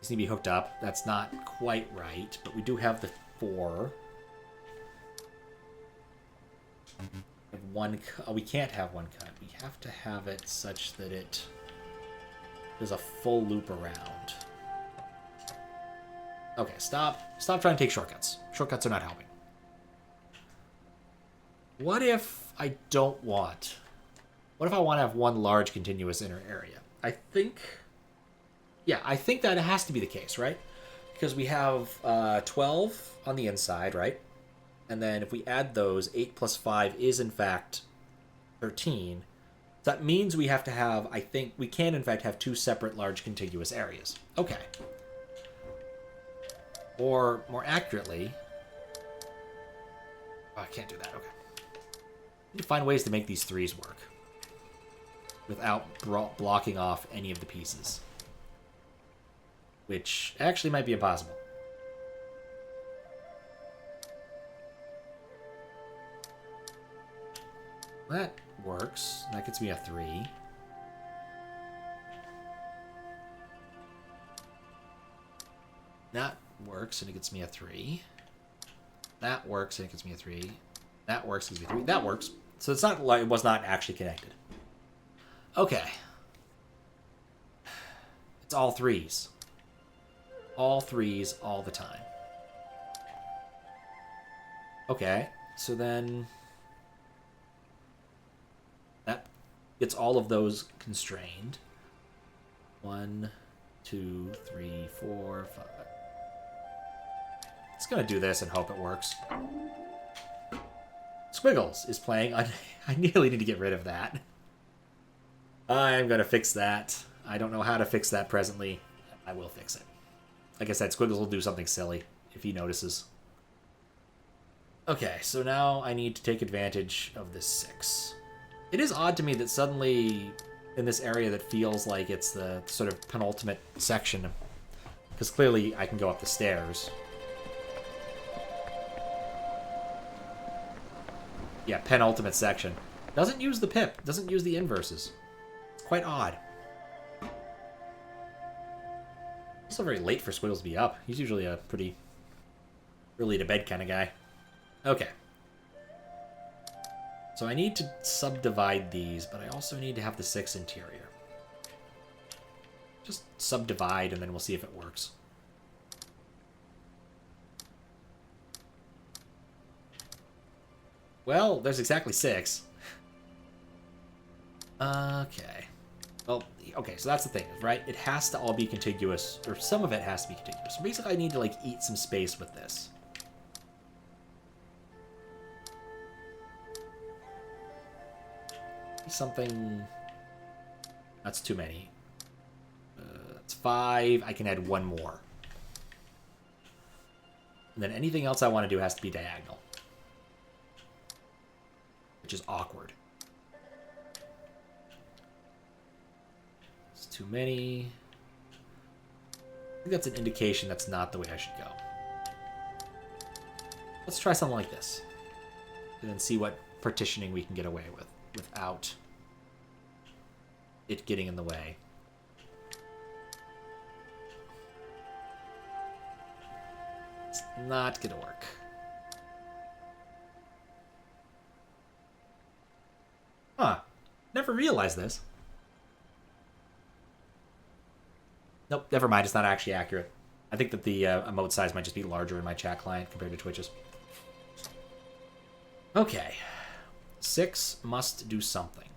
[SPEAKER 1] These need to be hooked up. That's not quite right, but we do have the 4. We have one. We can't have one cut. We have to have it such that it does a full loop around. Okay, stop trying to take shortcuts. Shortcuts are not helping. What if I don't want... What if I want to have one large continuous inner area? I think that it has to be the case, right? Because we have 12 on the inside, right? And then if we add those, 8 plus 5 is, in fact, 13. That means we have to have, I think, we can, in fact, have 2 separate large contiguous areas. Okay. Or, more accurately... Oh, I can't do that. Okay. I need to find ways to make these 3s work without blocking off any of the pieces. Which actually might be impossible. That works. That gets me a 3. That works, and it gets me a 3. That works, and it gets me a 3. That works, and it gets me a 3. That works. So it's not like it was not actually connected. Okay. It's all 3s. All 3s all the time. Okay, so then... That gets all of those constrained. 1, 2, 3, 4, 5. It's gonna do this and hope it works. Squiggles is playing. I nearly need to get rid of that. I'm gonna fix that. I don't know how to fix that presently. I will fix it. Like I said, Squiggles will do something silly if he notices. Okay, so now I need to take advantage of this 6. It is odd to me that suddenly in this area that feels like it's the sort of penultimate section, because clearly I can go up the stairs. Yeah, penultimate section. Doesn't use the pip, doesn't use the inverses. It's quite odd. Also very late for Squiggles to be up. He's usually a pretty early to bed kind of guy. Okay. So I need to subdivide these, but I also need to have the 6 interior. Just subdivide and then we'll see if it works. Well, there's exactly 6. Okay. Well, okay, so that's the thing, right? It has to all be contiguous, or some of it has to be contiguous. So basically, I need to, like, eat some space with this. Something... That's too many. That's 5. I can add 1 more. And then anything else I want to do has to be diagonal. Which is awkward. It's too many. think that's an indication that's not the way I should go. Let's try something like this. And then see what partitioning we can get away with without it getting in the way. It's not gonna work. Huh. Never realized this. Nope, never mind. It's not actually accurate. I think that the emote size might just be larger in my chat client compared to Twitch's. Okay. 6 must do something.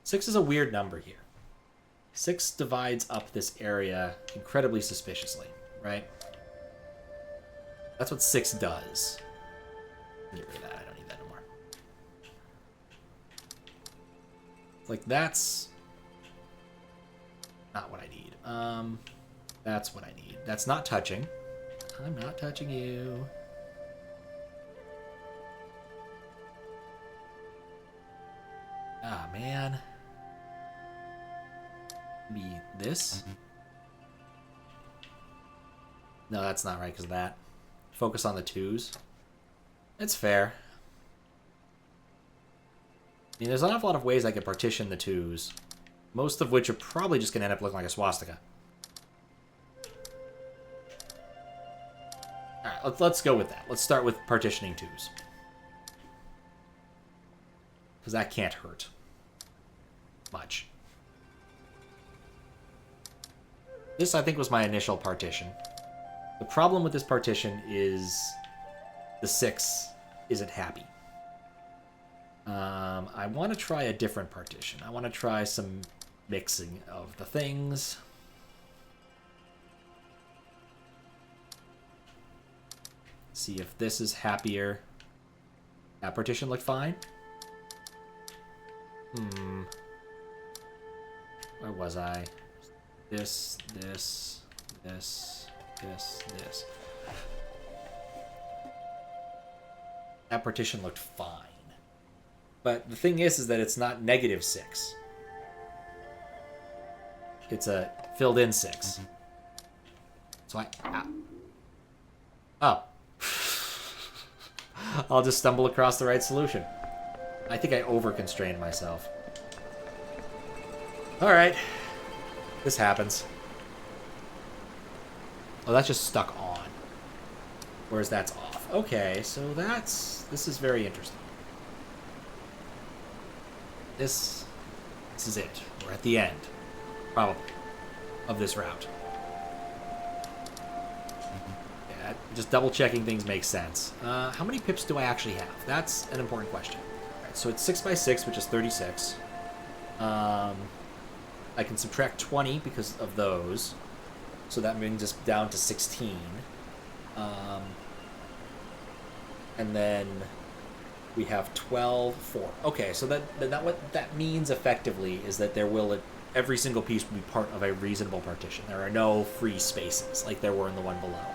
[SPEAKER 1] 6 is a weird number here. 6 divides up this area incredibly suspiciously, right? That's what 6 does. Get rid of that. I don't need that anymore. Like, that's not what I need. That's what I need. That's not touching. I'm not touching you. Ah, man. Be this? No, that's not right because of that. Focus on the 2s. It's fair. I mean, there's an awful lot of ways I could partition the 2s. Most of which are probably just going to end up looking like a swastika. Alright, let's go with that. Let's start with partitioning 2s. Because that can't hurt much. This, I think, was my initial partition. The problem with this partition is the 6 isn't happy. I want to try a different partition. I want to try some mixing of the things. See if this is happier. That partition looked fine. Where was I? This. That partition looked fine. But the thing is that it's not -6. It's a filled in 6. So oh. I'll just stumble across the right solution. I think I over-constrained myself. Alright. This happens. Oh, that's just stuck on. Whereas that's off. Okay, so this is very interesting. This is it. We're at the end, probably, of this route. Yeah, just double-checking things makes sense. How many pips do I actually have? That's an important question. Alright, so it's 6 by 6, which is 36. I can subtract 20 because of those. So that brings us down to 16. And then we have 12, 4. Okay, so that what that means effectively is that there will, every single piece will be part of a reasonable partition. There are no free spaces like there were in the one below.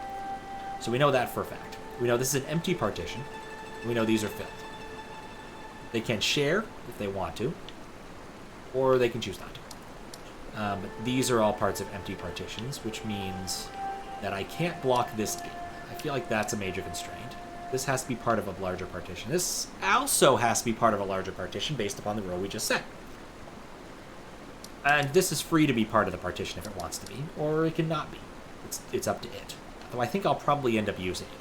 [SPEAKER 1] So we know that for a fact. We know this is an empty partition. We know these are filled. They can share if they want to, or they can choose not to. But these are all parts of empty partitions, which means that I can't block this in. I feel like that's a major constraint. This has to be part of a larger partition. This also has to be part of a larger partition based upon the rule we just set. And this is free to be part of the partition if it wants to be, or it cannot be. It's up to it. Though I think I'll probably end up using it.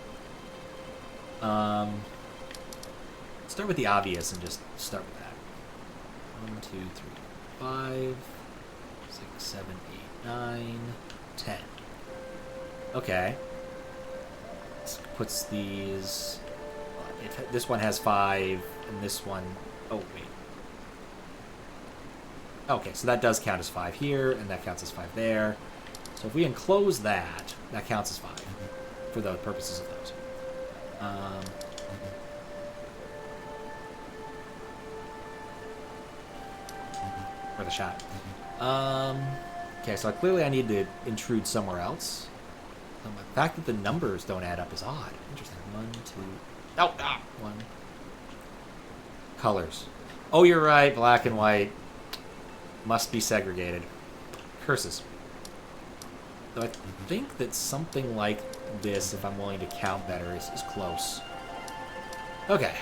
[SPEAKER 1] Start with the obvious and just start with that. 1, 2, 3, 5, 6, 7, 8, 9, 10. Okay. This puts these... this one has 5, and this one... oh, wait. Okay, so that does count as 5 here, and that counts as 5 there. So if we enclose that, that counts as 5 for the purposes of those. For the shot. Okay, so clearly I need to intrude somewhere else. The fact that the numbers don't add up is odd. Interesting. 1, 2... oh, 1. Colors. Oh, you're right. Black and white must be segregated. Curses. So I think that something like this, if I'm willing to count better, is close. Okay.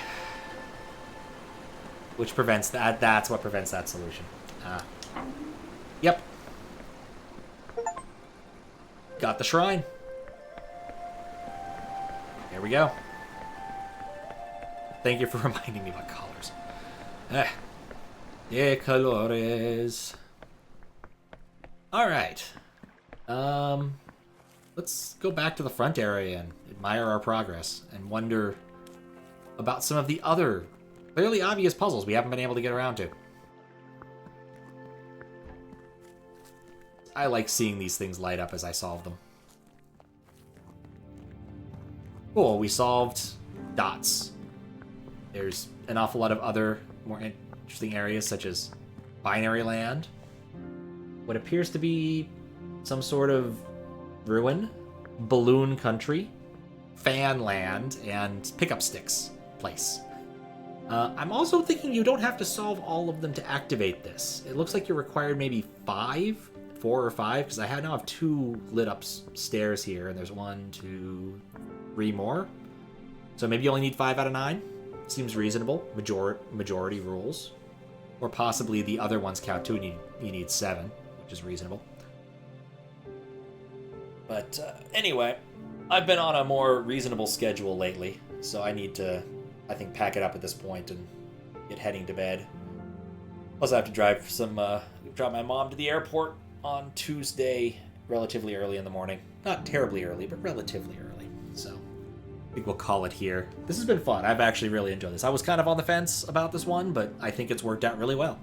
[SPEAKER 1] Which prevents that. That's what prevents that solution. Yep. Got the shrine. There we go. Thank you for reminding me about colors. De colores. Alright. Let's go back to the front area and admire our progress and wonder about some of the other clearly obvious puzzles we haven't been able to get around to. I like seeing these things light up as I solve them. Cool, we solved dots. There's an awful lot of other more interesting areas, such as binary land, what appears to be some sort of ruin, balloon country, fan land, and pickup sticks place. I'm also thinking you don't have to solve all of them to activate this. It looks like you're required maybe 4 or 5, because I now have 2 lit up stairs here, and there's 1, 2, 3 more. So maybe you only need 5 out of 9. Seems reasonable. Majority rules. Or possibly the other ones count too, and you need 7, which is reasonable. But anyway, I've been on a more reasonable schedule lately, so I need to, I think, pack it up at this point and get heading to bed. Plus, I have to drop my mom to the airport on Tuesday, relatively early in the morning. Not terribly early, but relatively early. So I think we'll call it here. This has been fun. I've actually really enjoyed this. I was kind of on the fence about this one, but I think it's worked out really well.